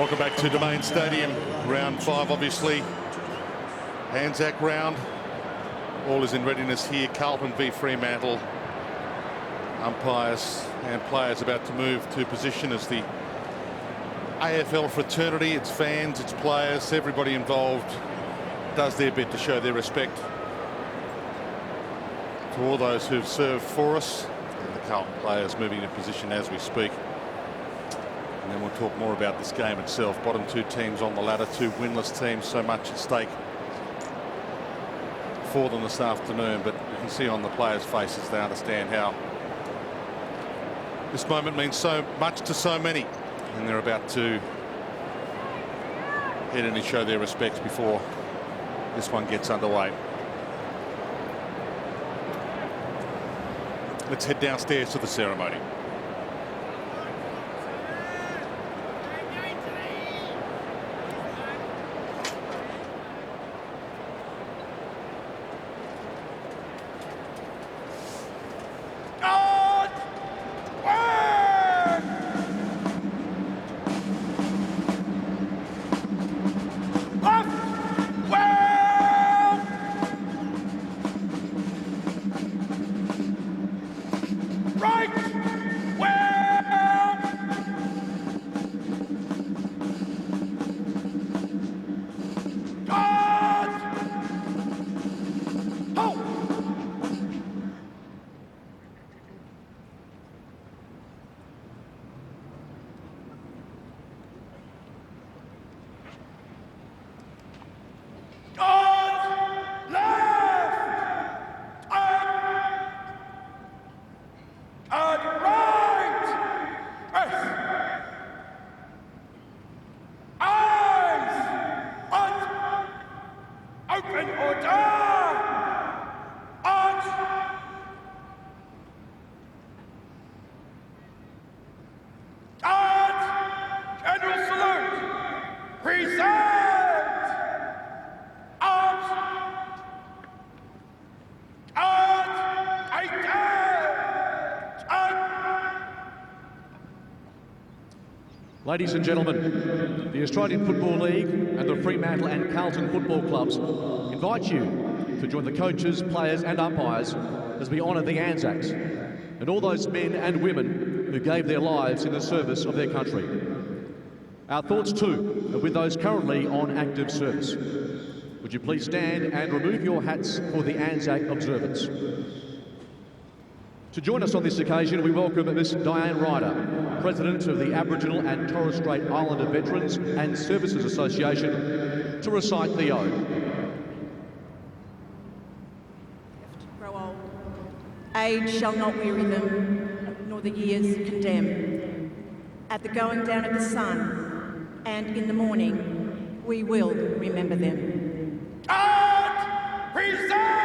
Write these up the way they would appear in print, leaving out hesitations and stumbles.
Welcome back to Domain Stadium. Round 5, obviously. Anzac round. All is in readiness here. Carlton v Fremantle. Umpires and players about to move to position as the AFL fraternity, its fans, its players, everybody involved does their bit to show their respect to all those who've served for us. And the Carlton players moving into position as we speak. And then we'll talk more about this game itself. Bottom 2 teams on the ladder, 2 winless teams, so much at stake for them this afternoon. But you can see on the players' faces they understand how this moment means so much to so many. And they're about to head in and show their respects before this one gets underway. Let's head downstairs to the ceremony. Ladies and gentlemen, the Australian Football League and the Fremantle and Carlton football clubs invite you to join the coaches, players and umpires as we honour the Anzacs and all those men and women who gave their lives in the service of their country. Our thoughts too are with those currently on active service. Would you please stand and remove your hats for the Anzac observance. To join us on this occasion, we welcome Miss Diane Ryder, President of the Aboriginal and Torres Strait Islander Veterans and Services Association, to recite the ode. Grow old. Age shall not weary them, nor the years condemn. At the going down of the sun, and in the morning, we will remember them. God preserve!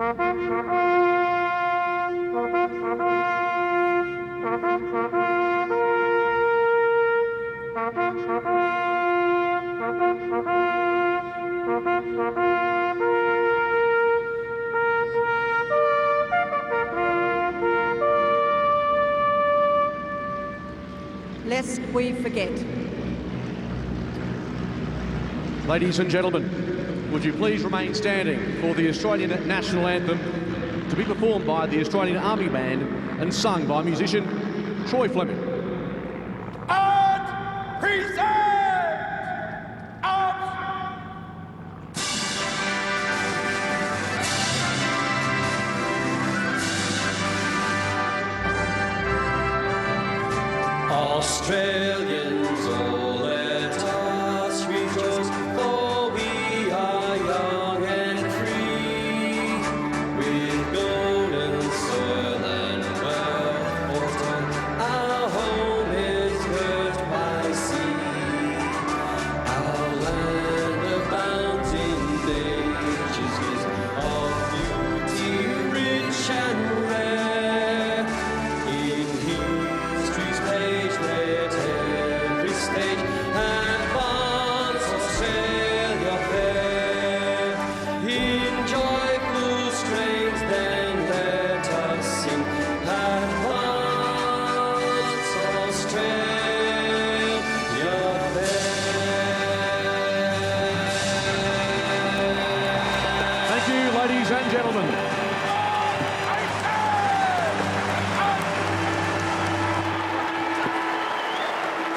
Lest we forget. Ladies and gentlemen, would you please remain standing for the Australian National Anthem to be performed by the Australian Army Band and sung by musician Troy Fleming. And present Australians, all let us rejoice, for we are young and free, with golden soil and wealth foretold. Our home is girt by sea, our land abounds in nature's of beauty rich and rare. In history's page let every stage advance Australia fair. In joyful strains then let us sing, advance Australia fair. Thank you, ladies and gentlemen.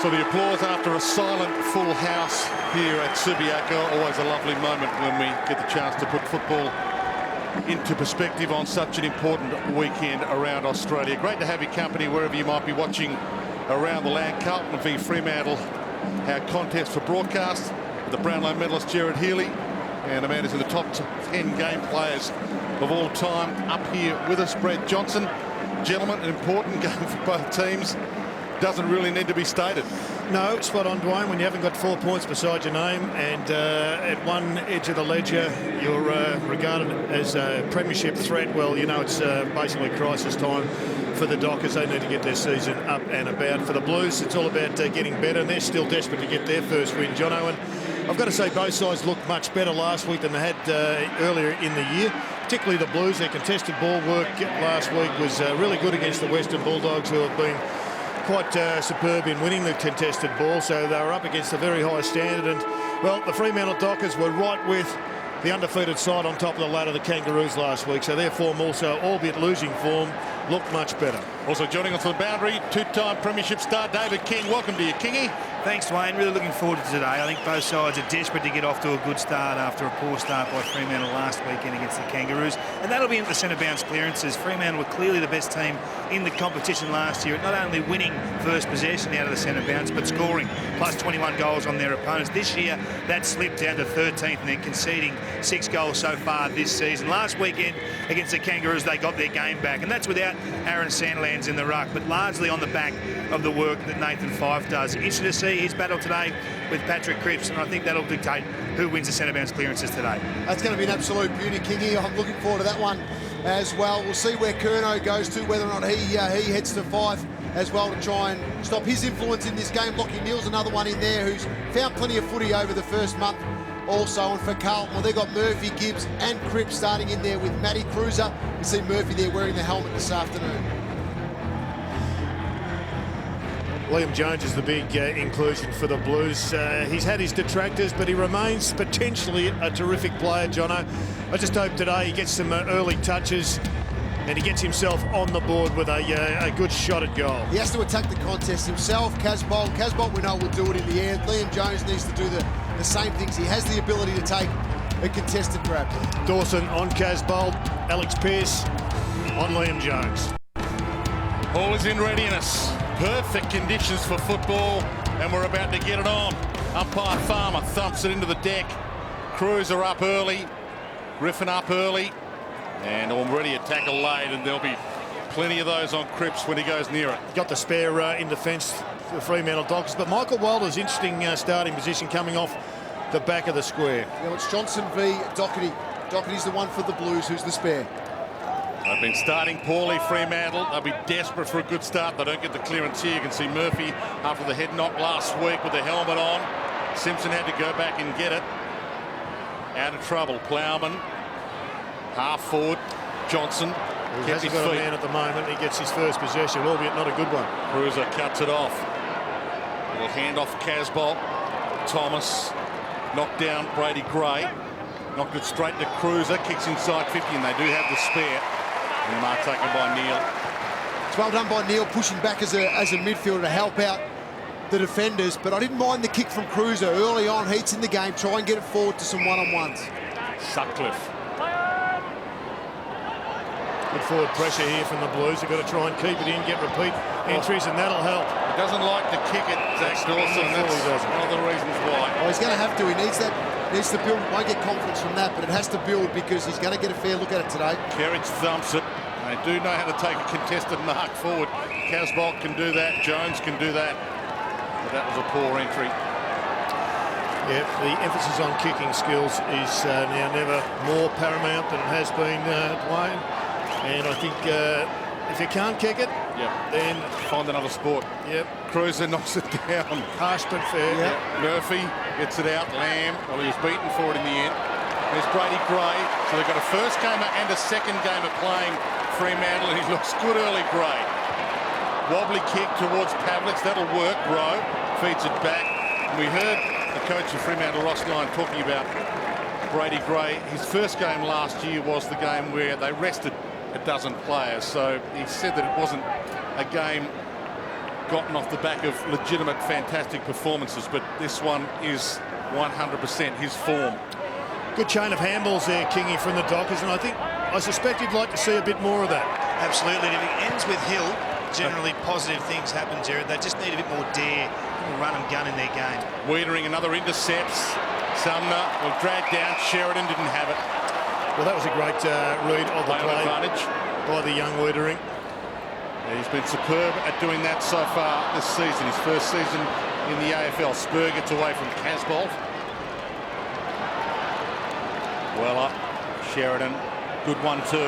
So the applause after a silent full house here at Subiaco, always a lovely moment when we get the chance to put football into perspective on such an important weekend around Australia. Great to have your company wherever you might be watching around the land. Carlton v Fremantle, our contest for broadcast. The Brownlow medalist Gerard Healy and a man who's in the top 10 game players of all time up here with us, Brett Johnson. Gentlemen, an important game for both teams. Doesn't really need to be stated. No, spot on, Dwayne. When you haven't got 4 points beside your name and at one edge of the ledger you're regarded as a premiership threat, well, you know it's basically crisis time for the Dockers. They need to get their season up and about. For the Blues, it's all about getting better, and they're still desperate to get their first win, Jono. And I've got to say both sides looked much better last week than they had earlier in the year. Particularly the Blues, their contested ball work last week was really good against the Western Bulldogs, who have been quite superb in winning the contested ball, so they were up against a very high standard. And well, the Fremantle Dockers were right with the undefeated side on top of the ladder, the Kangaroos, last week, so their form also, albeit losing form, looked much better. Also joining us on the boundary, two-time premiership star David King. Welcome to you, Kingy. Thanks, Dwayne. Really looking forward to today. I think both sides are desperate to get off to a good start after a poor start by Fremantle last weekend against the Kangaroos. And that'll be in the centre bounce clearances. Fremantle were clearly the best team in the competition last year, not only winning first possession out of the centre bounce, but scoring plus 21 goals on their opponents. This year, that slipped down to 13th, and they're conceding 6 goals so far this season. Last weekend against the Kangaroos, they got their game back, and that's without Aaron Sandlands in the ruck, but largely on the back of the work that Nathan Fyfe does. Interesting to see his battle today with Patrick Cripps, and I think that'll dictate who wins the centre bounce clearances today. That's going to be an absolute beauty, Kingy. I'm looking forward to that one as well. We'll see where Curnow goes to, whether or not he heads to Fyfe as well to try and stop his influence in this game. Lockie Neal's another one in there who's found plenty of footy over the first month also. And for Carlton, well, they've got Murphy, Gibbs and Cripps starting in there with Matty Cruiser. You see Murphy there wearing the helmet this afternoon. Liam Jones is the big inclusion for the Blues. He's had his detractors, but he remains potentially a terrific player, Jono. I just hope today he gets some early touches and he gets himself on the board with a good shot at goal. He has to attack the contest himself. Casbolt, we know, will do it in the air. Liam Jones needs to do the same things. He has the ability to take a contested grab. Dawson on Casbolt, Alex Pearce on Liam Jones. All is in readiness. Perfect conditions for football, and we're about to get it on. Umpire Farmer thumps it into the deck. Cruiser up early, Griffin up early, and already a tackle laid, and there'll be plenty of those on Cripps when he goes near it. Got the spare in defence for the Fremantle Dogs, but Michael Wilder's interesting starting position coming off the back of the square. Well, it's Johnson v Doherty. Doherty's the one for the Blues, who's the spare. They've been starting poorly, Fremantle. They'll be desperate for a good start. They don't get the clearance here. You can see Murphy after the head knock last week with the helmet on. Simpson had to go back and get it. Out of trouble. Plowman, half forward. Johnson He hasn't got a man at the moment. He gets his first possession, albeit not a good one. Cruiser cuts it off. Little hand off Casbolt. Thomas knocked down Brady Gray. Knocked it straight to Cruiser. Kicks inside 50, and they do have the spare. And mark taken by Neil. It's well done by Neil, pushing back as a midfielder to help out the defenders. But I didn't mind the kick from Cruiser early on. Heats in the game. Try and get it forward to some one-on-ones. Sutcliffe. Good forward pressure here from the Blues. They've got to try and keep it in, get repeat entries, and that'll help. He doesn't like to kick it, Zach Dawson. That's one of the reasons why. Oh, he's going to have to. He needs that. Needs to build. Won't get confidence from that, but it has to build because he's going to get a fair look at it today. Kerridge thumps it. They do know how to take a contested mark forward. Casbolt can do that. Jones can do that. But that was a poor entry. Yeah, the emphasis on kicking skills is now never more paramount than it has been, Dwayne. And I think if you can't kick it, then find another sport. Yep. Cruiser knocks it down. Harsh but fair. Yep. Murphy gets it out. Lamb, well, he was beaten for it in the end. There's Brady Gray. So they've got a first gamer and a second gamer playing Fremantle, and he looks good early, Gray. Wobbly kick towards Pavlich. That'll work. Rowe feeds it back. And we heard the coach of Fremantle, Ross Lyon, talking about Brady Gray. His first game last year was the game where they rested a dozen players. So he said that it wasn't a game gotten off the back of legitimate, fantastic performances, but this one is 100% his form. Good chain of handballs there, Kingy, from the Dockers, and I suspect you'd like to see a bit more of that. Absolutely. And if it ends with Hill, generally positive things happen, Jared. They just need a bit more dare, run and gun in their game. Wiedering, another intercepts. Sumner will drag down. Sheridan didn't have it. Well, that was a great read of the play advantage by the young Wiedering. Yeah, he's been superb at doing that so far this season. His first season in the AFL. Spur gets away from Casbolt. Well up. Sheridan. Good 1-2.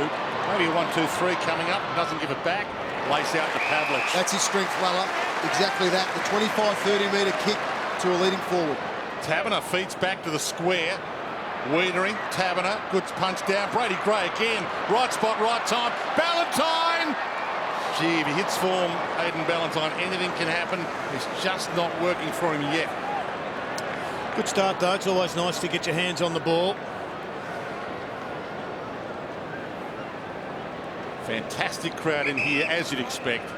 Maybe a 1-2-3 coming up. Doesn't give it back. Lace out to Pavlich. That's his strength, Weller. Exactly that. The 25-30 metre kick to a leading forward. Taberner feeds back to the square. Wiedering, Taberner, good punch down. Brady Gray again. Right spot, right time. Ballantyne! Gee, if he hits form, Aidan Ballantyne, anything can happen. It's just not working for him yet. Good start, though. It's always nice to get your hands on the ball. Fantastic crowd in here, as you'd expect.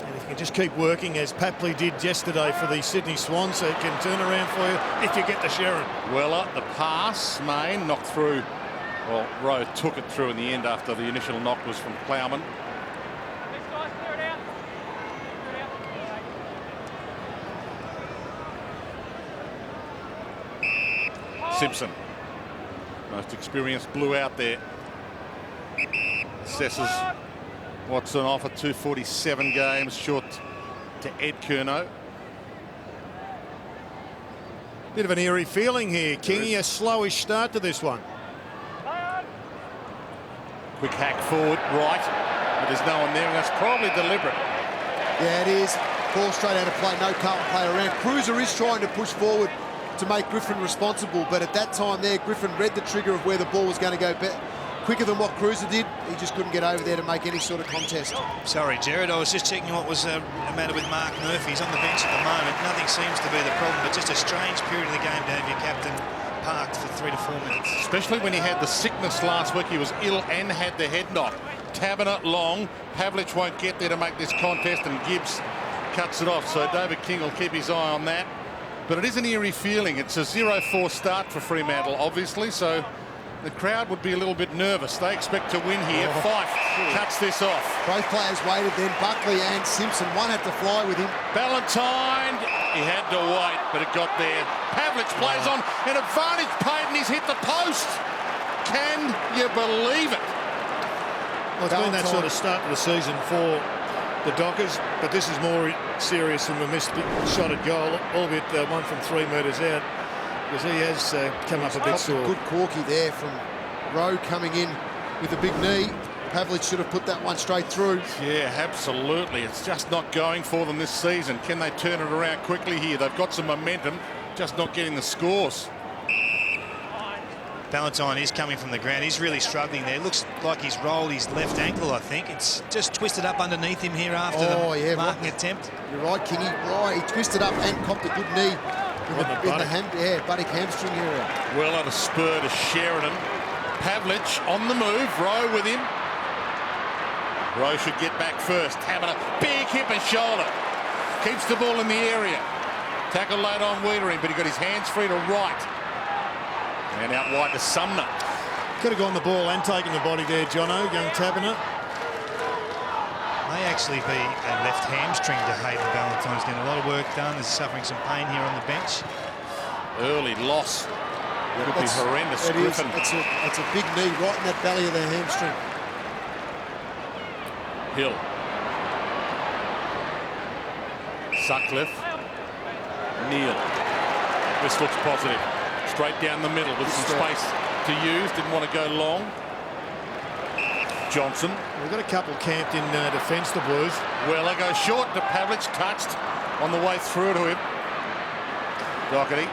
And if you can just keep working, as Papley did yesterday for the Sydney Swans, so it can turn around for you if you get the Sharon. Weller, the pass, Main, knocked through. Well, Rowe took it through in the end after the initial knock was from Plowman. Simpson, most experienced blue out there. Assesses what's on offer, 247 games, short to Ed Curnow. Bit of an eerie feeling here, Kingy. A slowish start to this one. Quick hack forward, right, but there's no one there, and that's probably deliberate. Yeah, it is. Ball straight out of play, no Carlton player around. Cruiser is trying to push forward to make Griffin responsible, but at that time there, Griffin read the trigger of where the ball was going to go quicker than what Cruiser did. He just couldn't get over there to make any sort of contest. Sorry, Jared, I was just checking what was the matter with Mark Murphy. He's on the bench at the moment. Nothing seems to be the problem, but just a strange period of the game to have your captain parked for 3 to 4 minutes. Especially when he had the sickness last week. He was ill and had the head knock. Taberner long. Pavlich won't get there to make this contest, and Gibbs cuts it off. So David King will keep his eye on that. But it is an eerie feeling. It's a 0-4 start for Fremantle, obviously, so the crowd would be a little bit nervous. They expect to win here. Fife cuts this off. Both players waited then, Buckley and Simpson. One had to fly with him. Ballantyne, he had to wait, but it got there. Pavlich plays on, an advantage paid, and he's hit the post. Can you believe it? Well, it's been that sort of start to the season for the Dockers, but this is more serious than the missed shot at goal, albeit one from 3 metres out, because he has come up a bit sore. Good corky there from Rowe coming in with a big knee. Pavlich should have put that one straight through. Yeah, absolutely. It's just not going for them this season. Can they turn it around quickly here? They've got some momentum, just not getting the scores. Ballantyne is coming from the ground. He's really struggling there. Looks like he's rolled his left ankle, I think. It's just twisted up underneath him here after the marking attempt. You're right, Kingy. Right, he twisted up and copped a good knee in the buttock hamstring area. Well, at a spur to Sheridan. Pavlich on the move. Rowe with him. Rowe should get back first. Having a big hip and shoulder. Keeps the ball in the area. Tackle late on Wiedering, but he got his hands free to right. And out wide to Sumner. Could have gone the ball and taken the body there, Jono, young Taberner. May actually be a left hamstring to Hayden Ballantyne. He's getting a lot of work done. He's suffering some pain here on the bench. Early loss. Could be horrendous. It is. It's a big knee right in that belly of the hamstring. Hill. Sutcliffe. Neal. This looks positive. Straight down the middle with some space to use. Didn't want to go long. Johnson. We've got a couple camped in defence, the Blues. Weller goes short to Pavlich. Touched on the way through to him. Doherty.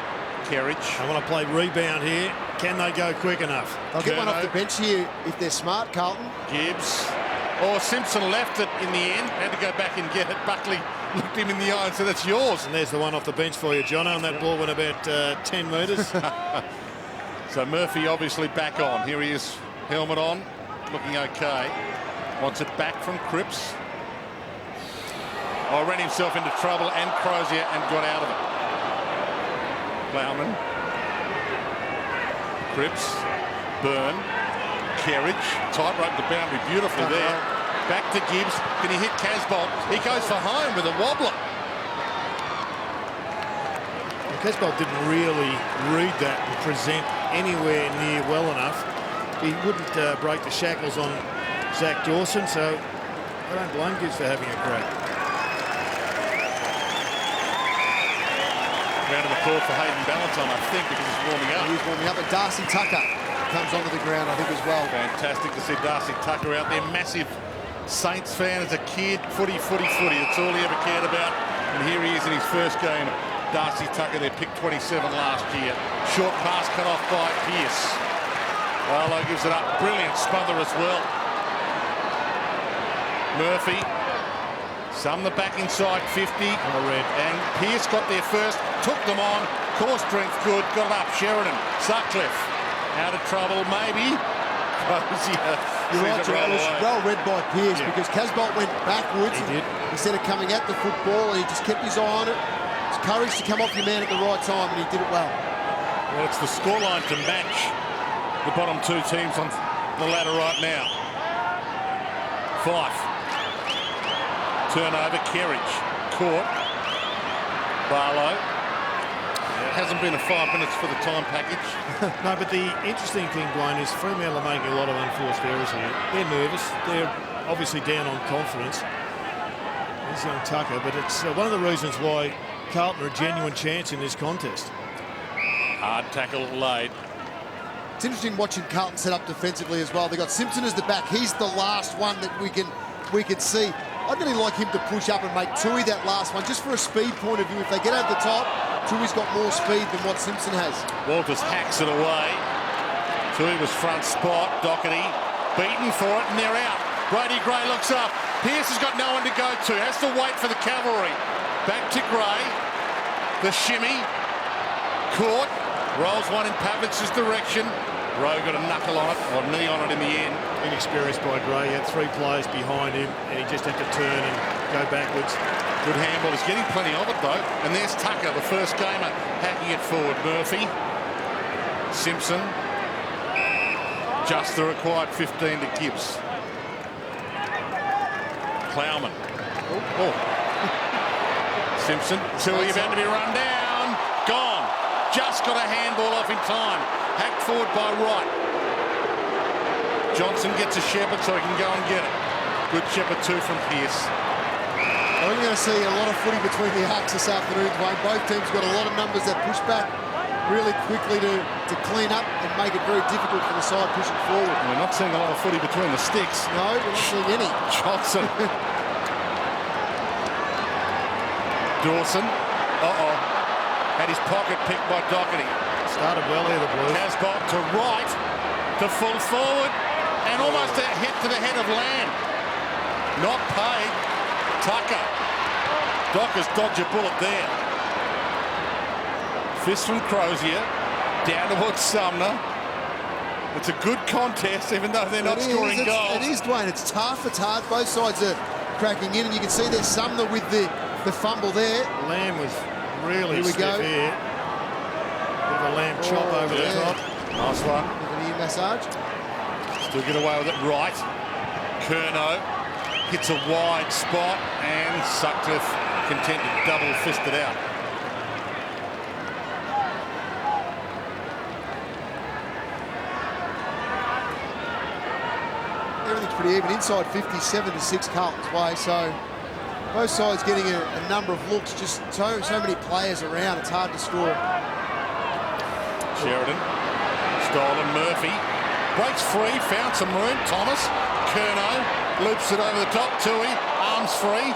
Kerridge. I want to play rebound here. Can they go quick enough? They'll get one off the bench here if they're smart, Carlton. Gibbs. Oh, Simpson left it in the end. Had to go back and get it. Buckley looked him in the eye and said, "That's yours." And there's the one off the bench for you, Jono, and that ball went about 10 metres. So Murphy obviously back on. Here he is, helmet on, looking okay. Wants it back from Cripps. Oh, ran himself into trouble and Crozier and got out of it. Plowman. Cripps. Byrne. Kerridge. Tight rope the boundary beautifully there. Back to Gibbs. Can he hit Casbolt? He goes for home with a wobbler. Casbolt didn't really read that and present anywhere near well enough. He wouldn't break the shackles on Zach Dawson, so I don't blame Gibbs for having a crack. Round of applause for Hayden Ballantyne, I think, because he's warming up. He's warming up, and Darcy Tucker comes onto the ground, I think, as well. Fantastic to see Darcy Tucker out there. Massive Saints fan as a kid. Footy. That's all he ever cared about. And here he is in his first game. Darcy Tucker, they picked 27 last year. Short pass cut off by Pearce. Barlow gives it up. Brilliant smother as well. Murphy. Some the back inside 50. And Pearce got there first. Took them on. Core strength good. Got it up. Sheridan. Sutcliffe. Out of trouble, maybe. You're right, Joe. It was well read by Pearce because Casbolt went backwards. He did. Instead of coming at the football, and he just kept his eye on it. It's courage to come off your man at the right time, and he did it well. Well, it's the scoreline to match the bottom two teams on the ladder right now. Fife. Turnover, Kerridge. Caught. Barlow. Hasn't been a 5 minutes for the time package. No, but the interesting thing, Dwayne, is Fremantle are making a lot of unforced errors here. They're nervous. They're obviously down on confidence. There's young Tucker, but it's one of the reasons why Carlton are a genuine chance in this contest. Hard tackle laid. It's interesting watching Carlton set up defensively as well. They got Simpson as the back. He's the last one that we can see. I'd really like him to push up and make Tui that last one, just for a speed point of view. If they get over the top, Tui's got more speed than what Simpson has. Walters hacks it away. Tui was front spot. Doherty beaten for it, and they're out. Brady Gray looks up. Pearce has got no one to go to. Has to wait for the cavalry. Back to Gray. The shimmy. Caught. Rolls one in Pavlich's direction. Rowe got a knuckle on it, or knee on it in the end. Inexperienced by Gray. He had 3 players behind him, and he just had to turn and go backwards. Good handball. He's getting plenty of it, though. And there's Tucker, the first gamer, hacking it forward. Murphy. Simpson. Just the required 15 to Gibbs. Plowman. Oh. Simpson. Tui about to be run down. Gone. Just got a handball off in time. Hacked forward by Wright. Johnson gets a Shepherd so he can go and get it. Good Shepherd too from Pearce. We're going to see a lot of footy between the arcs this afternoon, Dwayne. Both teams got a lot of numbers that push back. really quickly to clean up and make it very difficult for the side pushing forward. We're not seeing a lot of footy between the sticks. No, we're not seeing any. Johnson. Dawson. Had his pocket picked by Doherty. Started well here, the Blues. Casbolt to right, to full forward, and almost a hit to the head of Lamb. Not paid. Tucker. Dockers dodge a bullet there. Fist from Crozier, down towards Sumner. It's a good contest, even though they're not scoring goals. It is, Dwayne. It's tough. It's hard. Both sides are cracking in, and you can see there's Sumner with the fumble there. Lamb was really stiff here. Bit of a Lamb chop over the top. Nice one. With an ear massage. Still get away with it. Right. Curnow hits a wide spot, and Sutcliffe content to double fist it out. Everything's pretty even. Inside 57-6 Carlton's way, so both sides getting a number of looks. Just so many players around, it's hard to score. Sheridan, stolen. Murphy breaks free, found some room. Thomas, Curnow loops it over the top. Tui, arms free.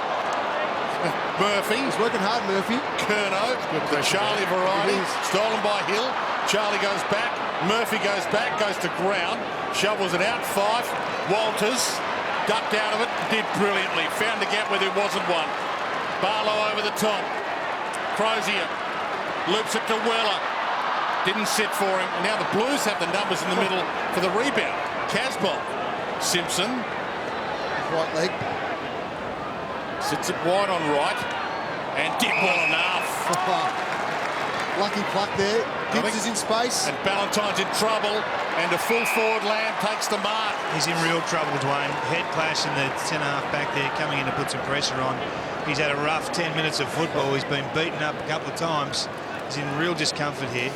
Murphy. He's working hard, Murphy. Curnow, the Charlie variety, stolen by Hill. Charlie goes back. Murphy goes back, goes to ground, shovels it out. Fife, Walters ducked out of it, did brilliantly. Found a gap where there wasn't one. Barlow over the top. Crozier loops it to Weller. Didn't sit for him. And now the Blues have the numbers in the middle for the rebound. Casbolt. Simpson. Right leg. Sits it wide on right. And did well enough. Lucky pluck there. Gibbs is in space. And Ballantyne's in trouble. And a full forward Lamb takes the mark. He's in real trouble, Dwayne. Head clash in the centre-half back there, coming in to put some pressure on. He's had a rough 10 minutes of football. He's been beaten up a couple of times. He's in real discomfort here.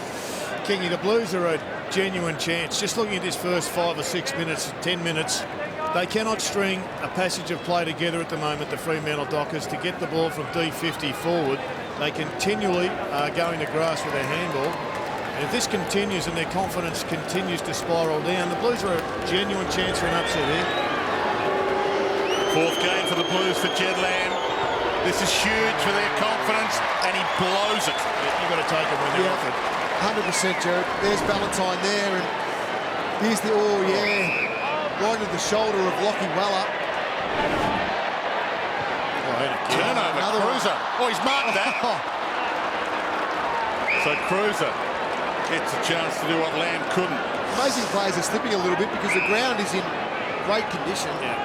Kingy, the Blues are a genuine chance. Just looking at this first 5 or 6 minutes, 10 minutes, they cannot string a passage of play together at the moment, the Fremantle Dockers, to get the ball from D50 forward. They continually are going to grass with their handball. And if this continues and their confidence continues to spiral down, the Blues are a genuine chance for an upset here. Fourth game for the Blues for Jed Lamb. This is huge for their confidence, and he blows it. You've got to take it when they're offered. 100%, Jared. There's Ballantyne there, and here's the, right to the shoulder of Lockie Weller. Turnover, Cruiser. He's marked that. So Cruiser gets a chance to do what Lamb couldn't. Amazing players are slipping a little bit because the ground is in great condition. Yeah.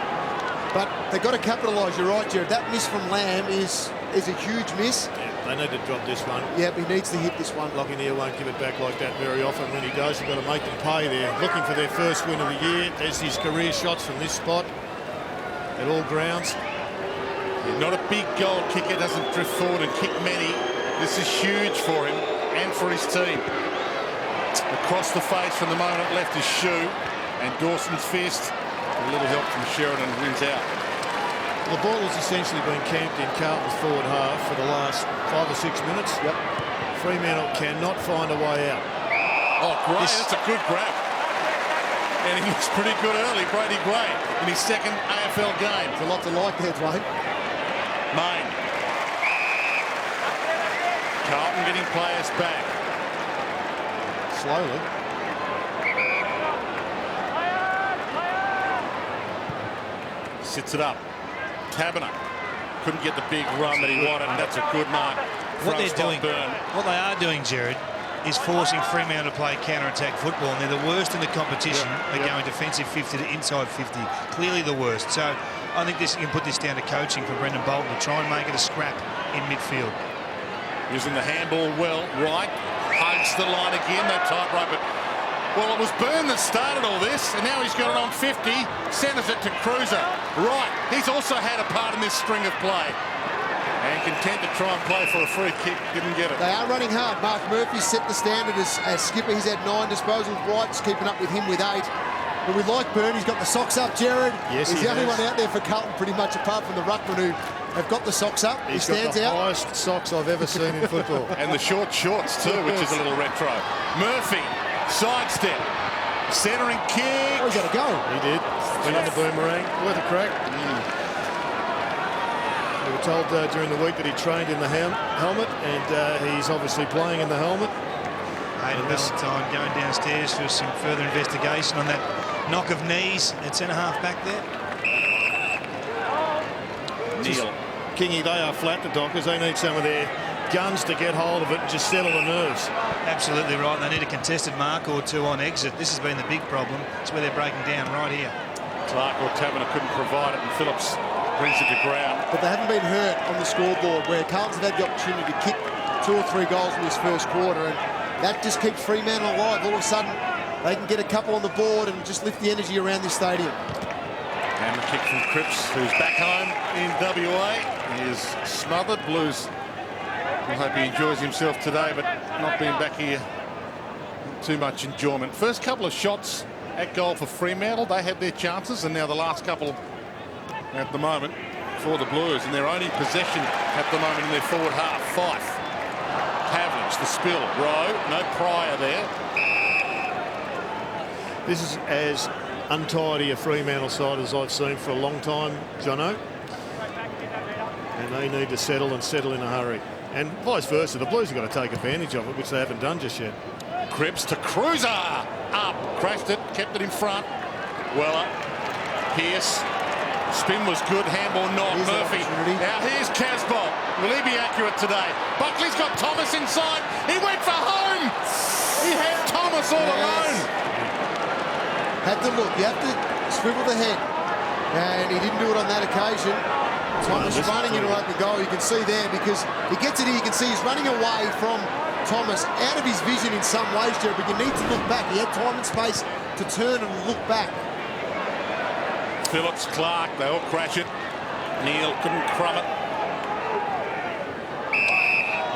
But they've got to capitalise. You're right, Jared. That miss from Lamb is a huge miss. Yeah, they need to drop this one. Yeah, he needs to hit this one. Lockie Neal won't give it back like that very often. When he does, you've got to make them pay there. Looking for their first win of the year. There's his career shots from this spot at all grounds. Yeah, not a big goal kicker, doesn't drift forward and kick many. This is huge for him and for his team. Across the face from the moment it left his shoe, and Dawson's fist. A little help from Sheridan, wins out. The ball has essentially been camped in Carlton's forward half for the last 5 or 6 minutes. Yep. Fremantle cannot find a way out. Oh, Gray, that's a good grab. And he looks pretty good early, Brady Gray, in his second AFL game. There's a lot to like there, Dwayne. Main. Carlton getting players back. Slowly. Sits it up. Taberner couldn't get the big run that he wanted. That's a good mark. What they are doing, Jared, is forcing Fremantle to play counter-attack football, and they're the worst in the competition. They're going defensive 50 to inside 50, clearly the worst. So I think you can put this down to coaching for Brendan Bolton to try and make it a scrap in midfield. Using the handball well, right, hugs the line again, that tightrope. Well, it was Byrne that started all this, and now he's got it on 50, centres it to Cruiser. Right, he's also had a part in this string of play. And content to try and play for a free kick, didn't get it. They are running hard. Mark Murphy set the standard as skipper. He's had 9 disposals. Wright's keeping up with him with 8. But we like Byrne. He's got the socks up, Jared. Yes, he's the only has. one out there for Carlton, pretty much, apart from the ruckman who have got the socks up. He He's got stands the out. highest socks I've ever seen in football. And the short shorts too, which is a little retro. Murphy, sidestep, centering kick. Oh, he's got to go. He did. Went on the boomerang. Worth a crack. We were told during the week that he trained in the helmet, and he's obviously playing in the helmet. Hayden Valentine going downstairs for some further investigation on that knock of knees at centre-half back there. Neil. Kingy, they are flat, the Dockers. They need some of their guns to get hold of it and just settle the nerves. Absolutely right. They need a contested mark or two on exit. This has been the big problem. It's where they're breaking down right here. Clark or Taverner couldn't provide it, and Phillips brings it to ground. But they haven't been hurt on the scoreboard, where Carlton's had the opportunity to kick 2 or 3 goals in this first quarter, and that just keeps Fremantle alive. All of a sudden, they can get a couple on the board and just lift the energy around this stadium. And the kick from Cripps, who's back home in WA. He is smothered. Blues, I hope he enjoys himself today, but not being back here, too much enjoyment. First couple of shots at goal for Fremantle. They had their chances, and now the last couple at the moment for the Blues, and their only possession at the moment in their forward half. Fife, Pavlich, the spill, Rowe, no Pryor there. This is as untidy a Fremantle side as I've seen for a long time, Jono. And they need to settle in a hurry. And vice versa, the Blues have got to take advantage of it, which they haven't done just yet. Cripps to Cruiser, up, crashed it, kept it in front. Weller, Pearce, spin was good, handball not. Here's Murphy, now here's Casbolt. Will he be accurate today? Buckley's got Thomas inside, he went for home! He had Thomas all alone! Had to look, you have to swivel the head, and he didn't do it on that occasion. Thomas running into open goal, you can see there, because he gets it here, you can see he's running away from Thomas, out of his vision in some ways, Jerry, but you need to look back. He had time and space to turn and look back. Phillips, Clark, they all crash it. Neil couldn't crumb it.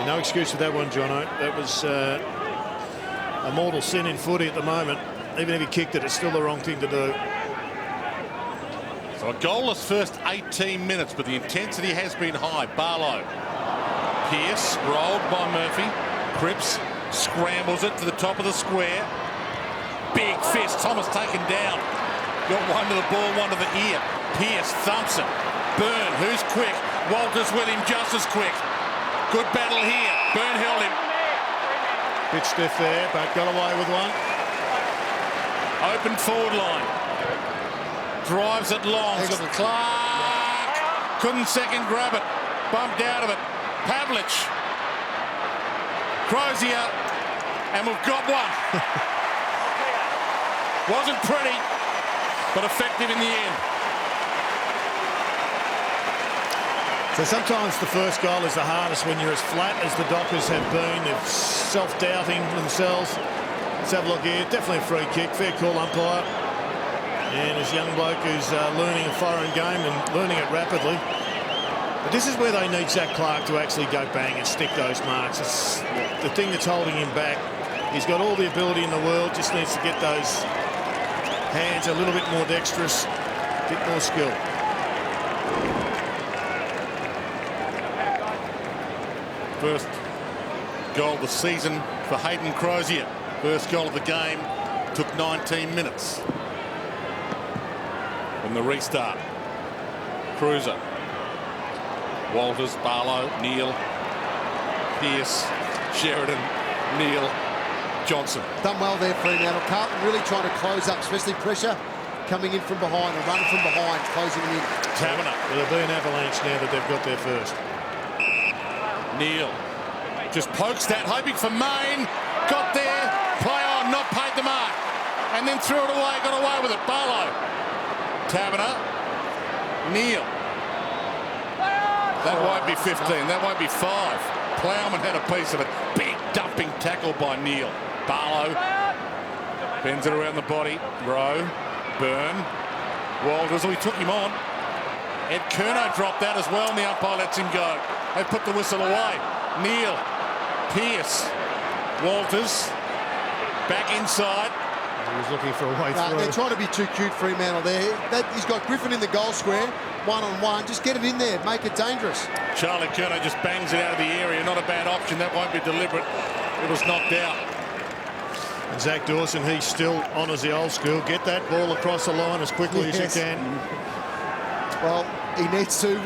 No excuse for that one, Jono. That was a mortal sin in footy at the moment. Even if he kicked it, it's still the wrong thing to do. So a goalless first 18 minutes, but the intensity has been high. Barlow, Pearce, rolled by Murphy. Cripps scrambles it to the top of the square. Big fist, Thomas taken down. Got one to the ball, one to the ear. Pearce thumps it. Byrne, who's quick. Walters with him just as quick. Good battle here. Byrne held him. Bit stiff there, but got away with one. Open forward line. Drives it long. Excellent. Clark couldn't second grab it. Bumped out of it. Pavlich. Crozier. And we've got one. Wasn't pretty, but effective in the end. So sometimes the first goal is the hardest when you're as flat as the Dockers have been. They're self-doubting themselves. Let's have a look here. Definitely a free kick. Fair call, umpire. And this young bloke who's learning a foreign game and learning it rapidly. But this is where they need Zach Clark to actually go bang and stick those marks. It's the thing that's holding him back. He's got all the ability in the world, just needs to get those hands a little bit more dexterous, a bit more skill. First goal of the season for Hayden Crozier. First goal of the game took 19 minutes. From the restart. Cruiser. Walters, Barlow, Neil, Pearce, Sheridan, Neil, Johnson. Done well there, Fremantle. Carlton really trying to close up, especially pressure coming in from behind, a run from behind, closing them in. Taverner. Well, there'll be an avalanche now that they've got there first. Neil just pokes that, hoping for Main. Got there, play on, not paid the mark. And then threw it away, got away with it. Barlow. Taverner. Neil. That won't be 15, that won't be 5. Plowman had a piece of it. Big dumping tackle by Neil. Barlow bends it around the body. Rowe, Byrne, Walters, he took him on. Ed Curnow dropped that as well, and the umpire lets him go. They put the whistle away. Neil, Pearce, Walters, back inside. He was looking for a way through. They're trying to be too cute, Fremantle there. He's got Griffin in the goal square, one-on-one. Just get it in there, make it dangerous. Charlie Curnow just bangs it out of the area. Not a bad option. That won't be deliberate. It was knocked out. And Zach Dawson, he still honours the old school. Get that ball across the line as quickly as you can. Well, he needs to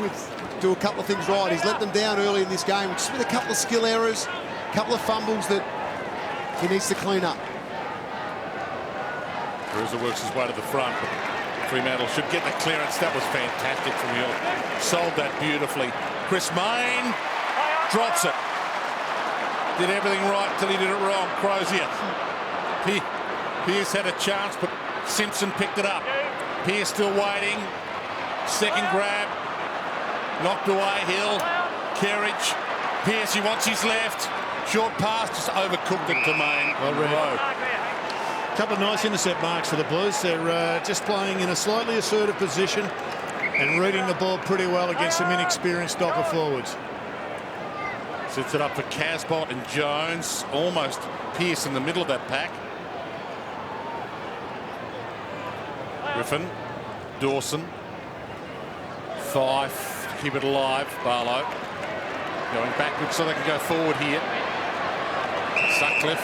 do a couple of things right. He's let them down early in this game. Just with a couple of skill errors, a couple of fumbles that he needs to clean up. Cruiser works his way to the front. Fremantle should get the clearance. That was fantastic from Hill. Sold that beautifully. Chris Mayne drops it. Did everything right till he did it wrong. Crozier. Pearce had a chance, but Simpson picked it up. Pearce still waiting. Second grab. Knocked away Hill. Kerridge. Pearce, he wants his left. Short pass, just overcooked it to Mayne. Well read. Couple of nice intercept marks for the Blues. They're just playing in a slightly assertive position and reading the ball pretty well against some inexperienced Docker forwards. Sits it up for Casbolt and Jones. Almost Pearce in the middle of that pack. Griffin, Dawson, Fife to keep it alive. Barlow going backwards so they can go forward here. Sutcliffe.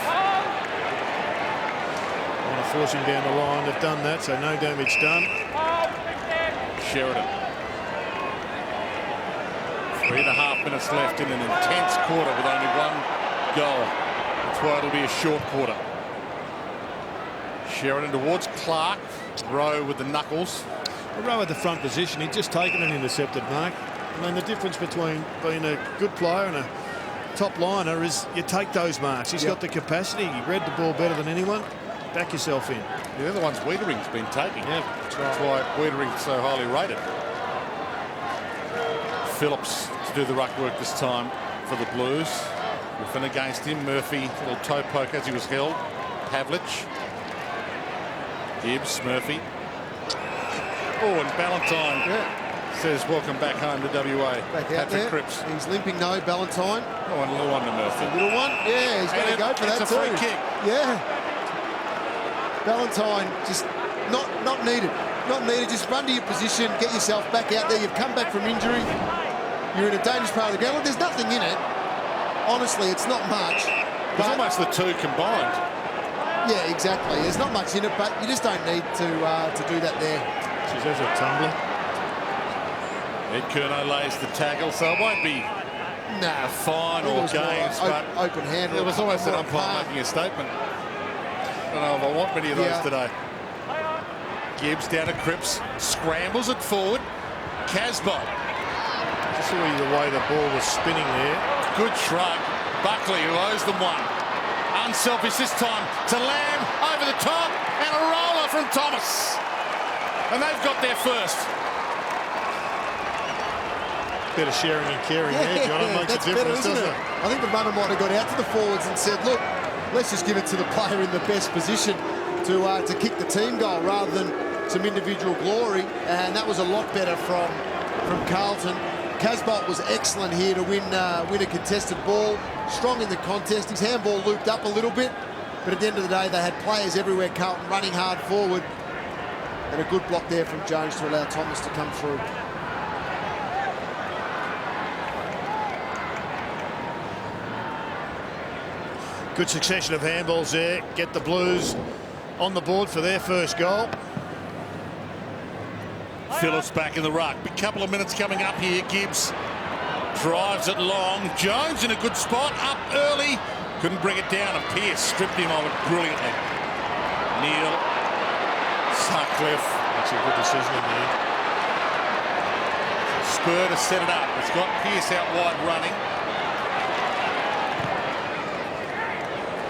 Want to force him down the line. They've done that, so no damage done. Sheridan. 3.5 minutes left in an intense quarter with only one goal. That's why it'll be a short quarter. Sheridan towards Clark. Rowe with the knuckles. Rowe at the front position. He'd just taken an intercepted mark. I mean, the difference between being a good player and a top liner is you take those marks. He's got the capacity. He read the ball better than anyone. Back yourself in. The other one's Wiedering's been taking. Yeah, that's why Wiedering's so highly rated. Phillips to do the ruck work this time for the Blues. Griffin against him. Murphy, little toe poke as he was held. Pavlich. Gibbs, Murphy. Oh, and Ballantyne says welcome back home to WA. Patrick Cripps. He's limping though, Ballantyne. Oh, and a little one to Murphy. A little one? Yeah, he's going to go for that too. It's a free kick. Yeah. Ballantyne just not needed. Not needed. Just run to your position, get yourself back out there. You've come back from injury. You're in a dangerous part of the ground. Look, there's nothing in it. Honestly, it's not much. It's almost the two combined. Yeah, exactly. There's not much in it, but you just don't need to do that there. She's a tumbler. Ed Curnow lays the tackle, so it won't be a fine or games, but open hand. It was almost an umpire making a statement. I don't know if I want many of those today. Gibbs down to Cripps, scrambles it forward. Casbolt. Just the way the ball was spinning there. Good shrug. Buckley, who owes them one. Unselfish this time to Lamb, over the top, and a roller from Thomas. And they've got there first. Bit of sharing and caring there, John. It makes a difference, doesn't it? I think the runner might have got out to the forwards and said, look, let's just give it to the player in the best position to kick the team goal rather than some individual glory. And that was a lot better from Carlton. Casbolt was excellent here to win a contested ball. Strong in the contest. His handball looped up a little bit, but at the end of the day, they had players everywhere, Carlton, running hard forward. And a good block there from Jones to allow Thomas to come through. Good succession of handballs there. Get the Blues on the board for their first goal. Phillips back in the ruck. A couple of minutes coming up here. Gibbs drives it long. Jones in a good spot. Up early. Couldn't bring it down. And Pearce stripped him of it brilliantly. Neal. Sutcliffe. That's a good decision in there. Spur to set it up. It's got Pearce out wide running.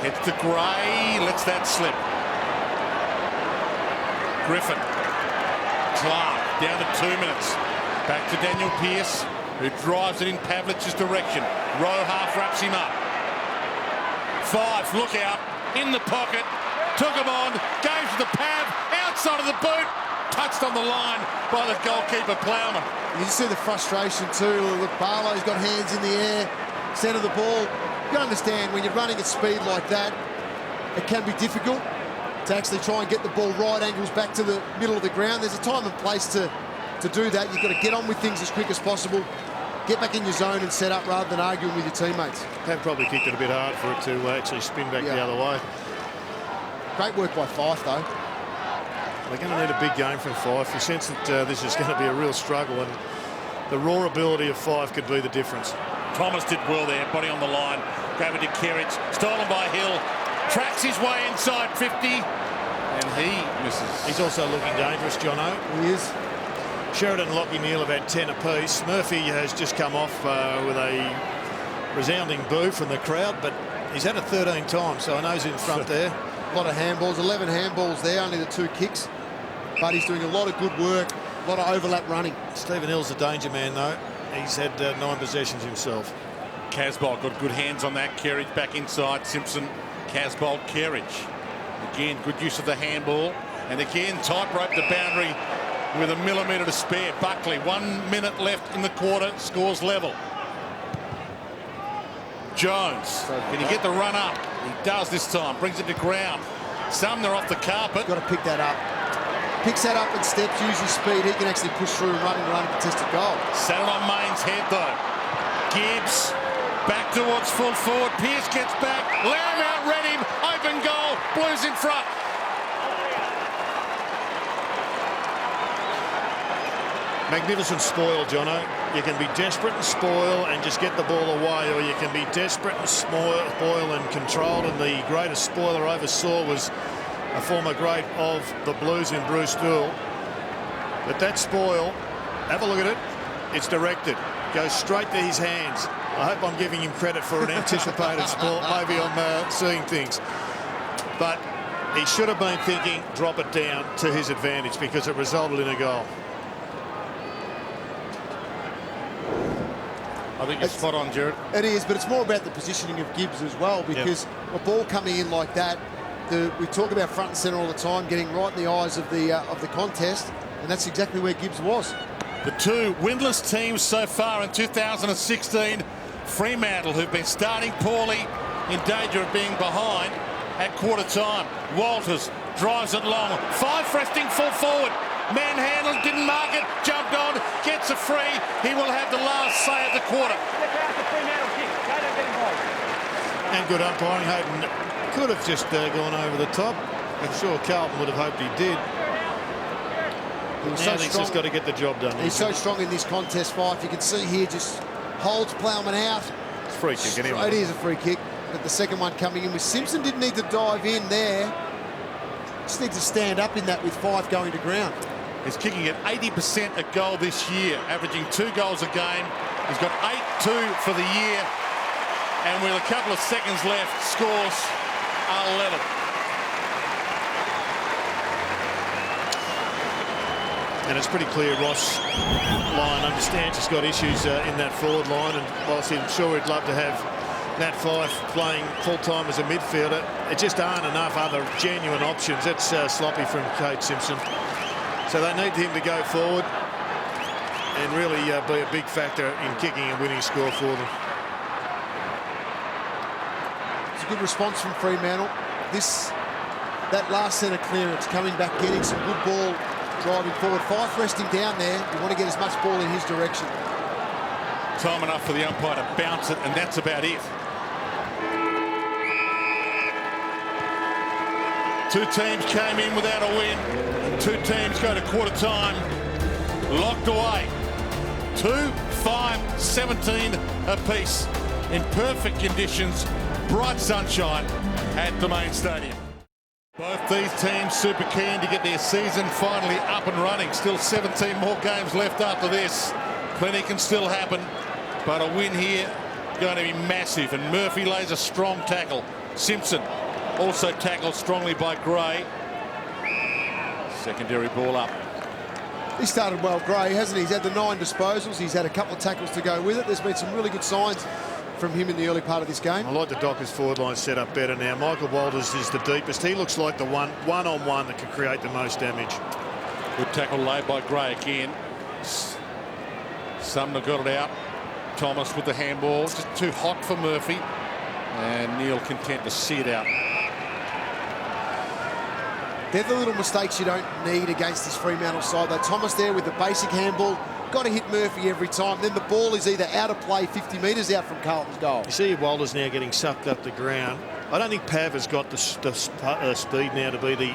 Heads to Gray. Lets that slip. Griffin. Clark down to 2 minutes. Back to Daniel Pearce, who drives it in Pavlich's direction. Rowe half wraps him up. Five, look out, in the pocket. Took him on, goes to the Pav, outside of the boot. Touched on the line by the goalkeeper, Plowman. You see the frustration too. Look, Barlow's got hands in the air, centre the ball. You understand when you're running at speed like that, it can be difficult. to actually try and get the ball right angles back to the middle of the ground. There's a time and place to do that. You've got to get on with things as quick as possible, get back in your zone and set up rather than arguing with your teammates. They've probably kicked it a bit hard for it to actually spin back the other way. Great work by Fife, though. They're going to need a big game from Fife. You sense that this is going to be a real struggle, and the raw ability of Fife could be the difference. Thomas did well there, body on the line, gave it to Kerridge, stolen by Hill, tracks his way inside 50, and he misses. He's also looking dangerous, Jono. He is. Sheridan and Lockie Neal have had 10 apiece. Murphy has just come off with a resounding boo from the crowd, but he's had it 13 times, so I know he's in front there. A lot of handballs, 11 handballs there, only the 2 kicks. But he's doing a lot of good work, a lot of overlap running. Stephen Hill's a danger man, though. He's had 9 possessions himself. Casbolt got good hands on that. Kerridge back inside. Simpson, Casbolt, Kerridge. Again, good use of the handball. And again, tightrope the boundary with a millimetre to spare. Buckley, 1 minute left in the quarter, scores level. Jones, can he get the run up? He does this time, brings it to ground. Sumner off the carpet. Got to pick that up. Picks that up and steps, uses speed. He can actually push through and run a contested goal. Set it on Main's head, though. Gibbs back towards full forward. Pearce gets back. Lamb outread him. Open goal. Blues in front. Magnificent spoil, Jono. You can be desperate and spoil and just get the ball away, or you can be desperate and spoil and controlled. And the greatest spoiler I ever saw was a former great of the Blues in Bruce Dool. But that spoil, have a look at it. It's directed. Goes straight to his hands. I hope I'm giving him credit for an anticipated spoil. Maybe I'm seeing things. But he should have been thinking, drop it down to his advantage, because it resulted in a goal. I think you're spot on, Jared. It is, but it's more about the positioning of Gibbs as well, because a ball coming in like that, we talk about front and centre all the time, getting right in the eyes of the contest, and that's exactly where Gibbs was. The 2 winless teams so far in 2016, Fremantle, who've been starting poorly, in danger of being behind at quarter time. Walters drives it long. Fife resting full forward. Manhandled, didn't mark it, jumped on, gets a free. He will have the last say of the quarter. And good umpiring. Hayden could have just gone over the top. I'm sure Carlton would have hoped he did. He's just got to get the job done. He's so strong in this contest, Fife. You can see here, just holds Plowman out. It's a free kick anyway. It is a free kick, but the second one coming in with Simpson didn't need to dive in there. Just needs to stand up in that with Fife going to ground. He's kicking at 80% a goal this year, averaging 2 goals a game. He's got 8-2 for the year, and with a couple of seconds left, scores 11. And it's pretty clear Ross Lyon understands he's got issues in that forward line, and whilst I'm sure he'd love to have Nat Fife playing full-time as a midfielder, there just aren't enough other genuine options. That's sloppy from Kate Simpson. So they need him to go forward and really be a big factor in kicking a winning score for them. It's a good response from Fremantle. That last centre clearance, coming back, getting some good ball, driving forward. Fife resting down there. You want to get as much ball in his direction. Time enough for the umpire to bounce it, and that's about it. 2 teams came in without a win. 2 teams go to quarter time locked away. 2, 5, 17 apiece in perfect conditions, bright sunshine at the main stadium. Both these teams super keen to get their season finally up and running. Still 17 more games left after this. Plenty can still happen, but a win here going to be massive. And Murphy lays a strong tackle. Simpson also tackled strongly by Gray. Secondary ball up. He started well, Gray, hasn't he? He's had the 9 disposals. He's had a couple of tackles to go with it. There's been some really good signs from him in the early part of this game. I like the Dockers forward line set up better now. Michael Walters is the deepest. He looks like the one-on-one that can create the most damage. Good tackle laid by Gray again. Sumner got it out. Thomas with the handball. Just too hot for Murphy. And Neal content to see it out. They're the little mistakes you don't need against this Fremantle side. Though Thomas there with the basic handball, got to hit Murphy every time. Then the ball is either out of play 50 metres out from Carlton's goal. You see Walters now getting sucked up the ground. I don't think Pav has got the speed now to be the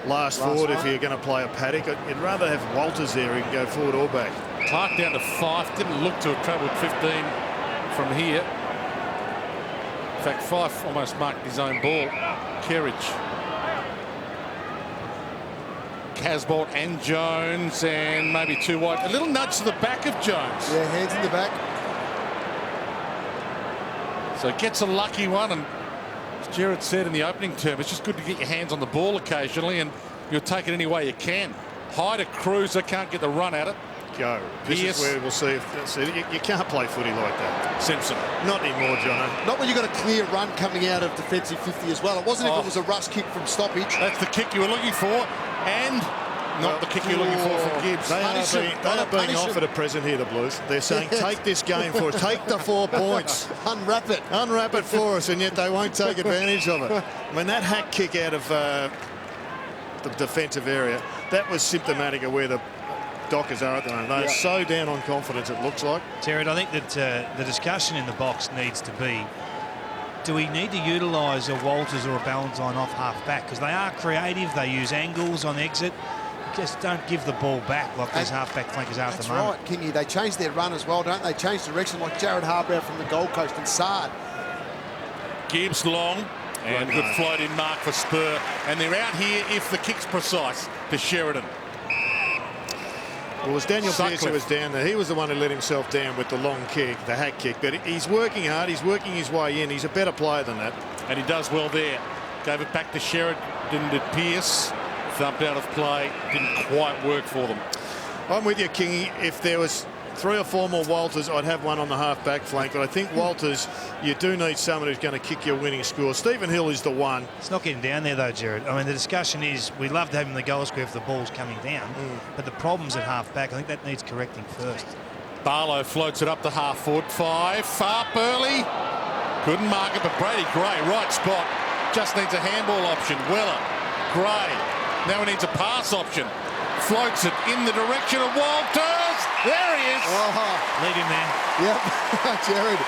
last forward if you're going to play a paddock. You'd rather have Walters there who can go forward or back. Clark down to 5. Didn't look to have travelled 15 from here. In fact, Fife almost marked his own ball. Kerridge. Casbolt and Jones, and maybe too wide. A little nudge to the back of Jones. Yeah, hands in the back. So gets a lucky one, and as Jared said in the opening term, it's just good to get your hands on the ball occasionally, and you'll take it any way you can. High cruiser, can't get the run at it. Go. This is where we'll see if you can't play footy like that. Simpson. Not anymore, Jono. Not when you've got a clear run coming out of defensive 50 as well. It wasn't if it was a rush kick from stoppage. That's the kick you were looking for, and not the kick you're looking for Gibbs. They are being offered a present here, the Blues. They're saying, take this game for us. Take the 4 points. Unwrap it. Unwrap it for us, and yet they won't take advantage of it. I mean, that hack kick out of the defensive area, that was symptomatic of where the Dockers are at the moment. They're so down on confidence, it looks like. Jared, I think that the discussion in the box needs to be, do we need to utilise a Walters or a Ballantyne off half-back? Because they are creative, they use angles on exit. Just don't give the ball back like these half-back flankers are at the moment. That's right, Kingy. They change their run as well, don't they? Change direction like Jared Harbrow from the Gold Coast and Sard. Gibbs long, and good float-in mark for Spur. And they're out here if the kick's precise to Sheridan. Well, it was Daniel Pearce who was down there. He was the one who let himself down with the long kick, the hack kick. But he's working hard. He's working his way in. He's a better player than that. And he does well there. Gave it back to Sheridan. Did Pearce. Thumped out of play. Didn't quite work for them. I'm with you, Kingy. If there was 3 or 4 more Walters, I'd have one on the half-back flank. But I think Walters, you do need someone who's going to kick your winning score. Stephen Hill is the one. It's not getting down there, though, Jared. I mean, the discussion is we love to have him in the goal square if the ball's coming down. But the problem's at half-back. I think that needs correcting first. Barlow floats it up to half-forward. 5. Far early. Couldn't mark it, but Brady Gray, right spot. Just needs a handball option. Weller. Gray. Now he needs a pass option. Floats it in the direction of Walters. There he is. Lead him there. Yep, Jared.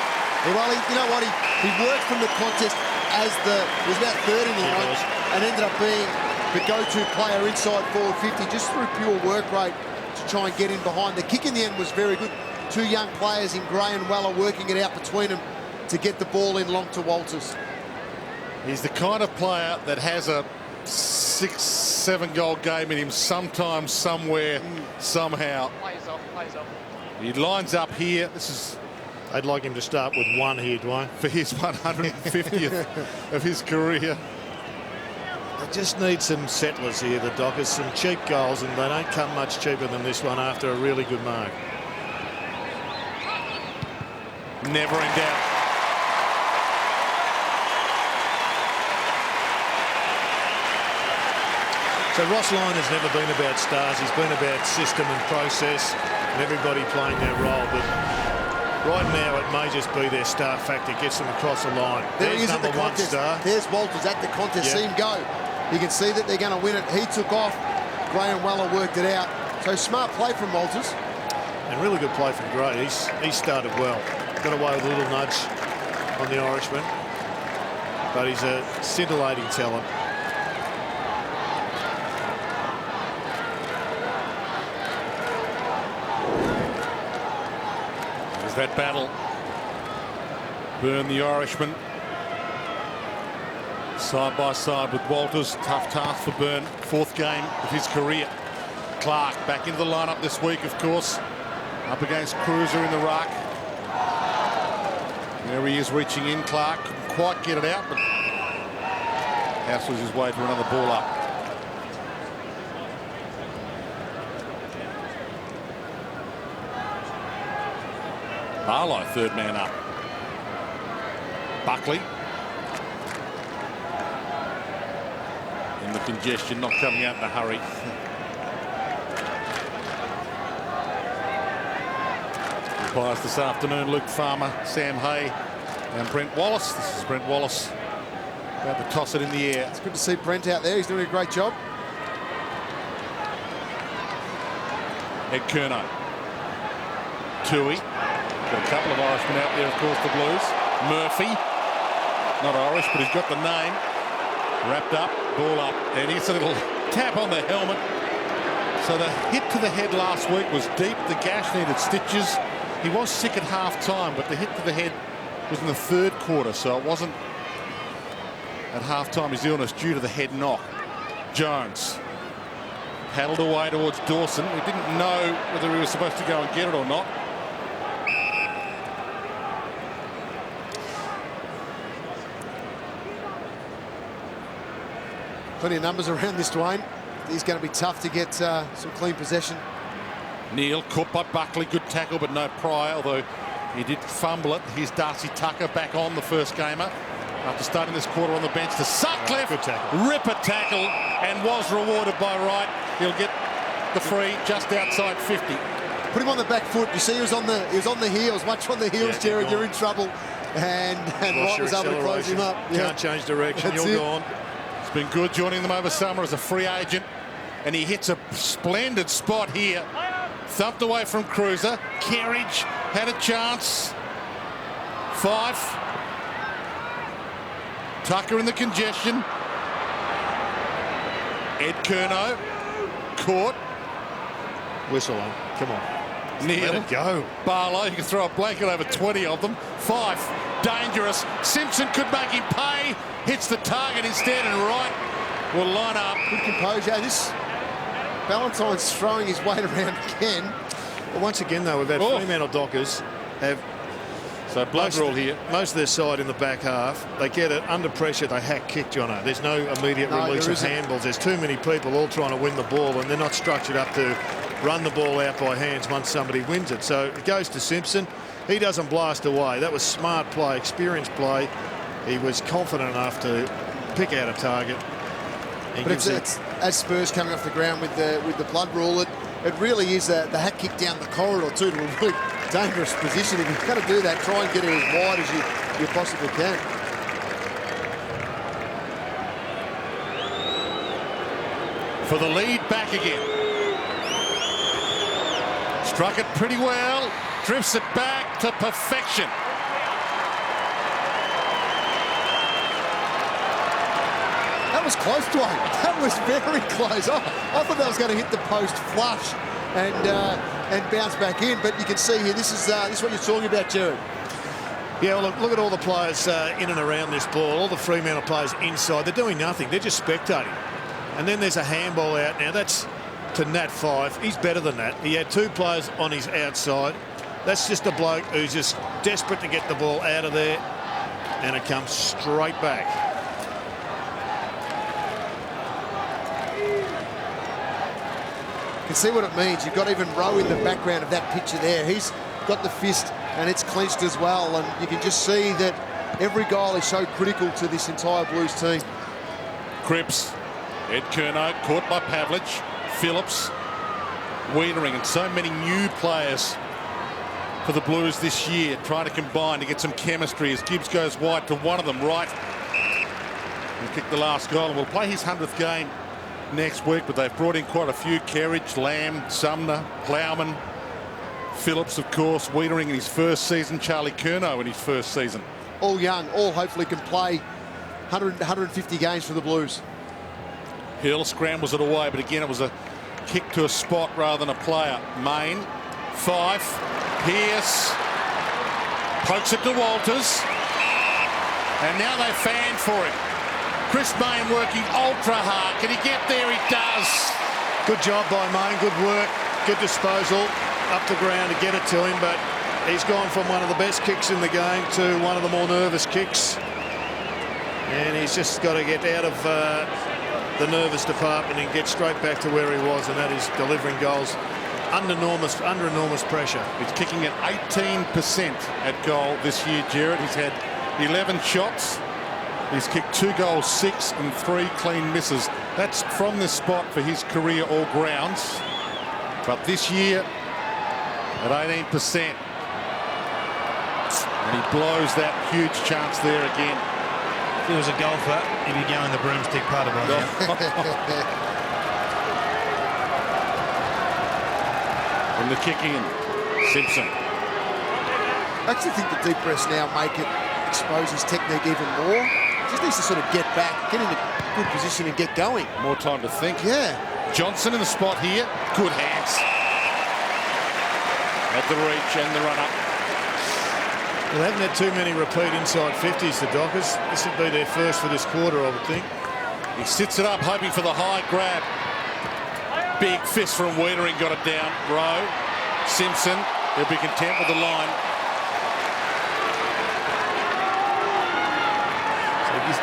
Well, you know what? He worked from the contest as he was about third in line and ended up being the go-to player inside forward 50 just through pure work rate to try and get in behind. The kick in the end was very good. 2 young players in Gray and Weller working it out between them to get the ball in long to Walters. He's the kind of player that has a 6-7 goal game in him sometime, somewhere, somehow. He lines up here. This is. I'd like him to start with 1 here, Dwayne. For his 150th of his career. They just need some settlers here, the Dockers, some cheap goals, and they don't come much cheaper than this one after a really good mark. Never in doubt. So Ross Lyon has never been about stars. He's been about system and process and everybody playing their role. But right now it may just be their star factor gets them across the line. There he is at the #1 contest. star. There's Walters at the contest. See him go. You can see that they're going to win it. He took off. Gray and Weller worked it out. So smart play from Walters. And really good play from Gray. He started well. Got away with a little nudge on the Irishman. But he's a scintillating talent. That battle. Burn the Irishman. Side by side with Walters. Tough task for Burn. 4th game of his career. Clark back into the lineup this week, of course. Up against Cruiser in the ruck. There he is reaching in. Clark couldn't quite get it out, but hassles his way to another ball up. Barlow, 3rd man up. Buckley. In the congestion, not coming out in a hurry. Umpires this afternoon, Luke Farmer, Sam Hay and Brent Wallace. This is Brent Wallace About to toss it in the air. It's good to see Brent out there. He's doing a great job. Ed Curnow. Tui. Got a couple of Irishmen out there, of course, the Blues. Murphy. Not Irish, but he's got the name. Wrapped up, ball up. And here's a little tap on the helmet. So the hit to the head last week was deep. The gash needed stitches. He was sick at half-time, but the hit to the head was in the third quarter, so it wasn't at half-time his illness due to the head knock. Jones paddled away towards Dawson. We didn't know whether he was supposed to go and get it or not. Plenty of numbers around this, Dwayne. He's going to be tough to get some clean possession. Neil caught by Buckley. Good tackle, but no pry, although he did fumble it. Here's Darcy Tucker back on, the first gamer. After starting this quarter on the bench to Sutcliffe. Good tackle. Ripper tackle, and was rewarded by Wright. He'll get the free just outside 50. Put him on the back foot. You see, he was on the heels. Much on the heels, Jared. You're in trouble. And Wright was able to close him up. Can't change direction. That's You're it. gone. It's been good joining them over summer as a free agent, and he hits a splendid spot here. Thumped away from Cruiser. Kerridge had a chance. Fife. Tucker in the congestion. Ed Curnow. Caught. Whistle on. Come on. Neil. Let it go. Barlow. You can throw a blanket over 20 of them. Fife. Dangerous. Simpson could make him pay. Hits the target instead, and Wright will line up. Good composure. This Ballantyne's throwing his weight around again. Well, once again, though, we've had Fremantle Dockers have So blood rule here. most of their side in the back half. They get it under pressure. They hack kick, Jono. There's no immediate release of handballs. There's too many people all trying to win the ball, and they're not structured up to run the ball out by hands once somebody wins it. So it goes to Simpson. He doesn't blast away. That was smart play, experienced play. He was confident enough to pick out a target. But it's as Spurs coming off the ground with the blood rule, it really is the hack kick down the corridor too, to a really dangerous position. If you've got to do that, try and get it as wide as you possibly can. For the lead back again. Struck it pretty well. Drifts it back to perfection. That was close, Dwayne. That was very close. I thought that was going to hit the post flush and bounce back in. But you can see here, this is what you're talking about, Jared. Yeah, well, look at all the players in and around this ball. All the Fremantle players inside. They're doing nothing. They're just spectating. And then there's a handball out. Now, that's to Nat Fife. He's better than that. He had two players on his outside. That's just a bloke who's just desperate to get the ball out of there. And it comes straight back. You can see what it means. You've got even Rowe in the background of that picture there. He's got the fist and it's clenched as well. And you can just see that every goal is so critical to this entire Blues team. Cripps. Ed Curnow caught by Pavlich. Phillips. Wienering, and so many new players for the Blues this year, trying to combine to get some chemistry as Gibbs goes wide to one of them, right. He kicked the last goal and will play his 100th game next week, but they've brought in quite a few. Kerridge, Lamb, Sumner, Plowman, Phillips, of course, Wienering in his first season, Charlie Curnow in his first season. All young, all hopefully can play 150 games for the Blues. Hill scrambles it away, but again it was a kick to a spot rather than a player. Main, Fife, Pearce, pokes it to Walters, and now they fan for him. Chris Main working ultra hard. Can he get there? He does. Good job by Main. Good work. Good disposal. Up the ground to get it to him, but he's gone from one of the best kicks in the game to one of the more nervous kicks. And he's just got to get out of the nervous department and get straight back to where he was, and that is delivering goals under enormous pressure. He's kicking at 18% at goal this year, Jared. He's had 11 shots. He's kicked 2 goals, 6 and 3 clean misses. That's from this spot for his career all grounds. But this year at 18%. And he blows that huge chance there again. If he was a golfer, he'd be going the broomstick putter by now. From the kick in, Simpson. I actually think the deep breaths now make it expose his technique even more. Just needs to sort of get back, get in a good position and get going. More time to think. Yeah. Johnson in the spot here. Good hands. At the reach and the run-up. Well, they haven't had too many repeat inside 50s, the Dockers. This would be their first for this quarter, I would think. He sits it up, hoping for the high grab. Big fist from Wiedering, got it down. Rowe. Simpson, he'll be content with the line.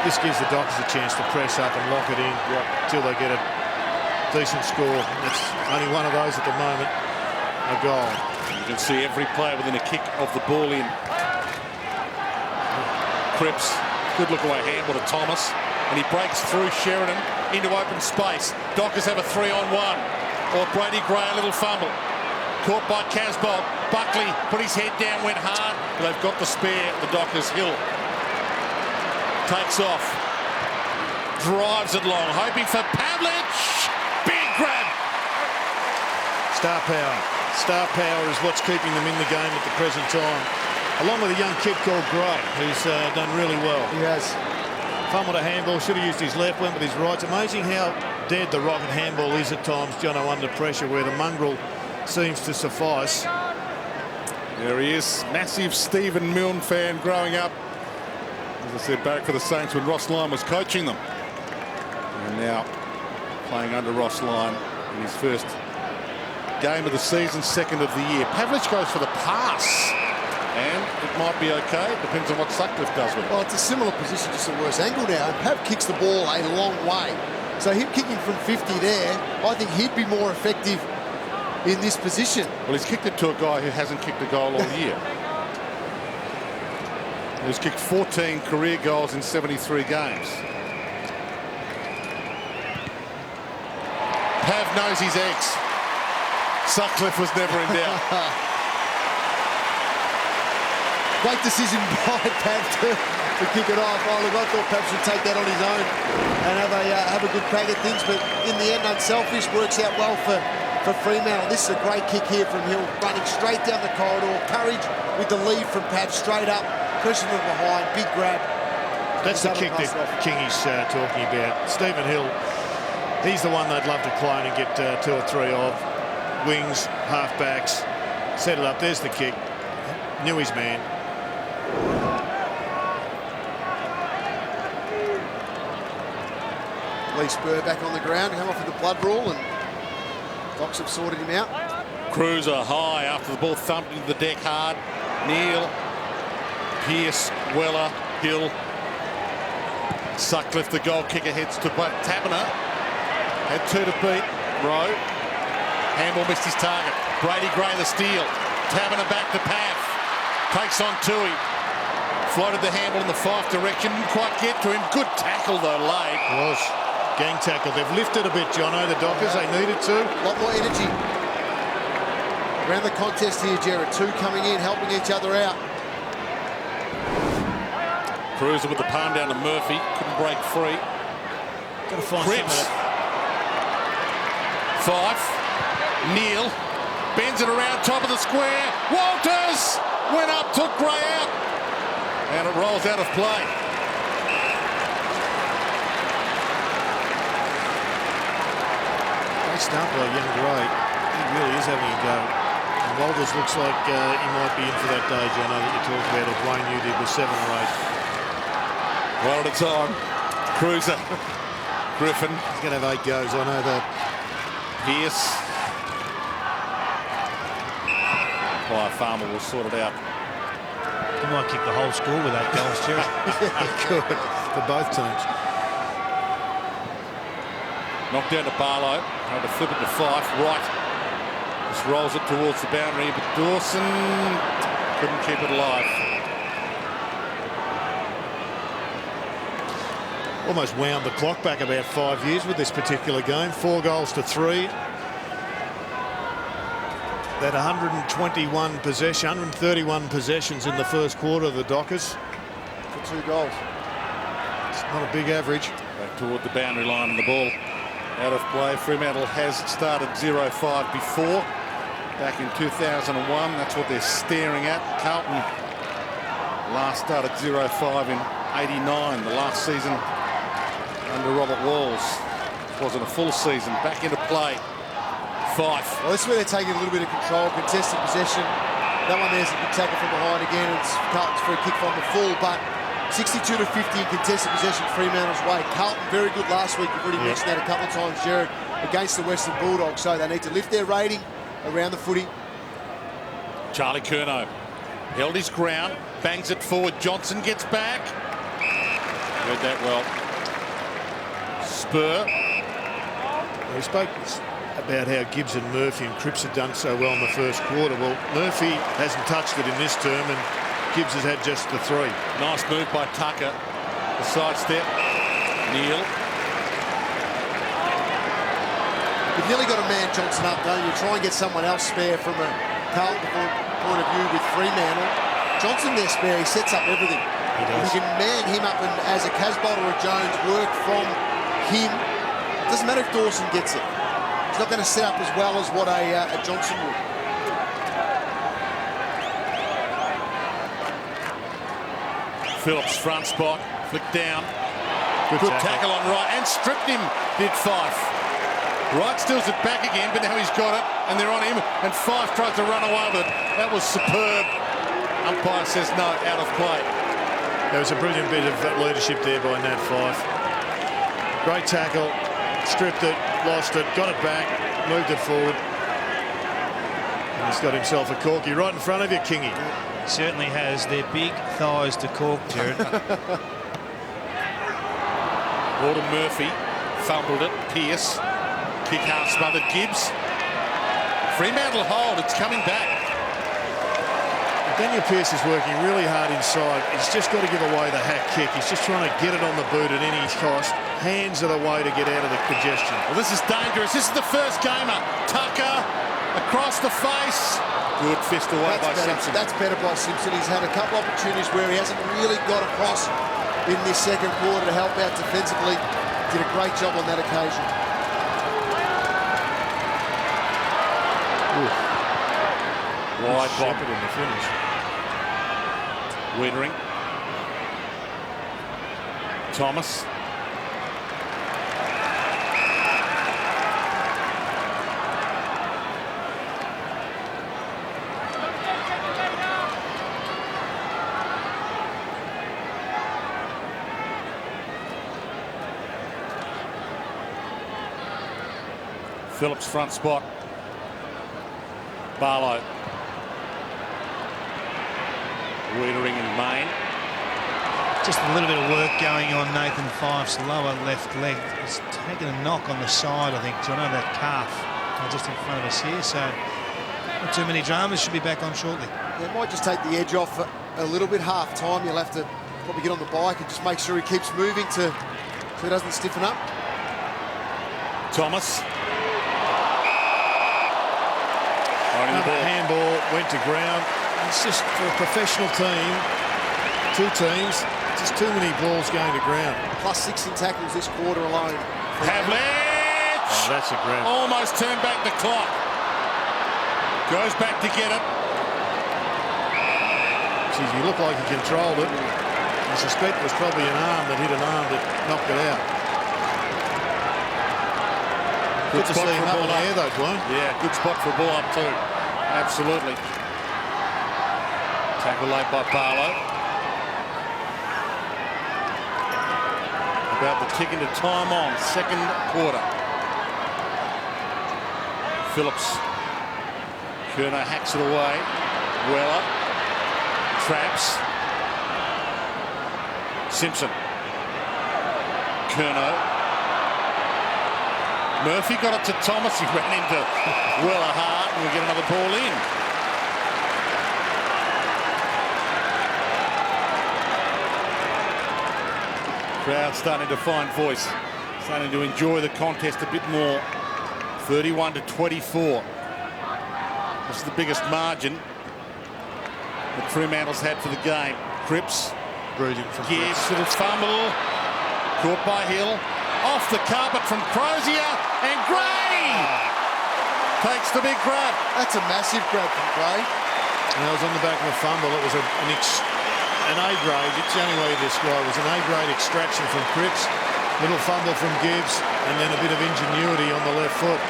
This gives the Dockers a chance to press up and lock it in until they get a decent score. That's only one of those at the moment. A goal. You can see every player within a kick of the ball in. Cripps, good look away handball to Thomas, and he breaks through Sheridan into open space. Dockers have a 3-on-1. Or Brady Gray, a little fumble. Caught by Casbolt. Buckley put his head down, went hard, but they've got the spare, the Dockers. Hill takes off, drives it long, hoping for Pavlich. Big grab. Star power. Star power is what's keeping them in the game at the present time. Along with a young kid called Gray, who's done really well. He has. Fumbled a handball, should have used his left, went with his right. It's amazing how dead the rocket handball is at times, Jono, under pressure, where the mongrel seems to suffice. There he is, massive Stephen Milne fan growing up. As I said, back for the Saints when Ross Lyon was coaching them. And now playing under Ross Lyon in his first game of the season, second of the year. Pavlich goes for the pass. And it might be okay. It depends on what Sutcliffe does with it. Well, it's a similar position, just a worse angle now. Pav kicks the ball a long way. So him kicking from 50 there, I think he'd be more effective in this position. Well, he's kicked it to a guy who hasn't kicked a goal all year. He's kicked 14 career goals in 73 games. Pav knows his eggs. Sutcliffe was never in doubt. Great decision by Pav to kick it off. Oh, look, I thought Pav should take that on his own and have a good crack at things, but in the end, unselfish, works out well for Fremantle. This is a great kick here from Hill, running straight down the corridor. Courage with the lead from Pav, straight up, pressing from behind, big grab. That's the kick that Kingy's talking about. Stephen Hill, he's the one they'd love to clone and get 2 or 3 of. Wings, half-backs, set it up. There's the kick. Knew his man. Lee Spur back on the ground, come off with the blood rule, and Docs have sorted him out. Cruiser high after the ball thumped into the deck hard. Neal, Pearce, Weller, Hill. Sutcliffe, the goal kicker, heads to Tabiner. Had 2 to beat. Rowe. Handball missed his target. Brady Gray the steal. Tabiner back to Pav. Takes on Tui. Floated the handball in the Fife direction. Didn't quite get to him. Good tackle though, laid. Was. Gang tackle. They've lifted a bit, Jono, the Dockers. They needed to. A lot more energy around the contest here, Jared. 2 coming in, helping each other out. Cruiser with the palm down to Murphy. Couldn't break free. Got to find Cripps. Fife. Neal. Bends it around top of the square. Walters went up, took Gray out. And it rolls out of play. Great start by young Gray. He really is having a go. And Walters looks like he might be in for that day, Jono, that you talked about, as Wayne New did with 7 or 8. One at a time. Cruiser. Griffin. He's going to have 8 goes, I know that. Pearce. By Farmer will sort it out. He might kick the whole score with that goal, Stuart. Good for both teams. Knocked down to Barlow. Had to flip it to Fife. Right. Just rolls it towards the boundary, but Dawson couldn't keep it alive. Almost wound the clock back about 5 years with this particular game. 4 goals to 3. That 131 possession, 131 possessions in the first quarter of the Dockers. For 2 goals. It's not a big average. Back toward the boundary line and the ball out of play. Fremantle has started 0-5 before. Back in 2001, that's what they're staring at. Carlton last started 0-5 in '89, the last season under Robert Walls. It wasn't a full season. Back into play. Fife. Well, this is where they're taking a little bit of control, contested possession. That one there's a good tackle from behind again. It's Carlton's free kick from the full, but 62-50 in contested possession Fremantle's way. Carlton very good last week. You've already mentioned that a couple of times, Jared, against the Western Bulldogs. So they need to lift their rating around the footy. Charlie Curnow held his ground, bangs it forward. Johnson gets back. Read that well. Spur. We spoke about how Gibbs and Murphy and Cripps had done so well in the first quarter. Well, Murphy hasn't touched it in this term, and Gibbs has had just the 3. Nice move by Tucker. The sidestep. Neil. You've nearly got a man Johnson up, don't you? Try and get someone else spare from a Carlton point of view with Fremantle. Johnson there spare, he sets up everything. He does. If you can man him up and as a Casbolt or a Jones work from him, it doesn't matter if Dawson gets it. He's not going to set up as well as what a Johnson would. Phillips front spot, flicked down. Good tackle on Wright and stripped him, did Fife. Wright steals it back again, but now he's got it and they're on him, and Fife tries to run away with it. That was superb. Umpire says no, out of play. There was a brilliant bit of leadership there by Nat Fife. Great tackle, stripped it, lost it, got it back, moved it forward. And he's got himself a corky right in front of you, Kingy. Certainly has. Their big thighs to cork, Jared. Gordon Murphy fumbled it. Pearce. Kick half smothered. Gibbs. Fremantle hold. It's coming back. Daniel Pearce is working really hard inside. He's just got to give away the hack kick. He's just trying to get it on the boot at any cost. Hands are the way to get out of the congestion. Well, this is dangerous. This is the first gamer. Tucker across the face. Good fist away by Simpson. That's better by Simpson. He's had a couple opportunities where he hasn't really got across in this second quarter to help out defensively. Did a great job on that occasion. Wide bomb in the finish. Wiedering. Thomas. Phillips front spot. Barlow. Wiedering in main. Just a little bit of work going on Nathan Fife's lower left leg. He's taken a knock on the side, I think, to another that calf just in front of us here. So not too many dramas. Should be back on shortly. Yeah, it might just take the edge off a little bit. Half time, you'll have to probably get on the bike and just make sure he keeps moving so he doesn't stiffen up. Thomas. Another handball went to ground. It's just for a professional team, 2 teams, just too many balls going to ground. +6 in tackles this quarter alone. Havlich! Oh, that's a grab. Almost turned back the clock. Goes back to get it. Geez, he looked like he controlled it. I suspect it was probably an arm that hit an arm that knocked it out. Good to see him up in the air though, Dwayne. Yeah, good spot for a ball up too. Absolutely. Tackle late by Barlow. About the ticking of time on, second quarter. Phillips. Curnow hacks it away. Weller. Traps. Simpson. Curnow. Murphy got it to Thomas. He ran into Weller hard, and we get another ball in. Crowd starting to find voice, starting to enjoy the contest a bit more. 31-24. This is the biggest margin that Fremantle's had for the game. Cripps. Brilliant from Gibbs, little fumble. Caught by Hill. Off the carpet from Crozier. And Gray takes the big grab. That's a massive grab from Gray. And it was on the back of a fumble. It was an A-grade. It's the only way to describe it. It was an A-grade extraction from Cripps. Little fumble from Gibbs. And then a bit of ingenuity on the left foot.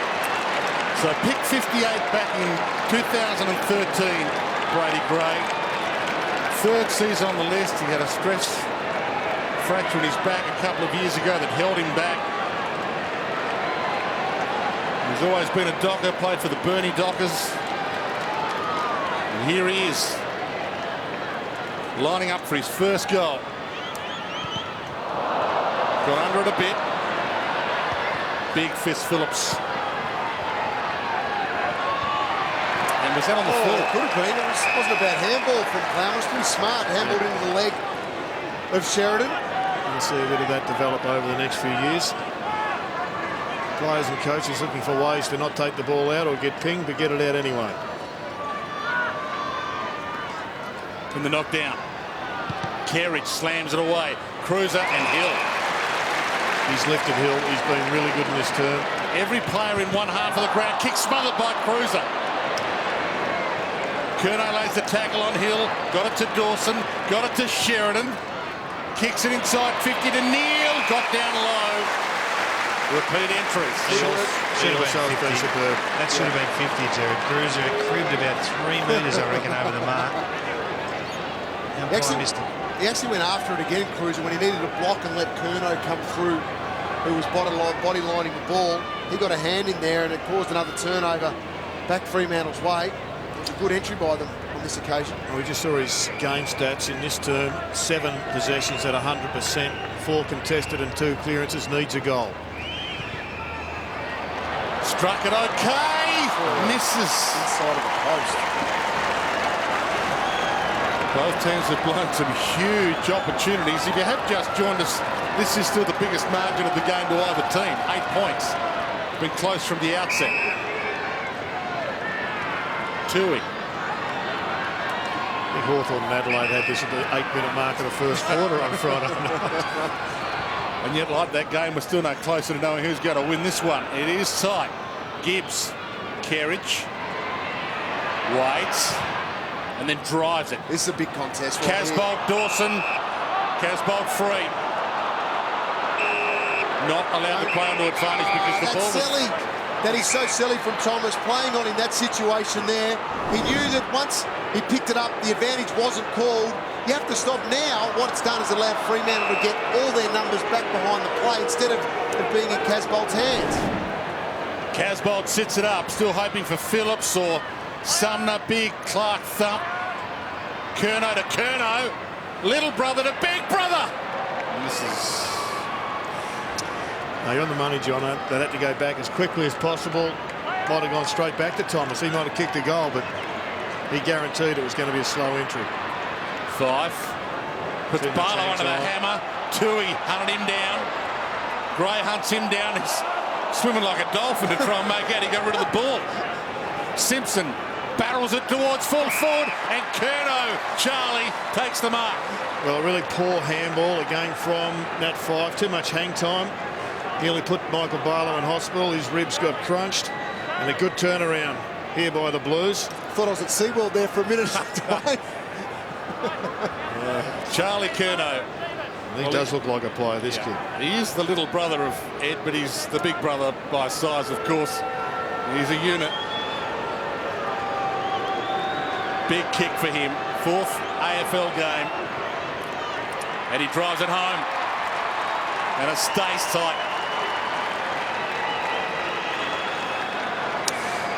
So pick 58 back in 2013, Brady Gray. Third season on the list. He had a stress fracture in his back a couple of years ago that held him back. He's always been a Docker, played for the Burnie Dockers. And here he is, lining up for his first goal. Got under it a bit. Big fist Phillips. And was that on the floor? Could have been. It wasn't a bad handball from Clown. It was pretty smart. Handballed into the leg of Sheridan. You'll see a bit of that develop over the next few years. Players and coaches looking for ways to not take the ball out or get pinged, but get it out anyway. In the knockdown. Kerridge slams it away. Cruiser and Hill. He's lifted Hill. He's been really good in this term. Every player in one half of the ground. Kick smothered by Cruiser. Curnow lays the tackle on Hill. Got it to Dawson. Got it to Sheridan. Kicks it inside 50 to Neal. Got down low. Repeat entries. Should have been 50. That should have been 50, Jared. Cruiser cribbed about 3 metres, I reckon, over the mark. He actually went after it again, Cruiser, when he needed to block and let Curnow come through, who was body lining the ball. He got a hand in there and it caused another turnover back Fremantle's way. It was a good entry by them on this occasion. Well, we just saw his game stats in this term. 7 possessions at 100%, 4 contested and 2 clearances. Needs a goal. Struck it okay. Misses. Inside of the post. Both teams have blown some huge opportunities. If you have just joined us, this is still the biggest margin of the game to either team. 8 points. Been close from the outset. Tui. I think Hawthorn and Adelaide had this at the 8-minute mark of the first quarter on Friday night. And yet, like that game, we're still no closer to knowing who's going to win this one. It is tight. Gibbs, Kerridge, waits, and then drives it. This is a big contest. Casbolt, Dawson. Casbolt free. Not allowed to play onto advantage because the ball was... silly. That he's so silly from Thomas playing on in that situation there. He knew that once he picked it up, the advantage wasn't called. You have to stop now. What it's done is allowed Fremantle to get all their numbers back behind the play instead of it being in Casbolt's hands. Casbolt sits it up, still hoping for Phillips or Sumner. Big Clark thump. Curnow to Curnow. Little brother to big brother. And this is... Now, you're on the money, Jono. They had to go back as quickly as possible. Might have gone straight back to Thomas. He might have kicked a goal, but he guaranteed it was going to be a slow entry. Fife puts Barlow under the hammer. Tui hunted him down. Gray hunts him down. He's swimming like a dolphin to try and make out he got rid of the ball. Simpson barrels it towards full forward, and Curnow, Charlie, takes the mark. Well, a really poor handball again from Nat Fife. Too much hang time. Nearly put Michael Barlow in hospital. His ribs got crunched. And a good turnaround here by the Blues. Thought I was at SeaWorld there for a minute. Charlie Curnow. He does look like a player, this kid. He is the little brother of Ed, but he's the big brother by size, of course. He's a unit. Big kick for him. 4th AFL game. And he drives it home. And it stays tight.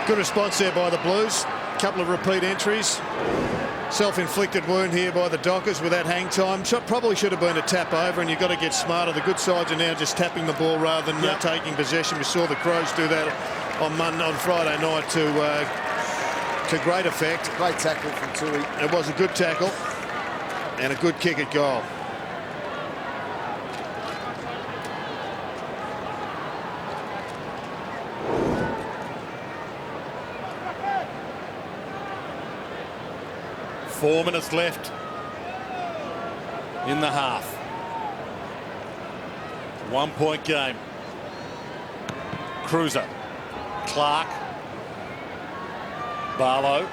Good response there by the Blues. Couple of repeat entries. Self-inflicted wound here by the Dockers with that hang time. Probably should have been a tap over, and you've got to get smarter. The good sides are now just tapping the ball rather than taking possession. We saw the Crows do that on Friday night to great effect. Great tackle from Tui. It was a good tackle and a good kick at goal. Four minutes left in the half. 1-point game. Cruiser. Clark. Barlow.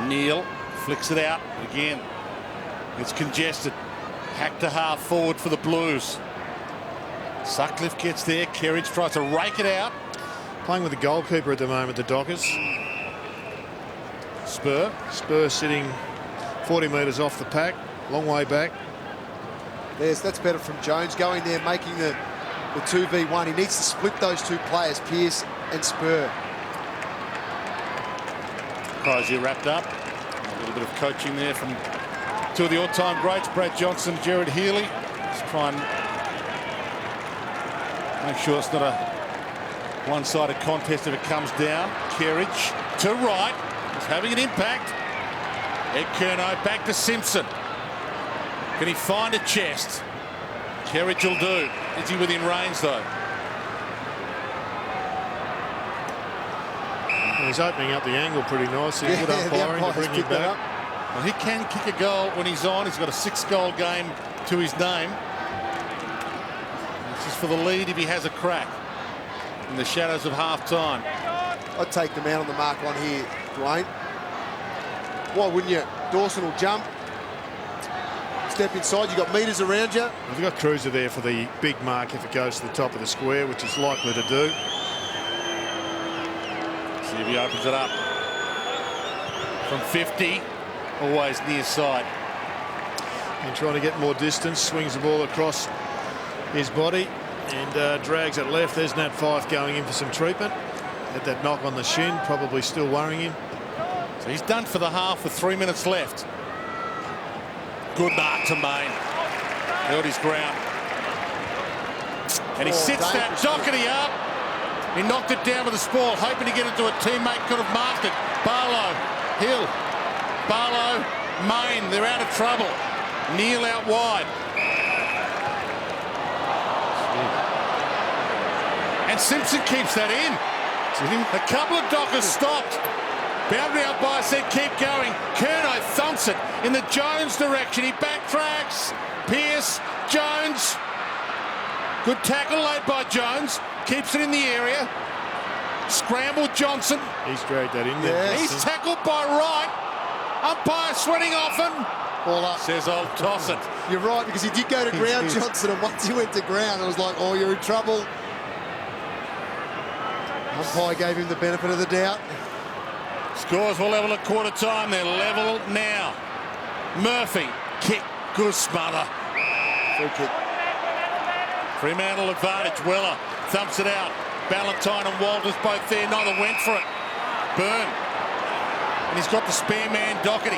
Neal flicks it out again. It's congested. Hack to half forward for the Blues. Sutcliffe gets there. Kerridge tries to rake it out. Playing with the goalkeeper at the moment, the Dockers. Spur sitting 40 metres off the pack, long way back. That's better from Jones going there, making the 2v1. He needs to split those two players, Pearce and Spur. Crozier wrapped up. A little bit of coaching there from two of the all-time greats, Brad Johnson, Gerard Healy. Just try and make sure it's not a one-sided contest if it comes down. Kerridge to right. He's having an impact. Ed Curnow back to Simpson. Can he find a chest? Kerridge will do. Is he within range though? He's opening up the angle pretty nicely. Good umpiring to bring him back. Well, he can kick a goal when he's on. He's got a 6-goal game to his name. This is for the lead if he has a crack in the shadows of half-time. I'd take the man on the mark on here, Dwayne. Why wouldn't you? Dawson will jump. Step inside. You've got metres around you. We've got Cruiser there for the big mark if it goes to the top of the square, which is likely to do. See if he opens it up. From 50, always near side. And trying to get more distance, swings the ball across his body and drags it left. There's Nat Fyfe going in for some treatment. Had that knock on the shin, probably still worrying him. So he's done for the half with 3 minutes left. Good mark to Main. Held his ground. And he sits that Doherty up. He knocked it down with a spoil, hoping to get it to a teammate. Could have marked it. Barlow, Hill, Barlow, Main. They're out of trouble. Neal out wide. And Simpson keeps that in. A couple of Dockers stopped. Boundary umpire said keep going. Curnow thumps it in the Jones direction. He backtracks. Pearce, Jones. Good tackle laid by Jones. Keeps it in the area. Scrambled Johnson. He's dragged that in there. Yes. He's tackled by Wright. Umpire sweating off him. Ball up. Says I'll toss it. You're right, because he did go to ground, Johnson, and once he went to ground, it was like, oh, you're in trouble. Umpire gave him the benefit of the doubt. Scores were level at quarter time. They're level now. Murphy, kick, good smother. Free kick. Fremantle advantage. Weller thumps it out. Ballantyne and Walters both there. Neither went for it. Byrne. And he's got the spare man, Doherty,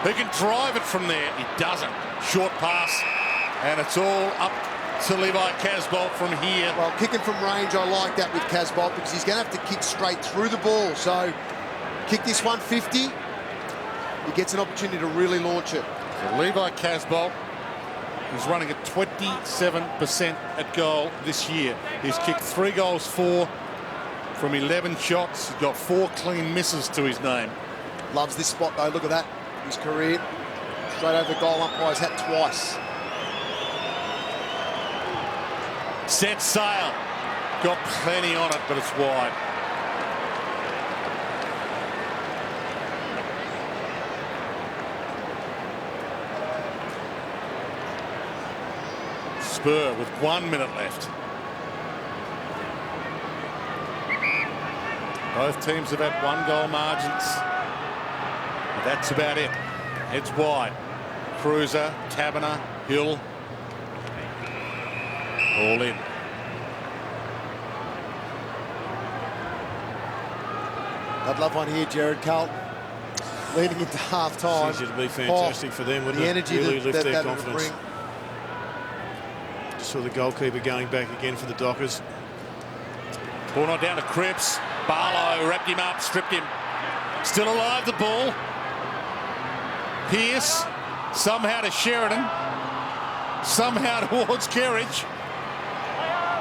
who can drive it from there. He doesn't. Short pass. And it's all up to Levi Casbolt from here. Well, kicking from range, I like that with Casbolt because he's going to have to kick straight through the ball. So, kick this 150. He gets an opportunity to really launch it. So Levi Casbolt is running at 27% at goal this year. He's kicked 3 goals, 4 from 11 shots. He's got 4 clean misses to his name. Loves this spot, though. Look at that. His career. Straight over the goal umpire's hat twice. Set sail. Got plenty on it, but it's wide. Spur with 1 minute left. Both teams have had 1-goal margins. But that's about it. Heads wide. Cruiser, Taberner, Hill. All in. I'd love one here, Jared. Carlton leading into half-time. It's easy to be fantastic for them, wouldn't the it? energy Really that, lift that their would confidence. bring. Saw the goalkeeper going back again for the Dockers. Ball not down to Cripps. Barlow wrapped him up, stripped him. Still alive, the ball. Pearce somehow to Sheridan. Somehow towards Kerridge.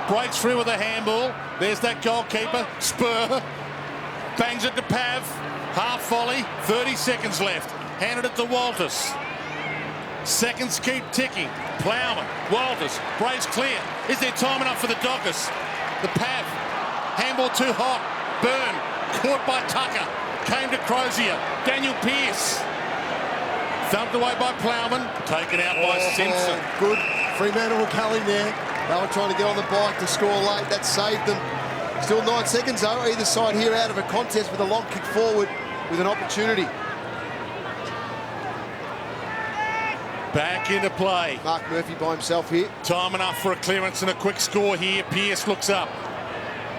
Breaks through with a handball. There's that goalkeeper. Spur. Bangs it to Pav. Half volley. 30 seconds left. Handed it to Walters. Seconds keep ticking. Plowman, Walters, Braves clear. Is there time enough for the Dockers? The Pav, handball too hot. Byrne, caught by Tucker. Came to Crozier. Daniel Pearce. Thumped away by Plowman. Taken out by Simpson. Good. Fremantle were culling there. They were trying to get on the bike to score late. That saved them. Still 9 seconds though. Either side here out of a contest with a long kick forward with an opportunity. Back into play. Mark Murphy by himself here. Time enough for a clearance and a quick score here. Pearce looks up.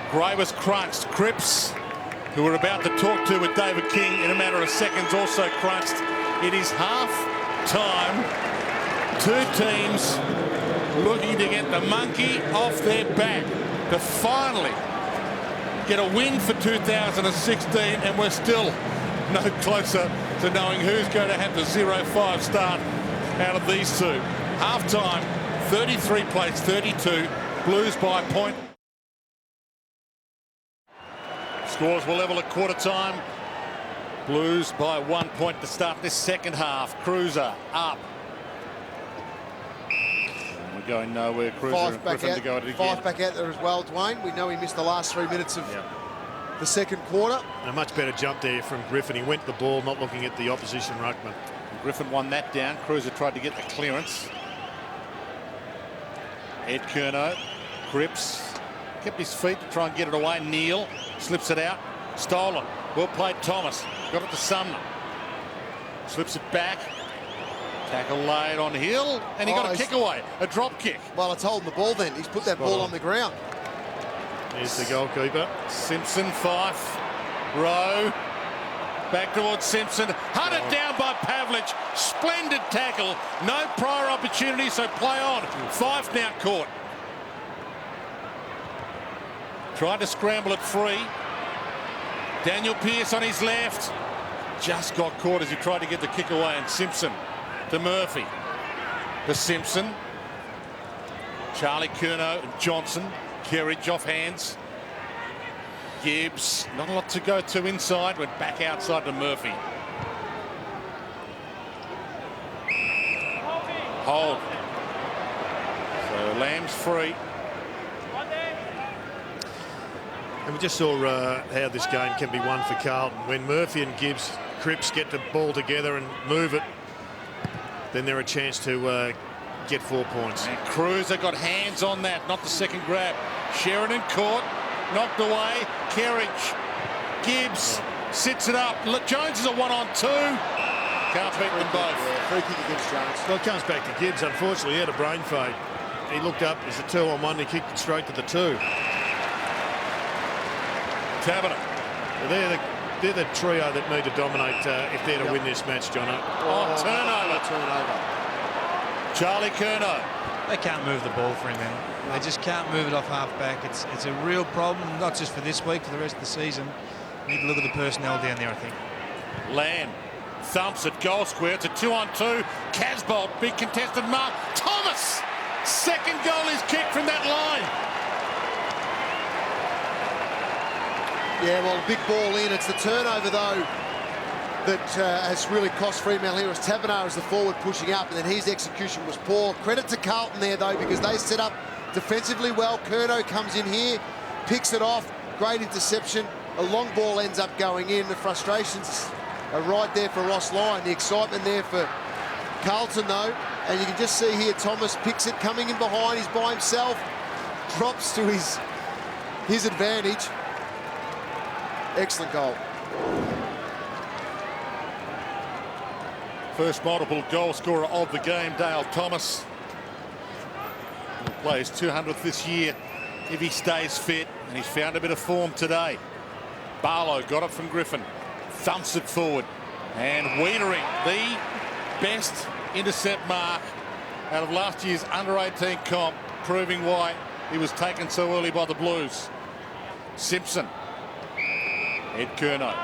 Gray was crunched. Cripps, who we're about to talk to with David King in a matter of seconds, also crunched. It is half time. Two teams looking to get the monkey off their back to finally get a win for 2016, and we're still no closer to knowing who's going to have the 0-5 start out of these two. Half time, 33 plays 32, Blues by a point. Scores will level at quarter time. Blues by 1 point to start this second half. Cruiser up. And we're going nowhere. Cruiser and Griffin to go at it again. Five back out there as well, Dwayne. We know he missed the last 3 minutes of the second quarter. And a much better jump there from Griffin. He went to the ball, not looking at the opposition ruckman. Griffin won that down. Cruiser tried to get the clearance. Ed Curnow, Cripps, kept his feet to try and get it away. Neal slips it out. Stolen. Well played, Thomas. Got it to Sumner. Slips it back. Tackle laid on Hill, and he got a kick away. A drop kick. Well, it's holding the ball then. He's put that ball on the ground. Here's the goalkeeper. Simpson, Fife, Rowe. Back towards Simpson. Hunted down by Pavlich. Splendid tackle. No prior opportunity, so play on. Fife now caught. Tried to scramble it free. Daniel Pearce on his left. Just got caught as he tried to get the kick away. And Simpson to Murphy. To Simpson. Charlie Curnow and Johnson. Kerridge off hands. Gibbs, not a lot to go to inside, went back outside to Murphy. Hold. So Lamb's free. And we just saw how this game can be won for Carlton. When Murphy and Gibbs, Cripps get the ball together and move it, then they're a chance to get 4 points. And Cruiser got hands on that, not the second grab. Sheridan caught. Knocked away. Kerridge. Gibbs sits it up. Jones is a 1-on-2. Can't beat them both. Free kick against Jones. Well, it comes back to Gibbs. Unfortunately, he had a brain fade. He looked up. It's a 2-on-1. He kicked it straight to the 2. Taberner. They're the trio that need to dominate if they're to win this match, Jono. Turnover. Charlie Curnow. They can't move the ball for him, man. They just can't move it off half-back. It's a real problem, not just for this week, for the rest of the season. You need to look at the personnel down there, I think. Lamb thumps at goal square. It's a 2-on-2. Casbolt, big contested mark. Thomas! Second goal is kicked from that line. Yeah, well, big ball in. It's the turnover, though, that has really cost Fremantle here. As Taberner as the forward pushing up, and then his execution was poor. Credit to Carlton there, though, because they set up defensively well. Curnow comes in here, picks it off. Great interception. A long ball ends up going in. The frustrations are right there for Ross Lyon. The excitement there for Carlton, though. And you can just see here, Thomas picks it, coming in behind. He's by himself. Drops to his advantage. Excellent goal. First multiple goal scorer of the game, Dale Thomas. He plays 200th this year if he stays fit, and he's found a bit of form today. Barlow got it from Griffin, thumps it forward, and Wiedering, the best intercept mark out of last year's under-18 comp, proving why he was taken so early by the Blues. Simpson. Ed Curnow.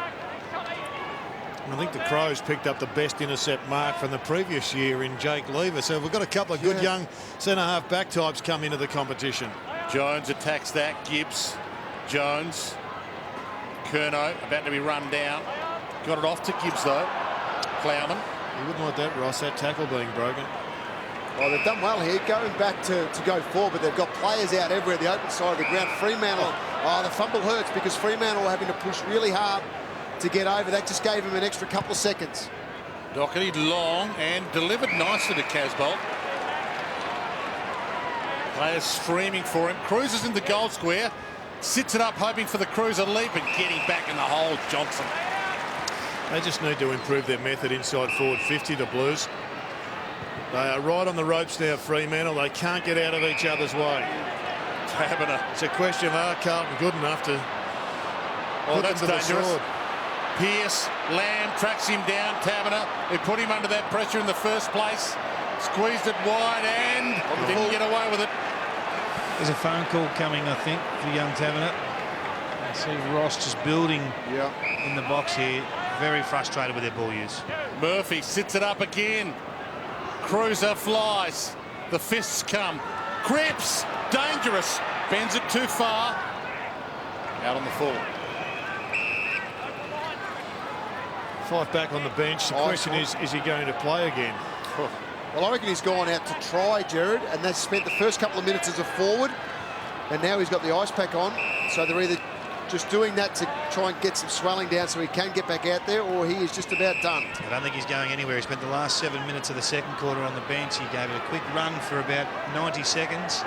I think the Crows picked up the best intercept mark from the previous year in Jake Lever. So we've got a couple of good young centre-half back types come into the competition. Jones attacks that. Gibbs. Jones. Curnow about to be run down. Got it off to Gibbs, though. Plowman. You wouldn't like that, Ross, that tackle being broken. Well, they've done well here, going back to go forward, but they've got players out everywhere, the open side of the ground. Fremantle, the fumble hurts because Fremantle were having to push really hard to get over. That just gave him an extra couple of seconds. Doherty long and delivered nicely to Casbolt. Players streaming for him. Cruises in the goal square. Sits it up, hoping for the cruiser leap and getting back in the hole, Johnson. They just need to improve their method inside forward 50, the Blues. They are right on the ropes now, Fremantle. They can't get out of each other's way. Taberner. It's a question of, are Carlton good enough to Oh, put that's them to the dangerous. sword? Pearce, Lamb tracks him down. Taberner, who put him under that pressure in the first place. Squeezed it wide and didn't get away with it. There's a phone call coming, I think, for young Taberner. I see Ross just building in the box here. Very frustrated with their ball use. Murphy sits it up again. Cruiser flies. The fists come. Cripps, dangerous. Bends it too far. Out on the full. Fife back on the bench. The question is he going to play again? Well, I reckon he's gone out to try, Jared, and they've spent the first couple of minutes as a forward, and now he's got the ice pack on. So they're either just doing that to try and get some swelling down so he can get back out there, or he is just about done. I don't think he's going anywhere. He spent the last 7 minutes of the second quarter on the bench. He gave it a quick run for about 90 seconds.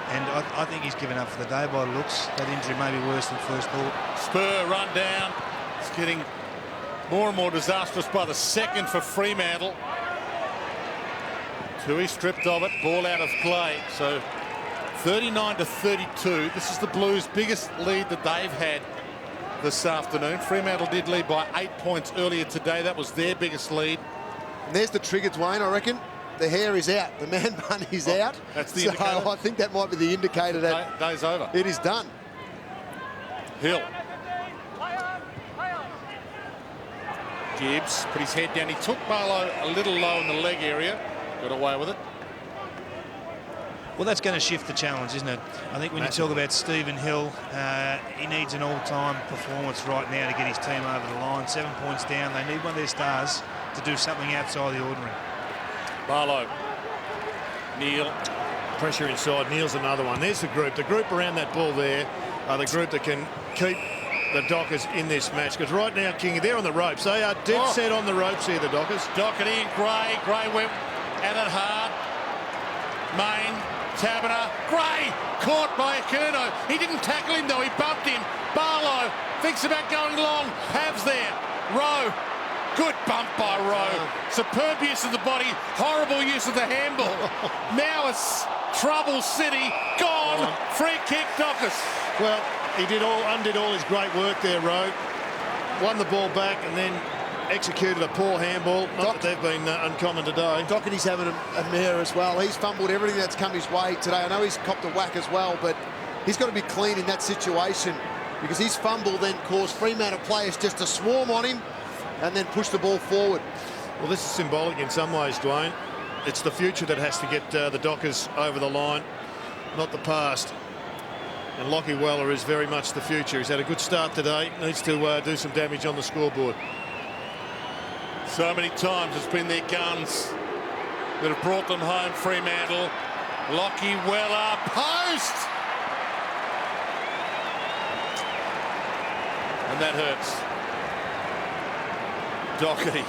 And I think he's given up for the day by looks. That injury may be worse than first thought. Spur run down. It's getting more and more disastrous by the second for Fremantle. Tui stripped of it. Ball out of play. So 39-32. This is the Blues' biggest lead that they've had this afternoon. Fremantle did lead by 8 points earlier today. That was their biggest lead. And there's the trigger, Dwayne, I reckon. The hair is out. The man bun is out. That's the indicator. So I think that might be the indicator that Day's over. it is done. Hill. Gibbs put his head down. He took Barlow a little low in the leg area. Got away with it. Well, that's going to shift the challenge, isn't it? I think when you talk about Stephen Hill, he needs an all-time performance right now to get his team over the line. 7 points down. They need one of their stars to do something outside the ordinary. Barlow. Neil. Pressure inside. Neil's another one. There's the group. The group around that ball there are the group that can keep the Dockers in this match. Because right now, Kingy, they're on the ropes. They are dead set on the ropes here, the Dockers. Doherty and Gray. Gray went at it hard. Main. Taberner. Gray caught by Curnow. He didn't tackle him, though. He bumped him. Barlow thinks about going long. Pav's there. Rowe. Good bump by Rowe. Superb use of the body. Horrible use of the handball. Now it's trouble city. Gone. Free kick, Dockers. Well, he undid all his great work there, Rowe. Won the ball back and then executed a poor handball. Not that they've been uncommon today. Doherty's having a mare as well. He's fumbled everything that's come his way today. I know he's copped a whack as well, but he's got to be clean in that situation because his fumble then caused Fremantle players just to swarm on him and then push the ball forward. Well, this is symbolic in some ways, Dwayne. It's the future that has to get the Dockers over the line, not the past. And Lockie Weller is very much the future. He's had a good start today. Needs to do some damage on the scoreboard. So many times it's been their guns that have brought them home, Fremantle. Lockie Weller, post! And that hurts. Doherty.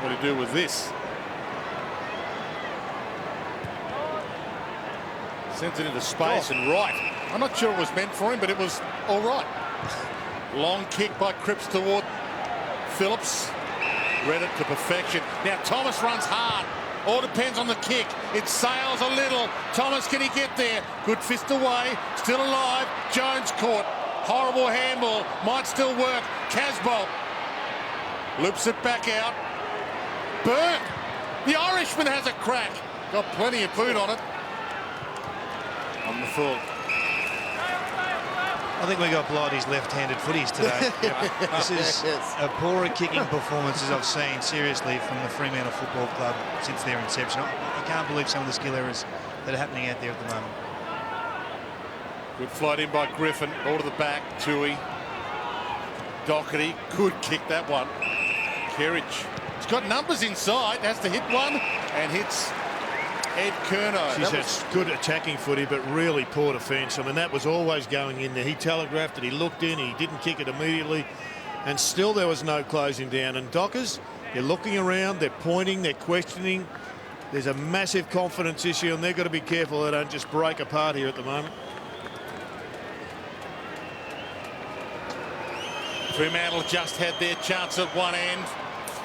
What to do with this? Sends it into space and right. I'm not sure it was meant for him, but it was all right. Long kick by Cripps toward Phillips. Read it to perfection. Now Thomas runs hard. All depends on the kick. It sails a little. Thomas, can he get there? Good fist away. Still alive. Jones caught. Horrible handball. Might still work. Casbolt loops it back out. Burke. The Irishman has a crack. Got plenty of boot on it. On the full. I think we got Blighty's left-handed footies today. This is a poorer kicking performance as I've seen, seriously, from the Fremantle Football Club since their inception. I can't believe some of the skill errors that are happening out there at the moment. Good flight in by Griffin. Ball to the back. Tui. Doherty. Good kick, that one. Kerridge. He's got numbers inside, has to hit one, and hits Ed Curnow. She's had good attacking footy, but really poor defence. I mean, that was always going in there. He telegraphed it, he looked in, he didn't kick it immediately, and still there was no closing down. And Dockers, they're looking around, they're pointing, they're questioning. There's a massive confidence issue, and they've got to be careful they don't just break apart here at the moment. Fremantle just had their chance at one end.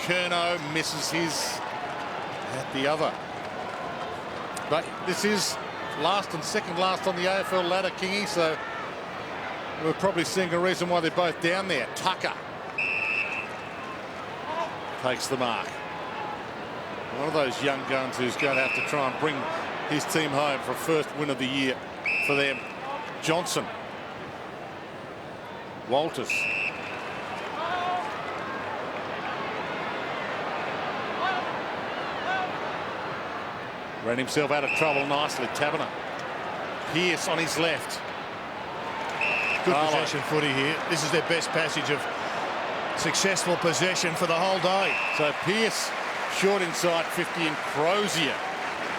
Curnow misses his at the other. But this is last and second last on the AFL ladder, Kingy, so we're probably seeing a reason why they're both down there. Tucker takes the mark. One of those young guns who's going to have to try and bring his team home for a first win of the year for them. Johnson. Walters. Ran himself out of trouble nicely, Taberner. Pearce on his left. Good possession footy here. This is their best passage of successful possession for the whole day. So Pearce short inside 50, and Crozier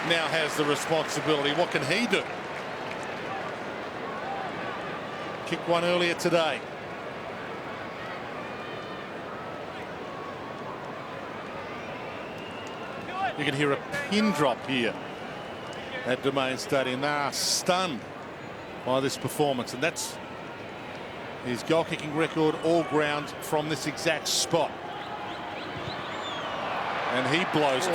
now has the responsibility. What can he do? Kicked one earlier today. You can hear a pin drop here at Domain Stadium. They are stunned by this performance, and that's his goal kicking record all ground from this exact spot. And he blows it.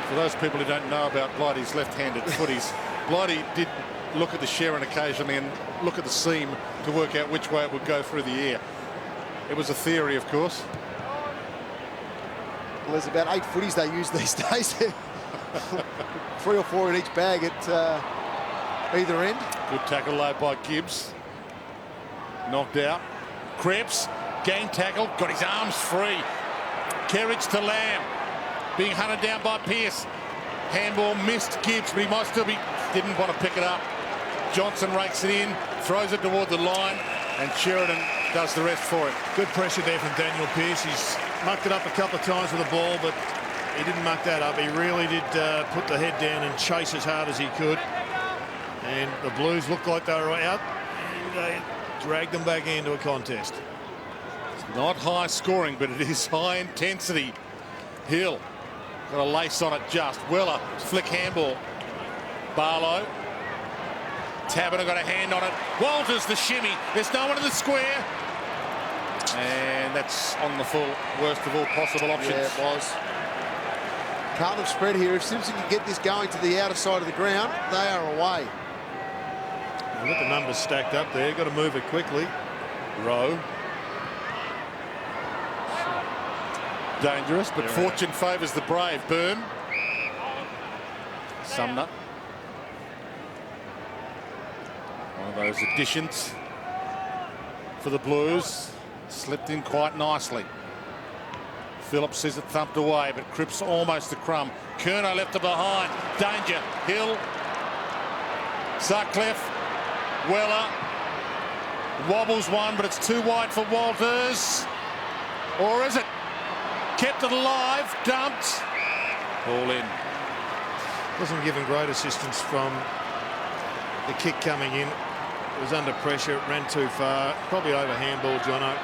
For those people who don't know about Blighty's left-handed footies, Blighty did look at the Sharon occasionally and look at the seam to work out which way it would go through the air. It was a theory, of course. Well, there's about 8 footies they use these days. 3 or 4 in each bag at either end. Good tackle low by Gibbs. Knocked out. Krebs, gain tackle, got his arms free. Kerridge to Lamb. Being hunted down by Pearce. Handball missed Gibbs, but he might still be... Didn't want to pick it up. Johnson rakes it in, throws it toward the line, and Sheridan does the rest for him. Good pressure there from Daniel Pearce. He's mucked it up a couple of times with the ball, but he didn't muck that up. He really did put the head down and chase as hard as he could. And the Blues looked like they were out, and they dragged them back into a contest. It's not high scoring, but it is high intensity. Hill got a lace on it just. Weller, flick handball. Barlow. Taberner got a hand on it. Walters the shimmy. There's no one in the square. And that's on the full worst of all possible options. Yeah, it was. Carlton spread here. If Simpson can get this going to the outer side of the ground, they are away. We've got the numbers stacked up there. Got to move it quickly. Rowe. Dangerous, but fortune favours the brave. Byrne. Sumner. One of those additions for the Blues. Slipped in quite nicely. Phillips sees it thumped away, but Cripps almost the crumb. Curnow left it behind. Danger. Hill. Sutcliffe. Weller. Wobbles one, but it's too wide for Walters. Or is it? Kept it alive. Dumped. All in. Wasn't given great assistance from the kick coming in. It was under pressure. It ran too far. Probably over handball, Jono.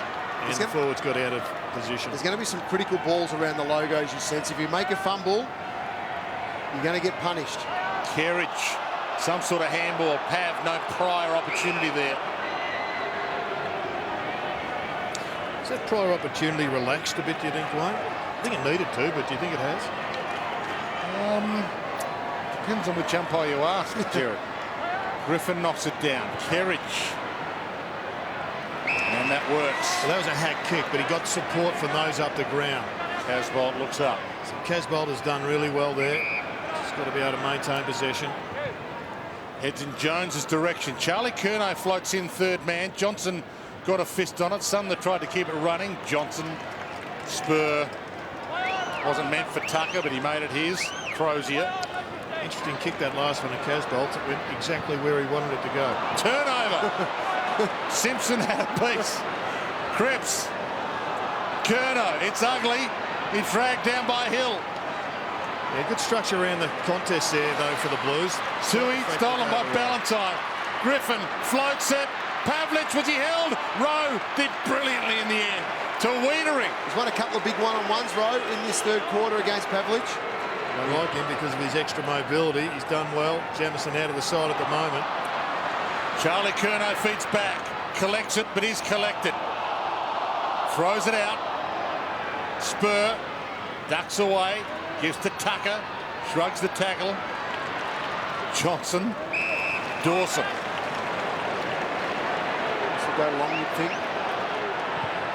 And the forwards got out of position. There's going to be some critical balls around the logos, you sense. If you make a fumble, you're going to get punished. Kerridge, some sort of handball. Pav, no prior opportunity there. Is that prior opportunity relaxed a bit, do you think, Wayne? I think it needed to, but do you think it has? Depends on which umpire you ask, Jared. Griffin knocks it down. Kerridge. And that works. Well, that was a hack kick, but he got support from those up the ground. Casbolt looks up. So Casbolt has done really well there. He's got to be able to maintain possession. Heads in Jones's direction. Charlie Curnow floats in third man. Johnson got a fist on it. Sumner tried to keep it running. Johnson, spur. Wasn't meant for Tucker, but he made it his. Crozier. Interesting kick, that last one at Casbolt. It went exactly where he wanted it to go. Turnover. Simpson had a piece. Krebs Curnow, it's ugly. He's dragged down by Hill. Yeah, good structure around the contest there, though, for the Blues. Tui stolen by Ballantyne. Griffin floats it. Pavlich, was he held? Rowe did brilliantly in the end. To Wiedering. He's won a couple of big one-on-ones, Rowe, in this third quarter against Pavlich. I like him because of his extra mobility. He's done well. Jamison out of the side at the moment. Charlie Curnow feeds back. Collects it, but he's collected. Throws it out. Spur. Ducks away. Gives to Tucker. Shrugs the tackle. Johnson. Dawson. This will go long, you'd think.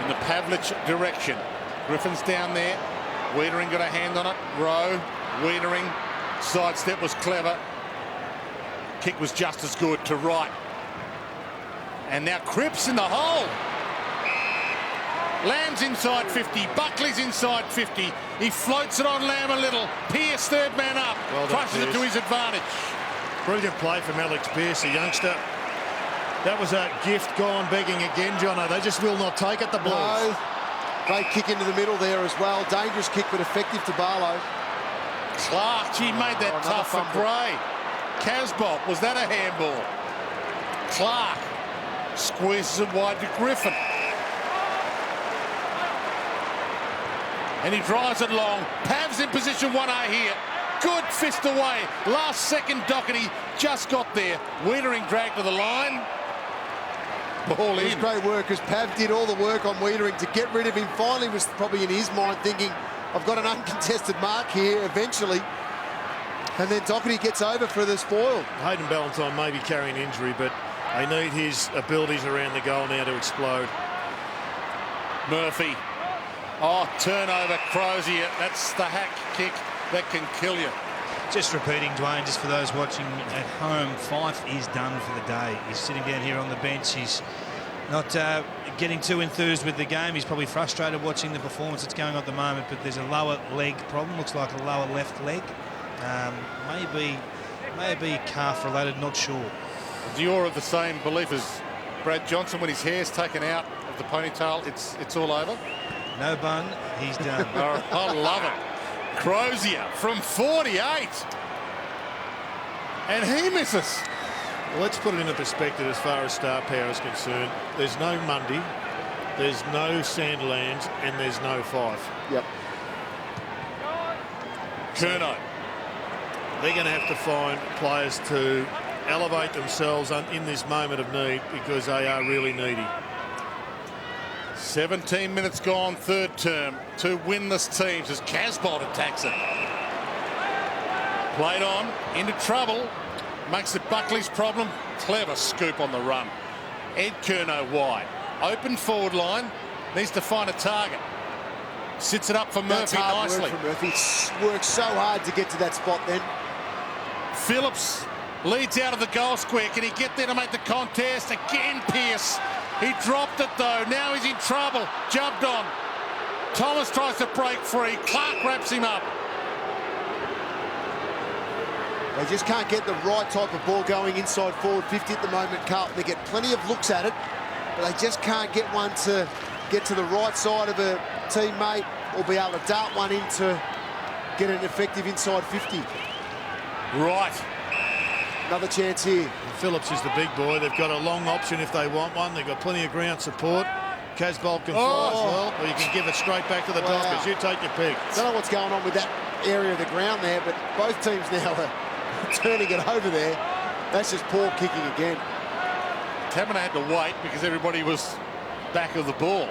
In the Pavlich direction. Griffin's down there. Wiedering got a hand on it. Rowe. Wiedering. Sidestep was clever. Kick was just as good to right. And now Cripps in the hole. Lamb's inside 50. Buckley's inside 50. He floats it on Lamb a little. Pearce, third man up. Well done, crushes it to his advantage. Brilliant play from Alex Pearce, a youngster. That was a gift gone begging again, Jono. They just will not take it, the Blues. No. Great kick into the middle there as well. Dangerous kick, but effective to Barlow. Clark, he made that tough for Gray. Casbolt, was that a handball? Clark squeezes it wide to Griffin. And he drives it long. Pav's in position 1A here. Good fist away. Last second Doherty just got there. Wiedering dragged to the line. Ball in. It was great work because Pav did all the work on Wiedering to get rid of him. Finally was probably in his mind thinking, I've got an uncontested mark here eventually. And then Doherty gets over for the spoil. Hayden Ballantyne may be carrying injury, but they need his abilities around the goal now to explode. Murphy. Oh, turnover, Crozier. That's the hack kick that can kill you. Just repeating, Dwayne, just for those watching at home, Fife is done for the day. He's sitting down here on the bench. He's not getting too enthused with the game. He's probably frustrated watching the performance that's going on at the moment, but there's a lower leg problem. Looks like a lower left leg. Maybe calf related, not sure. You're of the same belief as Brad Johnson when his hair's taken out of the ponytail, it's all over? No bun, he's done. I love it. Crozier from 48. And he misses. Well, let's put it into perspective as far as star power is concerned. There's no Mundy, there's no Sandlands, and there's no Fife. Yep. Curnow. They're going to have to find players to elevate themselves in this moment of need because they are really needy. 17 minutes gone, third term. Two winless teams as Casbolt attacks it. Played on, into trouble. Makes it Buckley's problem. Clever scoop on the run. Ed Curnow wide. Open forward line. Needs to find a target. Sits it up for Murphy nicely. Work for Murphy. Works so hard to get to that spot then. Phillips leads out of the goal square. Can he get there to make the contest? Again, Pearce. He dropped it though. Now he's in trouble. Jumped on. Thomas tries to break free. Clark wraps him up. They just can't get the right type of ball going inside forward 50 at the moment, Carlton. They get plenty of looks at it, but they just can't get one to get to the right side of a teammate or be able to dart one in to get an effective inside 50. Right. Another chance here. Phillips is the big boy. They've got a long option if they want one. They've got plenty of ground support. Casbolt can fly as well, or you can give it straight back to the Dockers. You take your pick. Don't know what's going on with that area of the ground there, but both teams now are turning it over there. That's just poor kicking again. Taberner had to wait because everybody was back of the ball.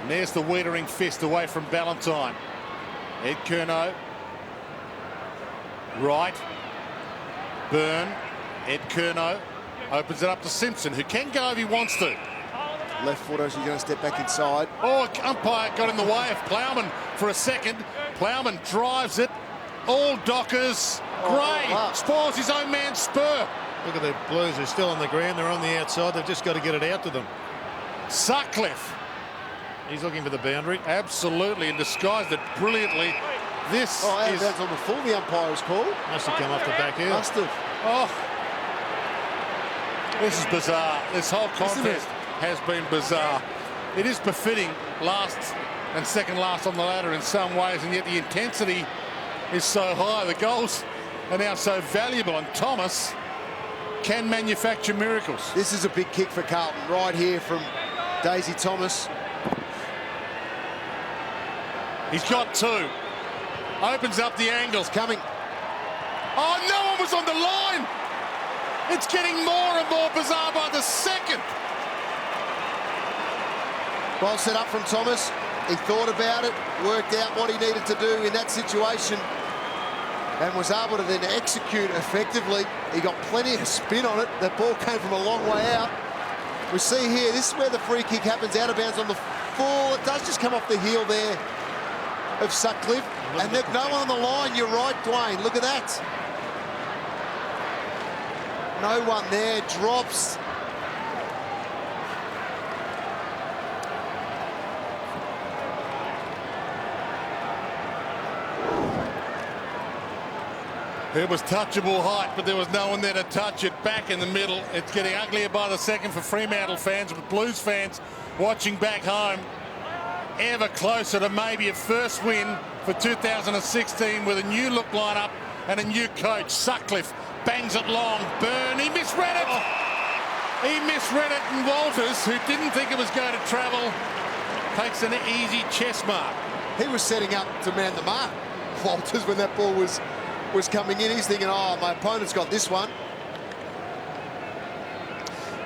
And there's the Wiedering fist away from Ballantyne. Ed Curnow. Right. Byrne. Ed Curnow opens it up to Simpson, who can go if he wants to. Left foot as he's going to step back inside. Oh, umpire got in the way of Plowman for a second. Plowman drives it. All Dockers. Gray spoils his own man Spur. Look at the Blues. They're still on the ground. They're on the outside. They've just got to get it out to them. Sutcliffe. He's looking for the boundary. Absolutely, and disguised it brilliantly. This is... That's on the full, the umpire is called. Must have come off the back heel. Must have. Oh. This is bizarre. This whole contest has been bizarre. It is befitting last and second last on the ladder in some ways, and yet the intensity is so high. The goals are now so valuable, and Thomas can manufacture miracles. This is a big kick for Carlton right here from Daisy Thomas. He's got two. Opens up the angles. Coming. Oh, no one was on the line. It's getting more and more bizarre by the second. Well set up from Thomas. He thought about it, worked out what he needed to do in that situation, and was able to then execute effectively. He got plenty of spin on it. That ball came from a long way out. We see here, this is where the free kick happens, out of bounds on the full. It does just come off the heel there of Sutcliffe. And there's no one on the line. You're right, Dwayne. Look at that. No one there. Drops. It was touchable height, but there was no one there to touch it. Back in the middle. It's getting uglier by the second for Fremantle fans, but Blues fans watching back home ever closer to maybe a first win for 2016 with a new look lineup and a new coach. Sutcliffe bangs it long. Byrne, he misread it. He misread it, and Walters, who didn't think it was going to travel, takes an easy chest mark. He was setting up to man the mark, Walters, when that ball was coming in. He's thinking, oh, my opponent's got this one.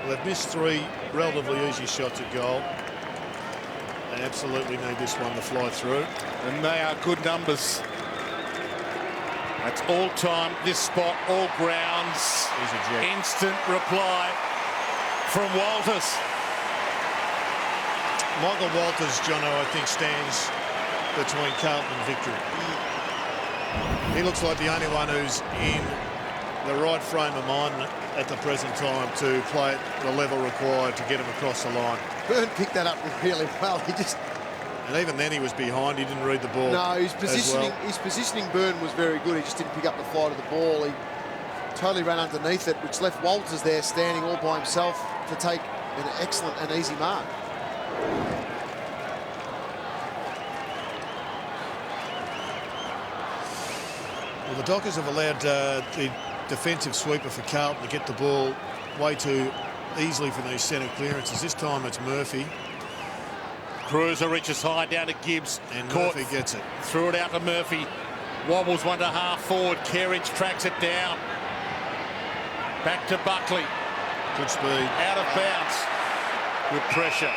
Well, they've missed 3 relatively easy shots at goal. They absolutely need this one to fly through. And they are good numbers. That's all time, this spot, all grounds. Instant reply from Walters. Michael Walters, Jono, I think, stands between Carlton and victory. He looks like the only one who's in the right frame of mind at the present time to play at the level required to get him across the line. Byrne picked that up really well. And even then he was behind. He didn't read the ball. No, his positioning, Byrne, was very good. He just didn't pick up the flight of the ball. He totally ran underneath it, which left Walters there standing all by himself to take an excellent and easy mark. Well, the Dockers have allowed the defensive sweeper for Carlton to get the ball way too easily for these centre clearances. This time it's Murphy. Cruiser reaches high down to Gibbs. And Caught, Murphy gets it. Threw it out to Murphy. Wobbles one to half forward. Kerridge tracks it down. Back to Buckley. Good speed. Out of bounds. Good pressure.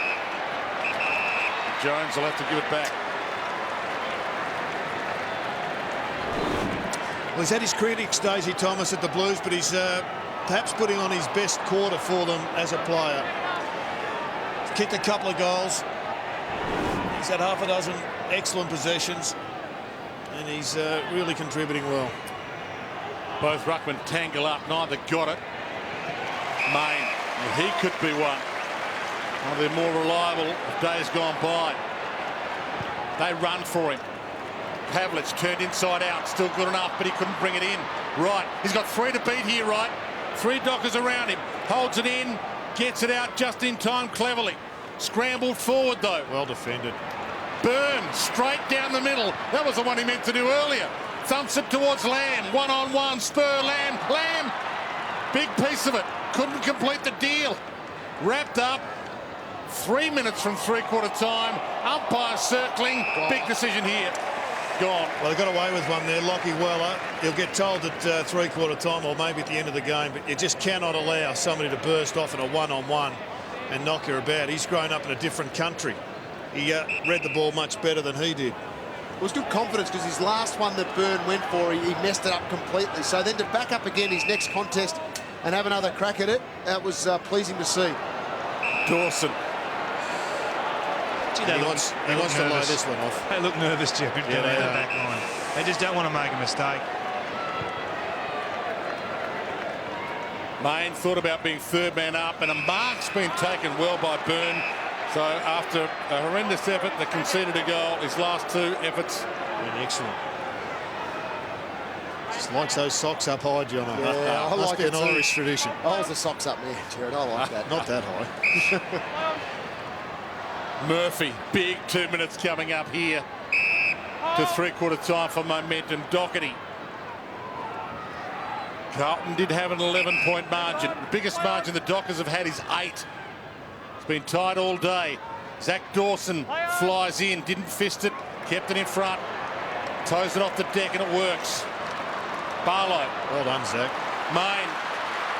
Jones will have to give it back. Well, he's had his critics, Daisy Thomas, at the Blues, but he's perhaps putting on his best quarter for them as a player. He's kicked a couple of goals. He's had half a dozen excellent possessions, and he's really contributing well. Both ruckmen tangle up. Neither got it. Main, well, he could be one. One of the more reliable of days gone by. They run for him. Pavlich turned inside out, still good enough, but he couldn't bring it in. Right, he's got 3 to beat here, right? 3 Dockers around him. Holds it in, gets it out just in time cleverly. Scrambled forward, though. Well defended. Byrne, straight down the middle. That was the one he meant to do earlier. Thumps it towards Lamb. 1-on-1, spur Lamb. Lamb, big piece of it. Couldn't complete the deal. Wrapped up. 3 minutes from three-quarter time. Umpire circling. Big decision here. Gone. Well, they got away with one there. Lockie Weller, he'll get told at three-quarter time or maybe at the end of the game, but you just cannot allow somebody to burst off in a one-on-one and knock you about. He's grown up in a different country. He read the ball much better than he did. It was good confidence because his last one that Byrne went for, he messed it up completely. So then to back up again his next contest and have another crack at it, that was pleasing to see. Dawson. He wants to lay this one off. They look nervous, Jared, Yeah, going they out the are. back line. They just don't want to make a mistake. Main thought about being third man up, and a mark's been taken well by Byrne. So after a horrendous effort that conceded a goal, his last 2 efforts. Been excellent. Just likes those socks up high, John. Yeah, I Must like be it an too. Irish tradition. Oh, the socks up there, Jared. I like that. Not that high. Murphy, big 2 minutes coming up here to three-quarter time for momentum. Doherty. Carlton did have an 11-point margin. The biggest margin the Dockers have had is 8. It's been tight all day. Zach Dawson flies in, didn't fist it, kept it in front, toes it off the deck, and it works. Barlow. Well done, Zach. Main.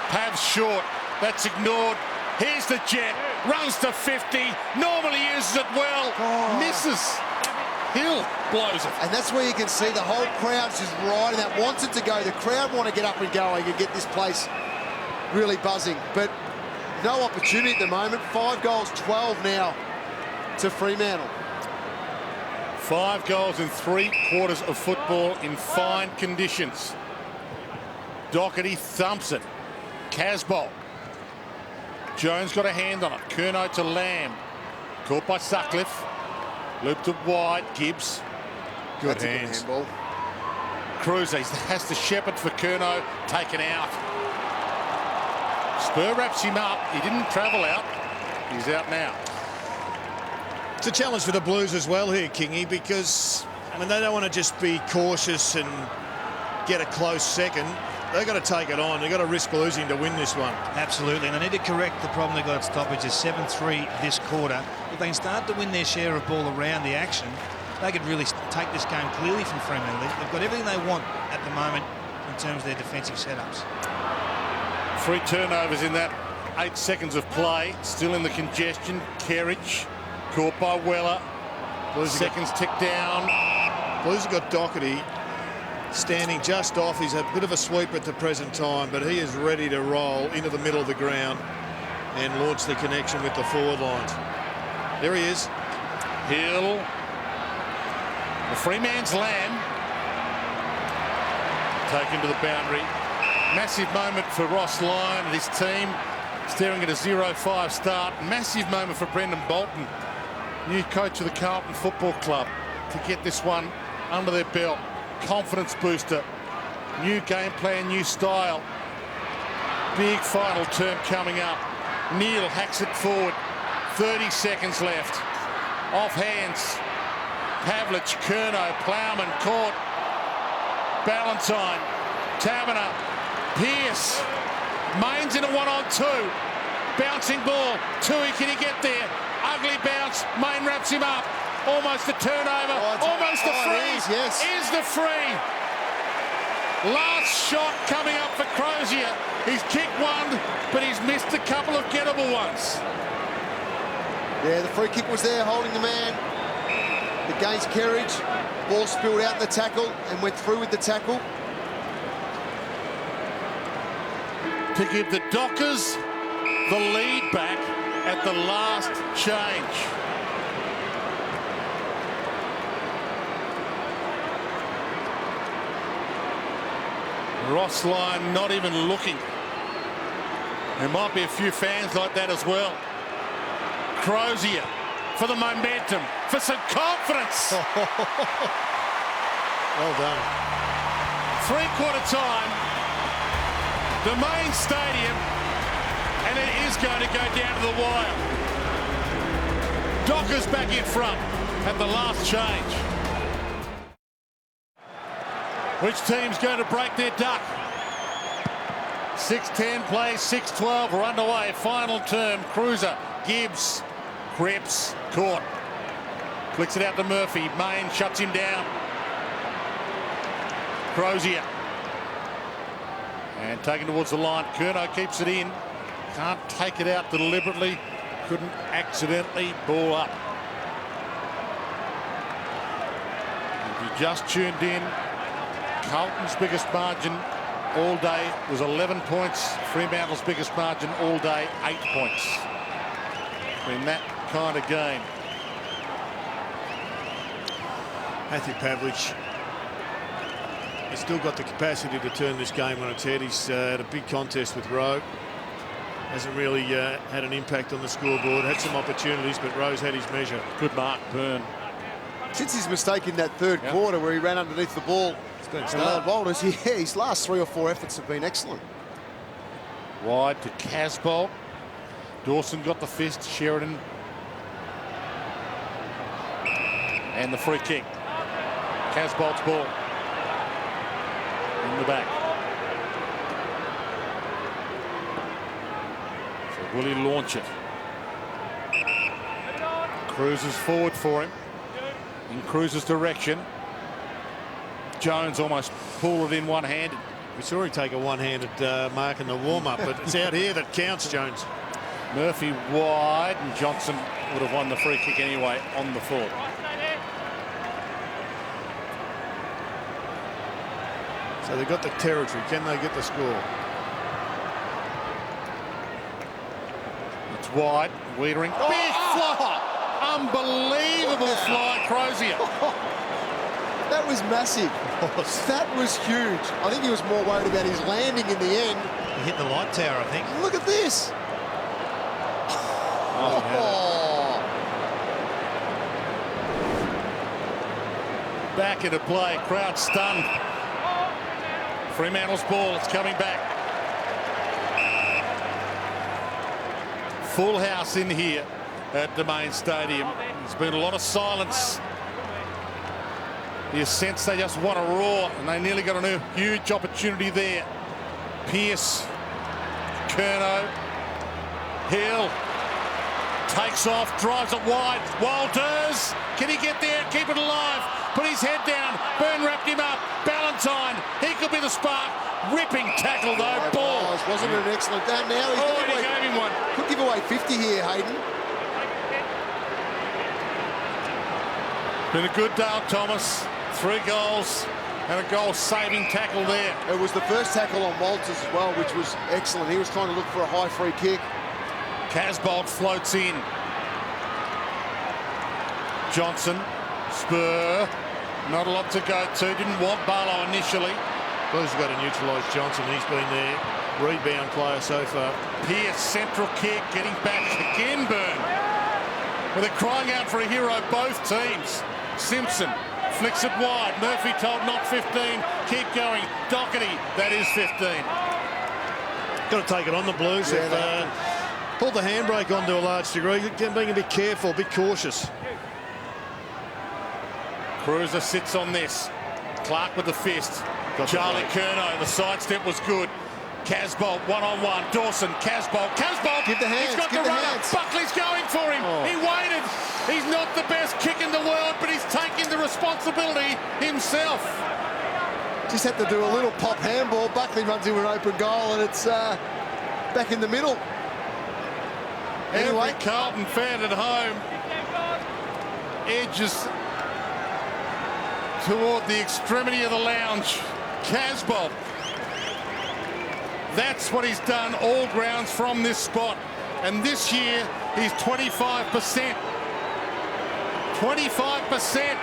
Pav's short. That's ignored. Here's the jet. Runs to 50. Normally uses it well. Misses. Hill blows it. And that's where you can see the whole crowd's just riding that, wants it to go. The crowd want to get up and going and get this place really buzzing. But no opportunity at the moment. 5 goals, 12 now to Fremantle. 5 goals in 3 quarters of football in fine conditions. Doherty thumps it. Casbolt. Jones got a hand on it. Curnow to Lamb. Caught by Sutcliffe. Looped it wide. Gibbs. Good hands. Good handball. Cruiser has to shepherd for Curnow. Taken out. Spur wraps him up. He didn't travel out. He's out now. It's a challenge for the Blues as well here, Kingy, because I mean they don't want to just be cautious and get a close second. They've got to take it on. They've got to risk losing to win this one. Absolutely, and they need to correct the problem they've got at stoppages. 7-3 this quarter. If they can start to win their share of ball around the action, they could really take this game clearly from Fremantle. They've got everything they want at the moment in terms of their defensive setups. 3 turnovers in that 8 seconds of play. Still in the congestion. Kerridge caught by Weller. Seconds tick down. Blues have got Doherty standing just off. He's a bit of a sweep at the present time, but he is ready to roll into the middle of the ground and launch the connection with the forward lines. There he is. Hill. The Freeman's Lamb. Taken to the boundary. Massive moment for Ross Lyon and his team, staring at a 0-5 start. Massive moment for Brendan Bolton, new coach of the Carlton Football Club, to get this one under their belt. Confidence booster, new game plan, new style. Big final term coming up. Neil hacks it forward. 30 seconds left. Off hands. Pavlich, Curnow, Plowman caught. Ballantyne, Taverner, Pearce. Main's in a 1-on-2. Bouncing ball. Tui, can he get there? Ugly bounce. Main wraps him up. Almost a turnover. Almost a free. Yes. Is the free. Last shot coming up for Crozier. He's kicked one, but he's missed a couple of gettable ones. Yeah, the free kick was there, holding the man against Kerridge. Ball spilled out in the tackle and went through with the tackle. To give the Dockers the lead back at the last change. Ross Lyon not even looking. There might be a few fans like that as well. Crozier for the momentum, for some confidence. Well done. 3/4 time. Domain Stadium, and it is going to go down to the wire. Dockers back in front at the last change. Which team's going to break their duck? 6:10 play, 6:12. We're underway. Final term. Cruiser, Gibbs, Cripps, caught. Flicks it out to Murphy. Main shuts him down. Crozier. And taken towards the line. Curnow keeps it in. Can't take it out deliberately. Couldn't accidentally. Ball up. If you just tuned in, Carlton's biggest margin all day was 11 points. Fremantle's biggest margin all day, 8 points. In that kind of game. Matthew Pavlich has still got the capacity to turn this game on its head. He's had a big contest with Rowe. Hasn't really had an impact on the scoreboard. Had some opportunities, but Rowe's had his measure. Good mark, Byrne. Since his mistake in that third quarter where he ran underneath the ball, Walters, his last 3 or 4 efforts have been excellent. Wide to Casbolt. Dawson got the fist. Sheridan And the free kick. Casbolt's ball. In the back. So will he launch it? Cruises forward for him. In Cruise's direction. Jones almost pulled it in one-handed. We saw him take a one-handed mark in the warm-up, but it's out here that counts, Jones. Murphy wide, and Johnson would have won the free kick anyway on the full. So they've got the territory. Can they get the score? It's wide. Wiedering. Oh! Big fly. Unbelievable fly, Crozier. That was massive. That was huge. I think he was more worried about his landing in the end. He hit the light tower, I think. Look at this. Oh. Back into play. Crowd stunned. Fremantle's ball. It's coming back. Full house in here at Domain Stadium. There's been a lot of silence. You sense they just want to roar, and they nearly got a huge opportunity there. Pearce, Curnow, Hill takes off, drives it wide. Walters, can he get there? Keep it alive. Put his head down. Byrne wrapped him up. Ballantyne, he could be the spark. Ripping tackle though. Ball. Wasn't it an excellent down now? He gave him one. Could give away 50 here, Hayden. Been a good Dale Thomas. 3 goals and a goal-saving tackle there. It was the first tackle on Walters as well, which was excellent. He was trying to look for a high free kick. Casbolt floats in. Johnson, spur. Not a lot to go to. Didn't want Barlow initially. Blues have got to neutralise Johnson. He's been their rebound player so far. Pierce, central kick, getting back again, Byrne. Well, they're crying out for a hero, both teams. Simpson flicks it wide. Murphy told not 15. Keep going. Doherty, that is 15. Got to take it on the Blues. Yeah, They've pulled the handbrake on to a large degree. Being a bit careful, a bit cautious. Cruiser sits on this. Clark with the fist. Charlie Curnow, the sidestep was good. Casbolt, one-on-one. Dawson, Casbolt. Give the hands, He's got give the the runner. hands. Buckley's going for him. He waited. He's not the best kick in the world, but he's taking the responsibility himself. Just had to do a little pop handball. Buckley runs into an open goal, and it's back in the middle. Every Carlton fan at home edges toward the extremity of the lounge. Casbolt. That's what he's done all grounds from this spot. And this year, he's 25%. 25%.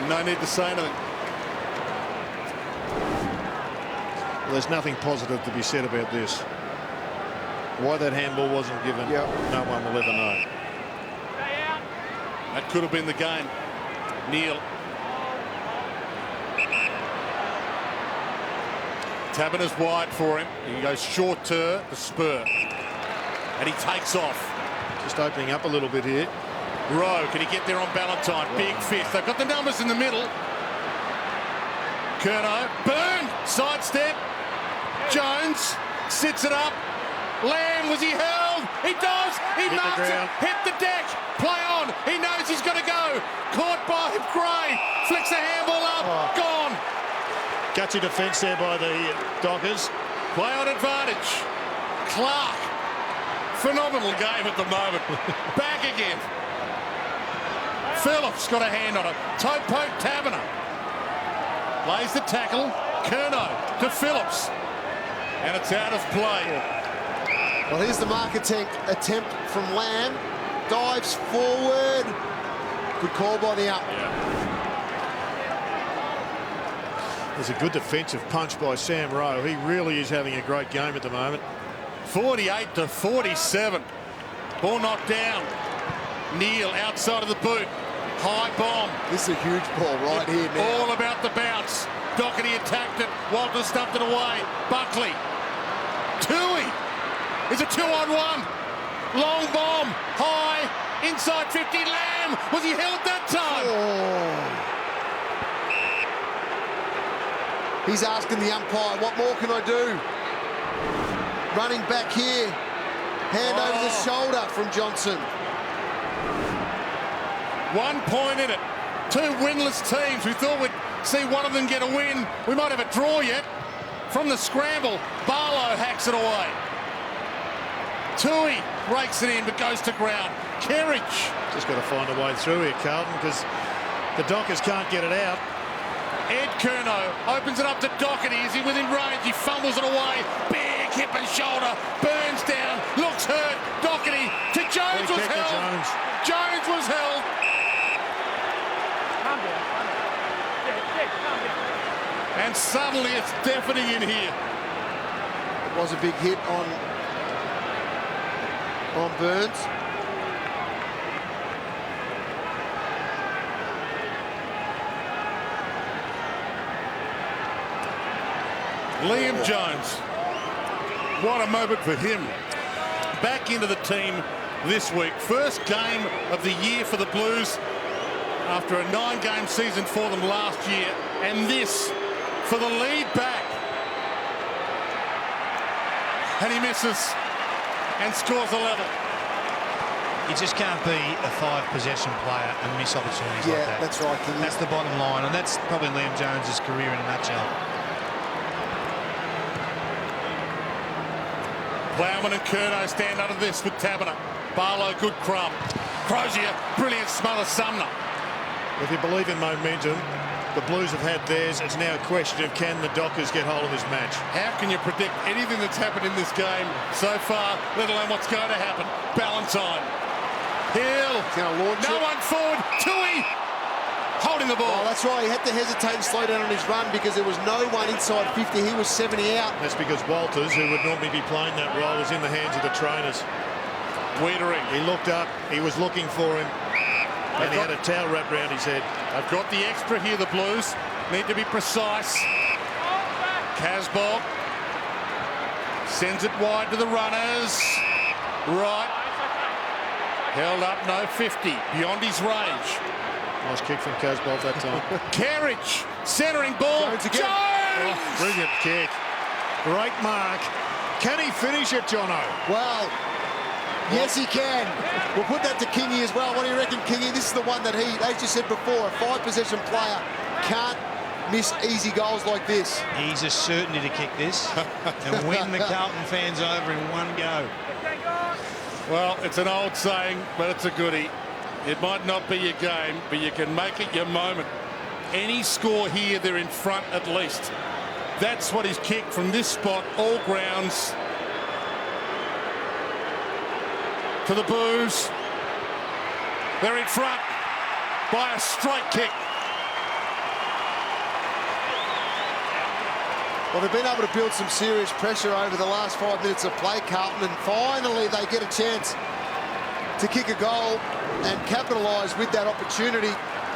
No need to say anything. Well, there's nothing positive to be said about this. Why that handball wasn't given, no one will ever know. That could have been the game. Neil. Taberner's wide for him. He goes short to the spur. And he takes off. Just opening up a little bit here. Rowe, can he get there on Ballantyne? Big fist. They've got the numbers in the middle. Curnow. Byrne. Sidestep. Jones sits it up. Lamb, was he held? He does. He marks it. Hit the deck. Play on. He knows he's got to go. Caught by Gray. Flicks the handball up. Gone. Gutsy defence there by the Dockers. Play on advantage. Clark. Phenomenal game at the moment. Back again. Phillips got a hand on it. Toe poke Taberner. Lays the tackle. Curnow to Phillips. And it's out of play. Well, here's the mark attempt from Lamb. Dives forward. Good call by the up. There's a good defensive punch by Sam Rowe. He really is having a great game at the moment. 48-47. Ball knocked down. Neil outside of the boot. High bomb. This is a huge ball right here now. All about the bounce. Doherty attacked it. Walter stuffed it away. Buckley. Toohey. It's a 2-on-1. Long bomb, high, inside 50. Lamb, was he held that time? Oh. He's asking the umpire, what more can I do? Running back here. Hand over the shoulder from Johnson. 1 point in it. Two winless teams. We thought we'd see one of them get a win. We might have a draw yet. From the scramble, Barlow hacks it away. Tui breaks it in but goes to ground. Kerridge. Just got to find a way through here, Carlton, because the Dockers can't get it out. Ed Curnow opens it up to Doherty. Is he within range? He fumbles it away. Big hip and shoulder. Burns down. Looks hurt. Doherty to Jones was held. Jones was held. Calm down. Calm down. And suddenly it's deafening in here. It was a big hit on Burns. Liam Jones. What a moment for him. Back into the team this week. First game of the year for the Blues after a 9-game season for them last year. And this for the lead back. And he misses and scores a level. You just can't be a 5-possession player and miss opportunities like that. Yeah, that's right, King. That's the bottom line, and that's probably Liam Jones' career in a nutshell. Plowman and Curnow stand under this with Taberner. Barlow, good crumb. Crozier, brilliant smother Sumner. If you believe in momentum, the Blues have had theirs. It's now a question of can the Dockers get hold of this match. How can you predict anything that's happened in this game so far, let alone what's going to happen? Ballantyne. Hill. No one forward. Tui holding the ball. Oh, that's right. He had to hesitate and slow down on his run because there was no one inside 50. He was 70 out. That's because Walters, who would normally be playing that role, is in the hands of the trainers. Wiedering. He looked up. He was looking for him. And he had a towel wrapped around his head. I've got the extra here, the Blues. Need to be precise. Casbolt sends it wide to the runners. Right. Held up, no 50. Beyond his range. Nice kick from Casbolt that time. Kerridge, centering ball. Jones again. Jones! Oh, brilliant kick. Great mark. Can he finish it, Jono? Well, yes, he can. We'll put that to Kingy as well. What do you reckon, Kingy? This is the one that he, as you said before, a 5-possession player can't miss easy goals like this. He's a certainty to kick this and win the Carlton fans over in one go. Well, it's an old saying, but it's a goodie. It might not be your game, but you can make it your moment. Any score here, they're in front at least. That's what he's kicked from this spot, all grounds. To the Blues. They're in front by a straight kick. Well, they've been able to build some serious pressure over the last 5 minutes of play, Carlton, and finally they get a chance to kick a goal and capitalise with that opportunity.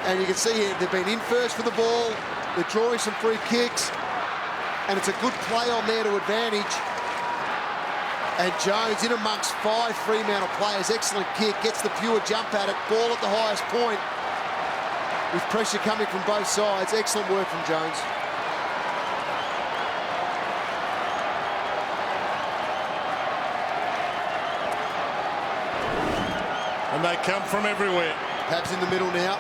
And you can see here they've been in first for the ball. They're drawing some free kicks, and it's a good play on there to advantage. And Jones in amongst 5 Fremantle players. Excellent kick, gets the pure jump at it. Ball at the highest point with pressure coming from both sides. Excellent work from Jones. And they come from everywhere. Perhaps in the middle now.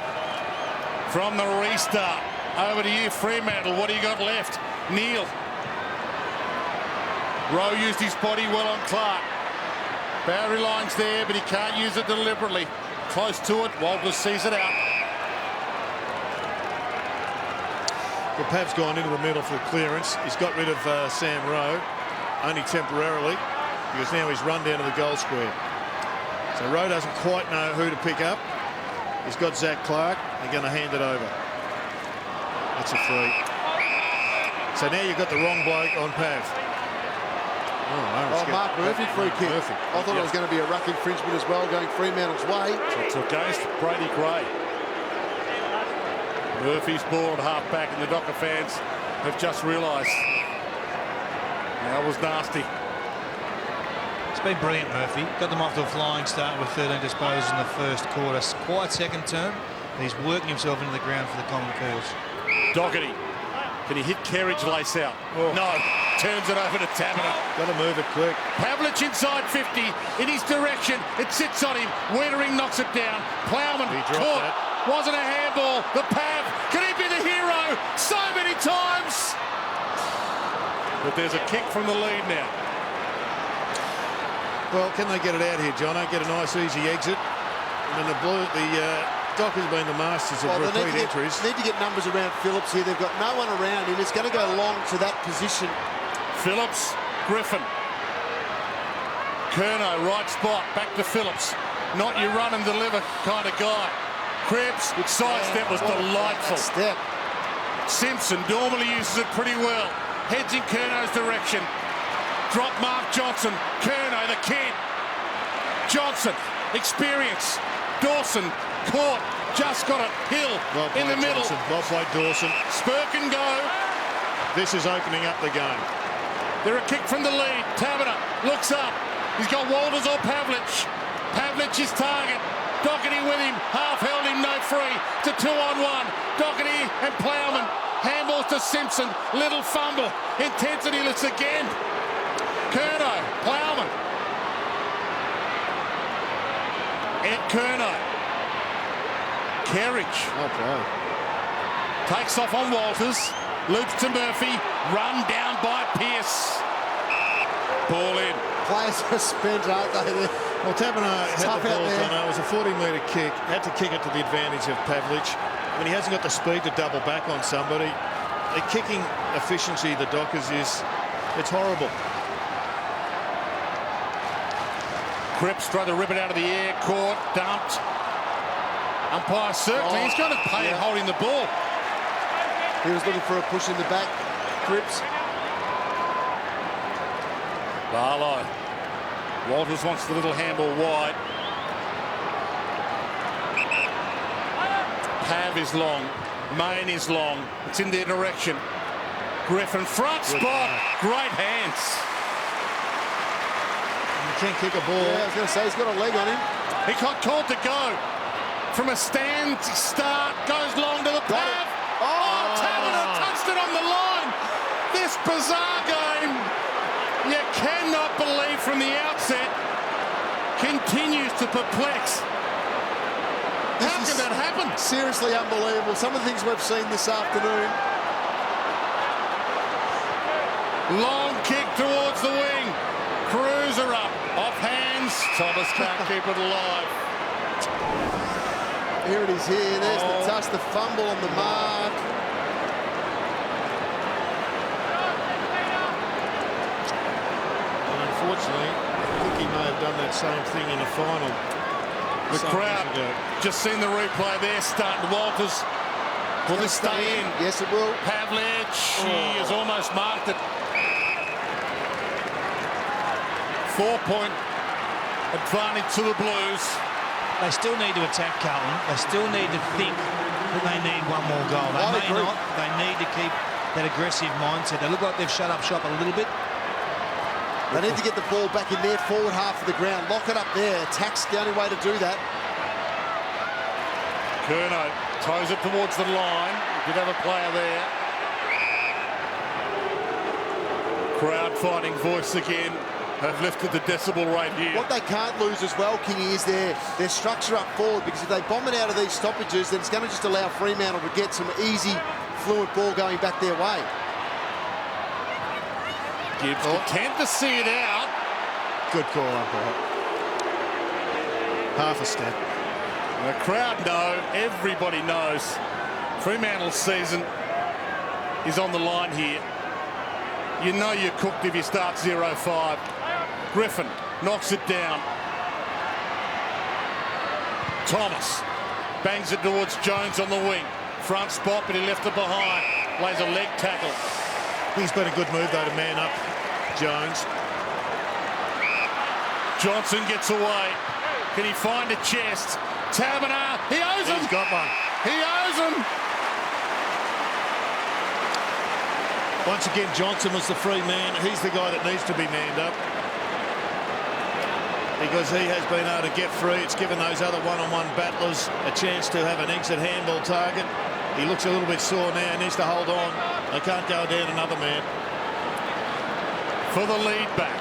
From the restart. Over to you, Fremantle. What do you got left? Neil. Rowe used his body well on Clark. Boundary line's there, but he can't use it deliberately. Close to it. Walters sees it out. Well, Pav's gone into the middle for the clearance. He's got rid of Sam Rowe, only temporarily, because now he's run down to the goal square. So Rowe doesn't quite know who to pick up. He's got Zach Clark. They're going to hand it over. That's a free. So now you've got the wrong bloke on Pav. Oh, Mark Murphy free kick. Murphy. I thought it was going to be a ruck infringement as well, going Fremantle's way. So it's against Brady Gray. Murphy's ball at half back, and the Docker fans have just realised that was nasty. It's been brilliant, Murphy. Got them off to a flying start with 13 disposals in the first quarter. Quiet second term. He's working himself into the ground for the common cause. Doherty. Can he hit Kerridge lace out? Oh. No. Turns it over to Taberner. Got to move it quick. Pavlich inside 50. In his direction. It sits on him. Wiedering knocks it down. Plowman caught. That. Wasn't a handball. The Pav. Can he be the hero? So many times. But there's a kick from the lead now. Well, can they get it out here, Jono? Get a nice, easy exit. And then the Dockers have been the masters of repeat entries. Need to get numbers around Phillips here. They've got no one around him. It's going to go long to that position. Phillips, Griffin. Curnow, right spot. Back to Phillips. Not your run and deliver kind of guy. Krebs, sidestep was delightful. Step. Simpson normally uses it pretty well. Heads in Curnow's direction. Drop Mark Johnson. Curnow, the kid. Johnson, experience. Dawson, caught. Just got a hill in the middle. Well played, Dawson. Spurk and go. This is opening up the game. They're a kick from the lead. Taberner looks up. He's got Walters or Pavlich. Pavlich his target. Doherty with him. Half held him, no free. To 2-on-1. Doherty and Plowman. Handballs to Simpson. Little fumble. Intensity-less again. Curnow. Plowman. Ed Curnow. Kerridge. Takes off on Walters. Loops to Murphy. Run down by Pearce. Ball in. Players are spent, aren't they? Well, Taberner had the ball on. It was a 40-metre kick. Had to kick it to the advantage of Pavlich. I mean, he hasn't got the speed to double back on somebody. The kicking efficiency the Dockers is, it's horrible. Cripps tried to rip it out of the air. Caught. Dumped. Umpire certainly. He's going to pay it holding the ball. He was looking for a push in the back. Cripps. Barlow. Walters wants the little handball wide. Pav is long. Main is long. It's in their direction. Griffin front spot. Great hands. You can't kick a ball. Yeah, I was going to say, he's got a leg on him. He got called to go. From a stand start, goes long to the Pav. Oh, Taberner touched it on the line. This bizarre game, you cannot believe from the outset, continues to perplex. How can that happen? Seriously unbelievable. Some of the things we've seen this afternoon. Long kick towards the wing. Cruiser up. Off hands. Thomas can't keep it alive. Here it is here. There's the touch, the fumble on the mark. And unfortunately, I think he may have done that same thing in a final. The crowd just seen the replay there, starting Walters. Will this stay in? Yes, it will. Pavlich, he has almost marked it. 4-point advantage to the Blues. They still need to attack Carlton. They still need to think that they need one more goal. They may not. They need to keep that aggressive mindset. They look like they've shut up shop a little bit. They need to get the ball back in their forward half of the ground. Lock it up there. Attack's the only way to do that. Curnow toes it towards the line. Did have a player there. Crowd finding voice again. Have lifted the decibel rate here. What they can't lose as well, Kingy, is their structure up forward, because if they bomb it out of these stoppages, then it's going to just allow Fremantle to get some easy, fluent ball going back their way. Gibbs content to see it out. Good call, umpire. Half a step. The crowd know, everybody knows, Fremantle's season is on the line here. You know you're cooked if you start 0-5. Griffin knocks it down. Thomas bangs it towards Jones on the wing. Front spot, but he left it behind. Lays a leg tackle. He's been a good move, though, to man up Jones. Johnson gets away. Can he find a chest? Taberner, he owes him. He's got one. He owes him. Once again, Johnson was the free man. He's the guy that needs to be manned up. because he has been able to get free. It's given those other one-on-one battlers a chance to have an exit handball target. He looks a little bit sore now. He needs to hold on. They can't go down another man. For the lead back.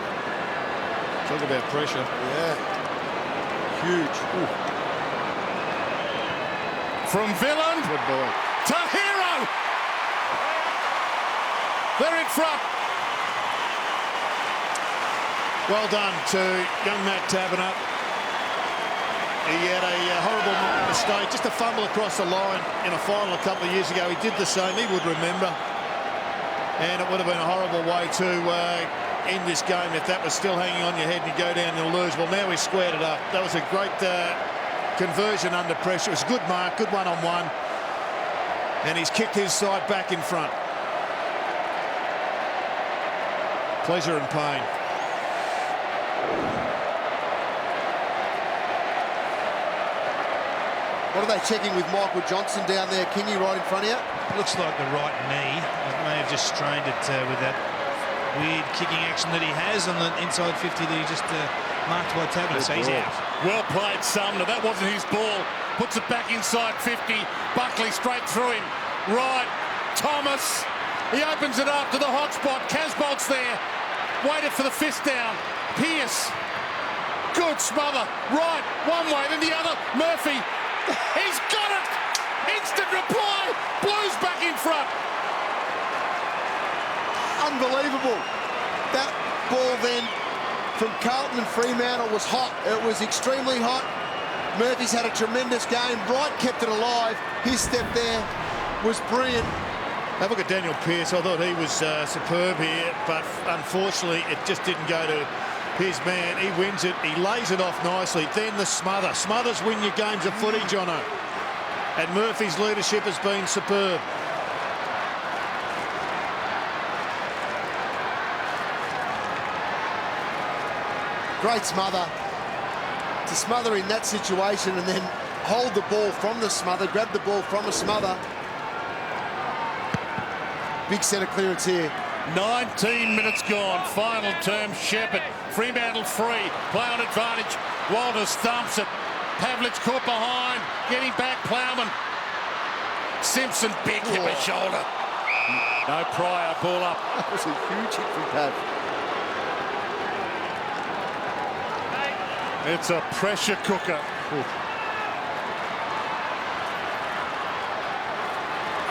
Talk about pressure. Yeah. Huge. Ooh. From villain Good boy. to hero. They're in front. Well done to young Matt Taberner. He had a horrible mistake, just a fumble across the line in a final a couple of years ago. He did the same, he would remember. And it would have been a horrible way to end this game if that was still hanging on your head and you go down and lose. Well, now he squared it up. That was a great conversion under pressure. It was a good mark, good one-on-one. And he's kicked his side back in front. Pleasure and pain. What are they checking with Michael Johnson down there, Kingy, right in front of you? Looks like the right knee. It may have just strained it with that weird kicking action that he has on the inside 50 that he just marked by Taberner. So he's out. Well played, Sumner. That wasn't his ball. Puts it back inside 50. Buckley straight through him. Right. Thomas. He opens it up to the hot spot. Casbolt's there. Waited for the fist down. Pearce. Good smother. Right. One way, then the other. Murphy. He's got it! Instant reply! Blues back in front. Unbelievable. That ball then from Carlton and Fremantle was hot. It was extremely hot. Murphy's had a tremendous game. Wright kept it alive. His step there was brilliant. Have a look at Daniel Pearce. I thought he was superb here, but unfortunately it just didn't go to his man. He wins it. He lays it off nicely. Then the smother. Smothers win your games of footy, Jono. And Murphy's leadership has been superb. Great smother. To smother in that situation and then hold the ball from the smother, grab the ball from a smother. Big set of clearance here. 19 minutes gone. Final term, Shepherd. Fremantle free. Play on advantage. Walters thumps it. Pavlich caught behind. Getting back, Plowman. Simpson, big hip of shoulder. No Pryor, ball up. That was a huge hit from Pav. It's a pressure cooker.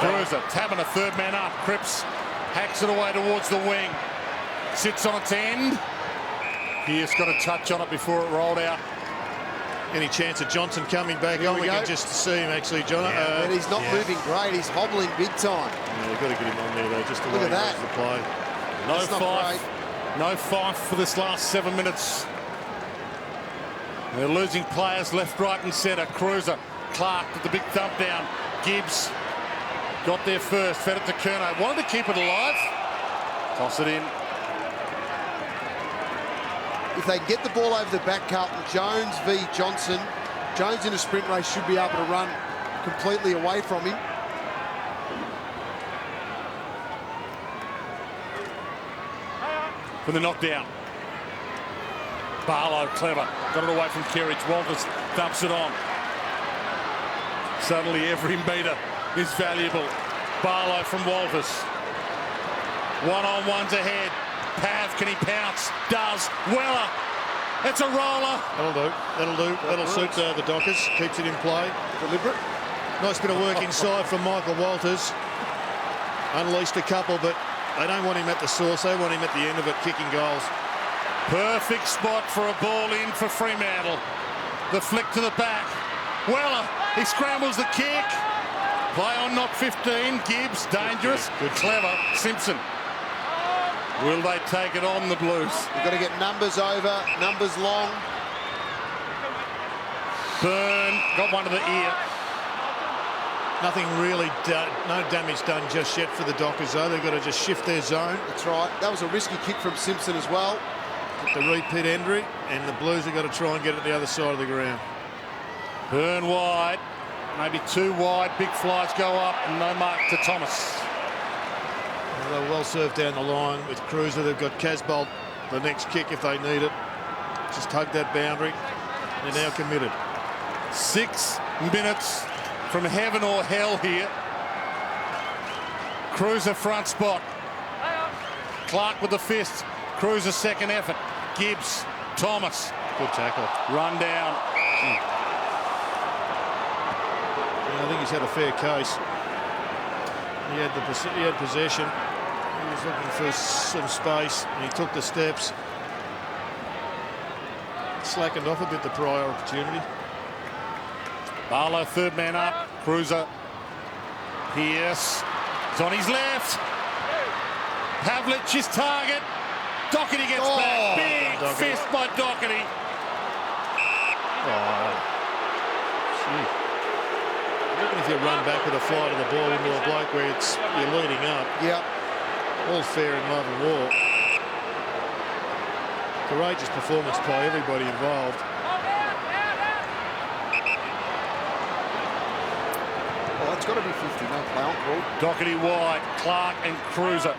Cruiser, Taberner, third man up. Cripps hacks it away towards the wing. Sits on its end. Pierce got a touch on it before it rolled out. Any chance of Johnson coming back on? We can just see him actually, John. But he's not moving great. He's hobbling big time. Yeah, they've got to get him on there though, just the Look way at that. he wants to play. No That's not five. great. No five for this last 7 minutes. They're losing players left, right and centre. Cruiser, Clark with the big thump down. Gibbs got there first, fed it to Curnow. Wanted to keep it alive. Toss it in. If they get the ball over the back, Carlton, Jones v Johnson. Jones in a sprint race should be able to run completely away from him. For the knockdown. Barlow, clever. Got it away from Kerridge. Walters dumps it on. Suddenly every metre is valuable. Barlow from Walters. One-on-ones ahead. Pav, can he pounce? Does. Weller. It's a roller. That'll do. That'll do. That'll suit the Dockers. Keeps it in play. Deliberate. Nice bit of work inside from Michael Walters. Unleashed a couple, but they don't want him at the source. They want him at the end of it, kicking goals. Perfect spot for a ball in for Fremantle. The flick to the back. Weller, he scrambles the kick. Play on knock 15. Gibbs, dangerous. Good, clever. Simpson. Will they take it on, the Blues? You've got to get numbers over, numbers long. Burn, got one to the ear. Nothing really done, no damage done just yet for the Dockers though. They've got to just shift their zone. That's right. That was a risky kick from Simpson as well. Get the repeat entry, and the Blues have got to try and get it the other side of the ground. Burn wide, maybe too wide. Big flies go up, and no mark to Thomas. Well, they're well served down the line with Cruiser. They've got Casbolt the next kick if they need it. Just tugged that boundary. They're now committed. 6 minutes from heaven or hell here. Cruiser front spot. Clark with the fist. Cruiser second effort. Gibbs. Thomas. Good tackle. Run down. I think he's had a fair case. He had possession. He was looking for some space, and he took the steps. Slackened off a bit the prior opportunity. Barlow, third man up. Cruiser. Pierce. It's on his left. Pavlich, his target. Doherty gets back. Big Doherty. fist by Doherty. Gee. I reckon if you run back with a flight of the ball into a bloke where you're leading up, Yep. all fair in love and war. Courageous performance by everybody involved. Oh, it's got to be 50. No play on call. Doherty wide. Clark and Cruiser.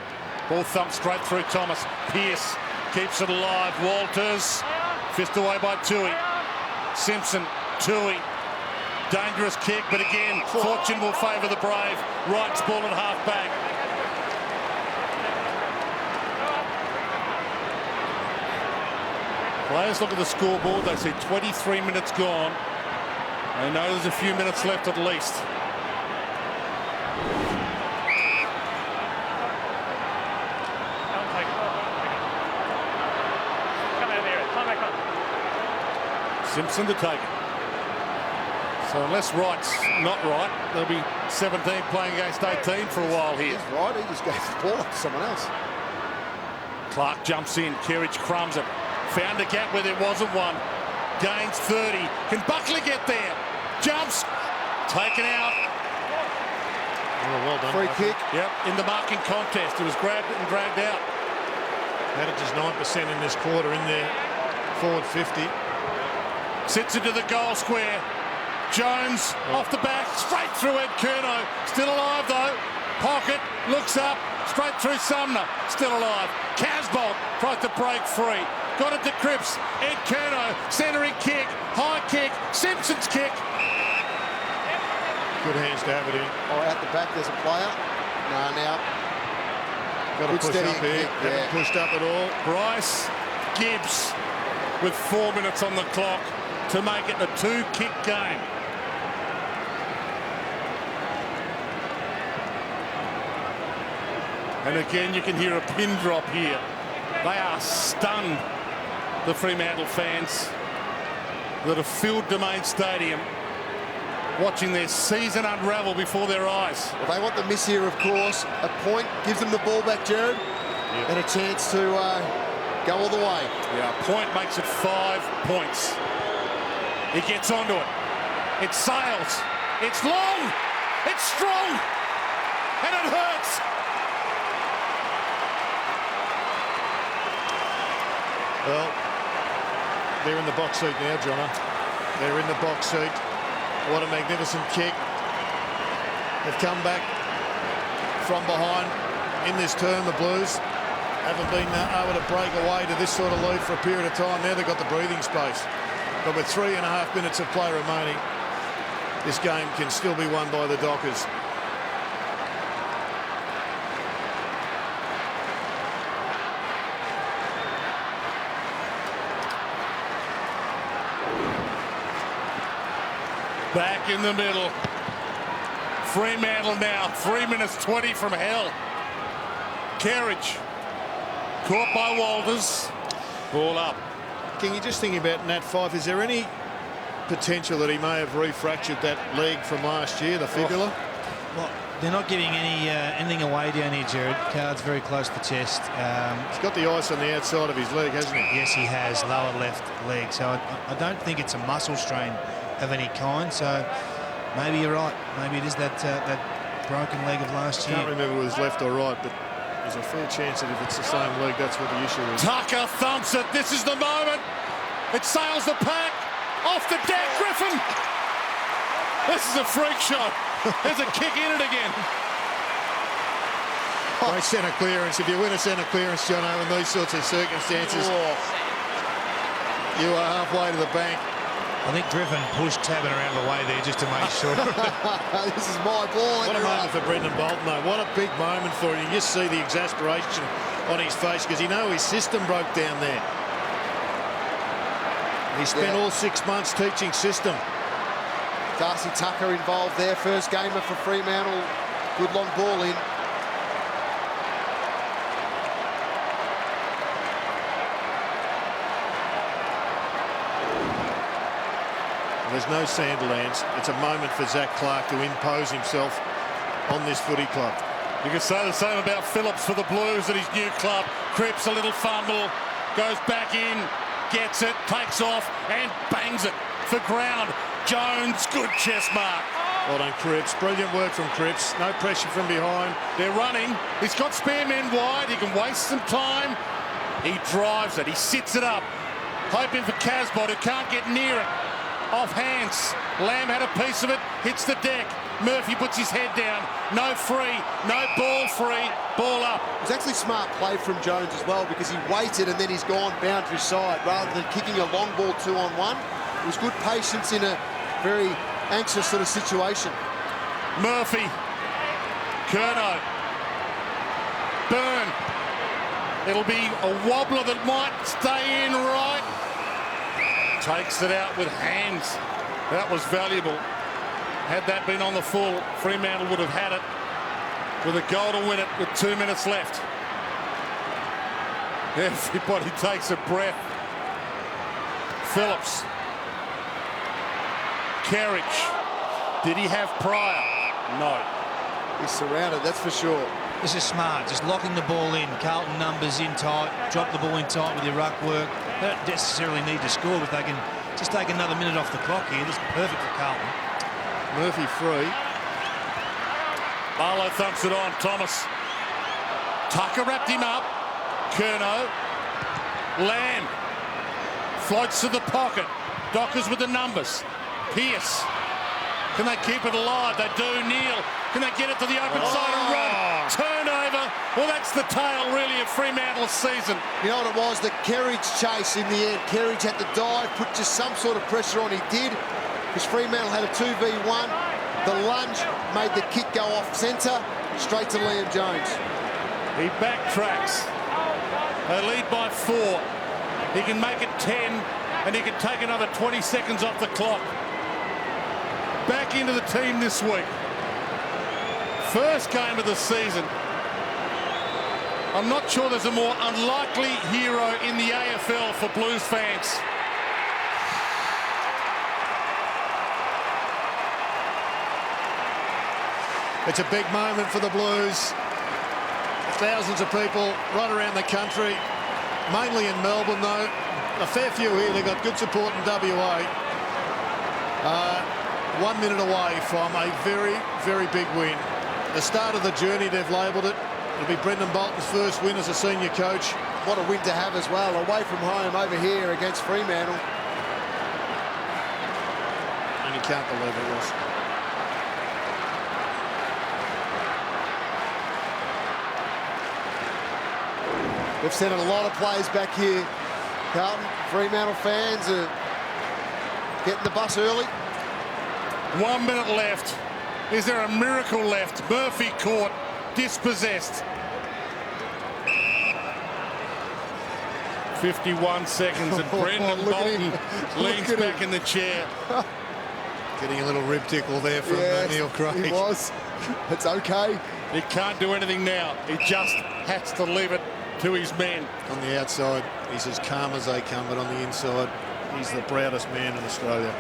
Ball thumped straight through Thomas. Pierce keeps it alive. Walters. Fist away by Tui. Simpson. Tui. Dangerous kick, but again, fortune will favour the brave. Wright's ball at half back. Players look at the scoreboard. They see 23 minutes gone. They know there's a few minutes left at least. Come out there. Time back on. Simpson to take it. So unless Wright's not right, there'll be 17 playing against 18 for a while here. He's right. He just gave the ball to someone else. Clark jumps in. Kerridge crumbs it. Found a gap where there wasn't one. Gains 30. Can Buckley get there? Jumps. Taken out. Oh, well done. Free Buckley. kick. Yep, in the marking contest. It was grabbed and dragged out. Had it just 9% in this quarter in there. Forward 50. Sits into the goal square. Jones off the back, straight through Ed Curnow. Still alive though. Pocket, looks up, straight through Sumner. Still alive. Casbolt tries to break free. Got it to Cripps. Ed Curnow, centering kick, high kick, Simpson's kick. Good hands to have it in. Oh, out the back there's a player. No, now. Got to Good push steady up here. kick, Haven't yeah. pushed up at all. Bryce Gibbs with 4 minutes on the clock to make it a 2-kick game. And again, you can hear a pin drop here. They are stunned, the Fremantle fans that have filled Domain Stadium, watching their season unravel before their eyes. Well, they want the miss here, of course. A point gives them the ball back, Jared, and a chance to go all the way. Yeah, a point makes it 5 points. He gets onto it. It sails. It's long. It's strong. And it hurts. Well, they're in the box seat now, Jono. They're in the box seat. What a magnificent kick. They've come back from behind in this term, the Blues. Haven't been able to break away to this sort of lead for a period of time. Now they've got the breathing space. But with 3.5 minutes of play remaining, this game can still be won by the Dockers. Back in the middle. Fremantle now, 3 minutes 20 from hell. Kerridge caught by Walters. Ball up. King, you just thinking about Nat Fyfe, is there any potential that he may have refractured that leg from last year, the fibula? Well, they're not giving anything away down here, Jared. Card's very close to the chest. He's got the ice on the outside of his leg, hasn't he? Yes, he has, lower left leg. So I don't think it's a muscle strain of any kind. So maybe you're right. Maybe it is that broken leg of last I year. can't remember if it was left or right, but there's a fair chance that if it's the same leg, that's what the issue is. Tucker thumps it. This is the moment. It sails the pack. Off the deck, Griffin. This is a freak shot. There's a kick in it again. Great centre clearance. If you win a centre clearance, Jono, in these sorts of circumstances, You are halfway to the bank. I think Griffin pushed Tabin around the way there just to make sure. This is my ball. What a moment for Brendan Bolton, though. What a big moment for him. You just see the exasperation on his face because you know his system broke down there. He spent all 6 months teaching system. Darcy Tucker involved there. First gamer for Fremantle. Good long ball in. There's no Sandilands. It's a moment for Zach Clark to impose himself on this footy club. You can say the same about Phillips for the Blues at his new club. Cripps a little fumble, goes back in, gets it, takes off and bangs it for ground. Jones, good chest mark. Well done, Cripps. Brilliant work from Cripps. No pressure from behind. They're running. He's got spare men wide. He can waste some time. He drives it. He sits it up. Hoping for Casbot, who can't get near it. Off hands. Lamb had a piece of it. Hits the deck. Murphy puts his head down. No free. No ball free. Ball up. It was actually smart play from Jones as well because he waited and then he's gone boundary side rather than kicking a long ball 2-on-1. It was good patience in a very anxious sort of situation. Murphy. Curnow. Byrne. It'll be a wobbler that might stay in right. Takes it out with hands. That was valuable. Had that been on the full, Fremantle would have had it with a goal to win it with 2 minutes left. Everybody takes a breath. Phillips. Kerridge. Did he have Pryor? No. He's surrounded, that's for sure. This is smart, just locking the ball in. Carlton numbers in tight, drop the ball in tight with your ruck work. They don't necessarily need to score, but they can just take another minute off the clock here. This is perfect for Carlton. Murphy free. Barlow thumps it on. Thomas. Tucker wrapped him up. Curnow. Lamb. Floats to the pocket. Dockers with the numbers. Pierce. Can they keep it alive? They do. Neil. Can they get it to the open side and run? Turnover. Well, that's the tale, really, of Fremantle's season. You know what it was? The Kerridge chase in the end. Kerridge had to dive, put just some sort of pressure on. He did, because Fremantle had a 2v1. The lunge made the kick go off centre, straight to Liam Jones. He backtracks. They lead by 4. He can make it 10, and he can take another 20 seconds off the clock. Back into the team this week. First game of the season. I'm not sure there's a more unlikely hero in the AFL for Blues fans. It's a big moment for the Blues. Thousands of people right around the country, mainly in Melbourne though. A fair few here. They've got good support in WA. 1 minute away from a very, very big win. The start of the journey, they've labelled it. It'll be Brendan Bolton's first win as a senior coach. What a win to have as well, away from home over here against Fremantle. And you can't believe it was. We've sent a lot of players back here. Carlton, Fremantle fans are getting the bus early. 1 minute left. Is there a miracle left? Murphy caught, dispossessed. 51 seconds and Brendan Bolton leans back in the chair. Getting a little rib tickle there from Neil Craig. He was. It's okay. He can't do anything now. He just has to leave it to his men. On the outside, he's as calm as they come, but on the inside, he's the proudest man in Australia.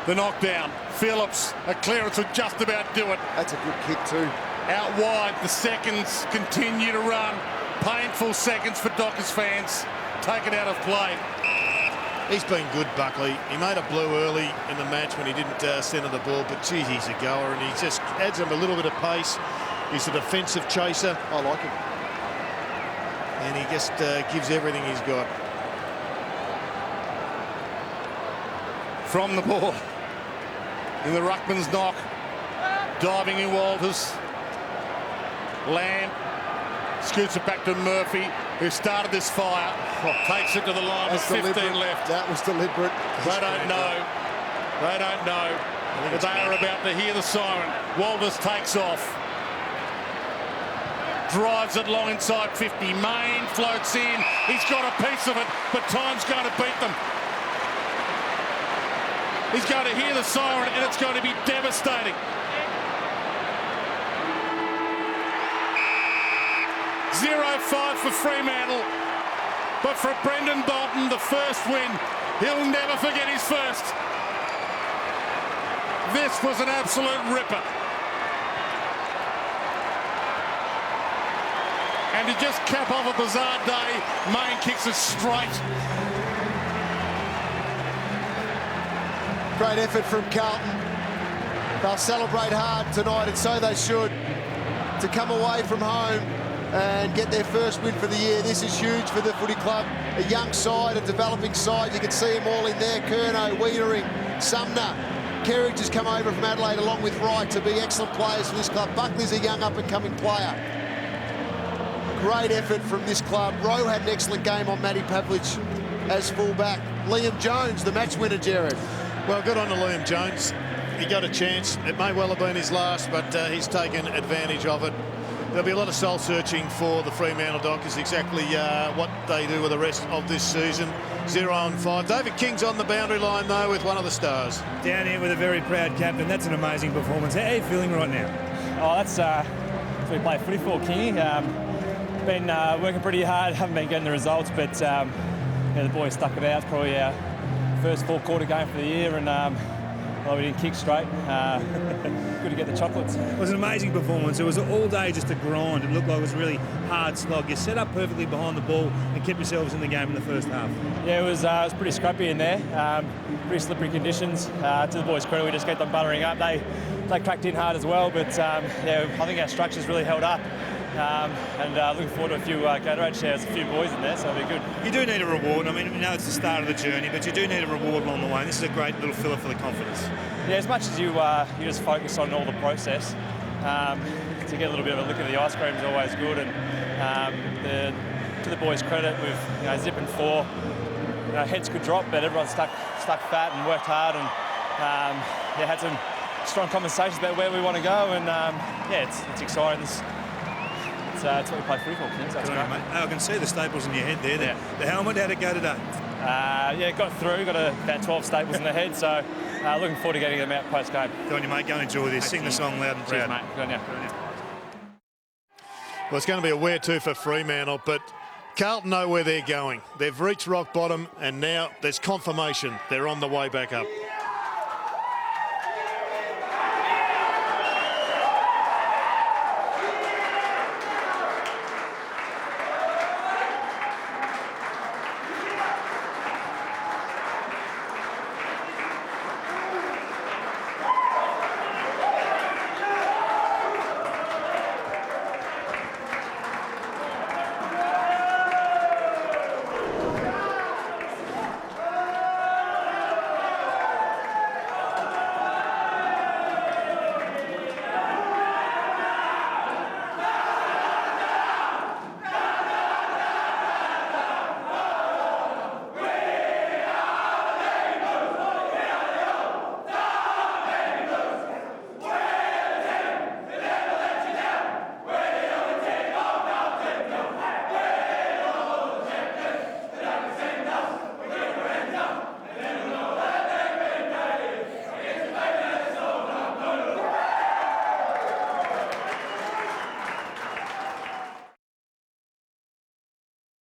The knockdown. Phillips, a clearance would just about do it. That's a good kick too. Out wide, the seconds continue to run. Painful seconds for Dockers fans. Taken out of play. He's been good, Buckley. He made a blue early in the match when he didn't centre the ball, but geez, he's a goer, and he just adds him a little bit of pace. He's a defensive chaser. I like him. And he just gives everything he's got. From the ball. In the ruckman's knock. Diving in Walters. Lamb scoots it back to Murphy. who started this fire, takes it to the line with 15 left. That was deliberate. They don't know. They don't know. But they are about to hear the siren. Walters takes off. Drives it long inside 50. Main floats in. He's got a piece of it, but time's going to beat them. He's going to hear the siren, and it's going to be devastating. 0-5 for Fremantle. But for Brendan Bolton, the first win, he'll never forget his first. This was an absolute ripper. And to just cap off a bizarre day, Main kicks it straight. Great effort from Carlton. They'll celebrate hard tonight, and so they should. To come away from home and get their first win for the year. This is huge for the footy club. A young side, a developing side. You can see them all in there. Curnow, Wiedering, Sumner. Kerridge has come over from Adelaide along with Wright to be excellent players for this club. Buckley's a young up-and-coming player. Great effort from this club. Rowe had an excellent game on Matty Pavlich as fullback. Liam Jones, the match winner, Jared. Well, good on to Liam Jones. He got a chance. It may well have been his last, but he's taken advantage of it. There'll be a lot of soul-searching for the Fremantle Dockers, exactly what they do with the rest of this season. 0-5. David King's on the boundary line, though, with one of the stars. Down here with a very proud captain. That's an amazing performance. How are you feeling right now? Oh, that's what we play footy for, Kingy. Been working pretty hard, haven't been getting the results, but yeah, the boys stuck it out. It's probably our first full-quarter game for the year, and well, we didn't kick straight. Good to get the chocolates. It was an amazing performance. It was all day just a grind. It looked like it was a really hard slog. You set up perfectly behind the ball and kept yourselves in the game in the first half. Yeah, it was pretty scrappy in there. Pretty slippery conditions. To the boys' credit, we just kept them buttering up. They cracked in hard as well, but yeah, I think our structure's really held up. And looking forward to a few Gatorade shares, a few boys in there, so it'll be good. You do need a reward. I mean, we know it's the start of the journey, but you do need a reward along the way. And this is a great little filler for the confidence. Yeah, as much as you just focus on all the process, to get a little bit of a look at the ice cream is always good. And to the boys' credit, we've zipping 4. Heads could drop, but everyone stuck fat and worked hard, and yeah, had some strong conversations about where we want to go. And yeah, it's exciting. It's what we play footy for, Kings. That's great. Mate. I can see the staples in your head there. Yeah. The helmet, how'd it go today? Yeah, got through. Got about 12 staples in the head, so looking forward to getting them out post-game. Go on, you mate. Go and enjoy this. Sing the song loud and proud. Cheers, mate. Good on you. Well, it's going to be a where-to for Fremantle, but Carlton know where they're going. They've reached rock bottom, and now there's confirmation they're on the way back up.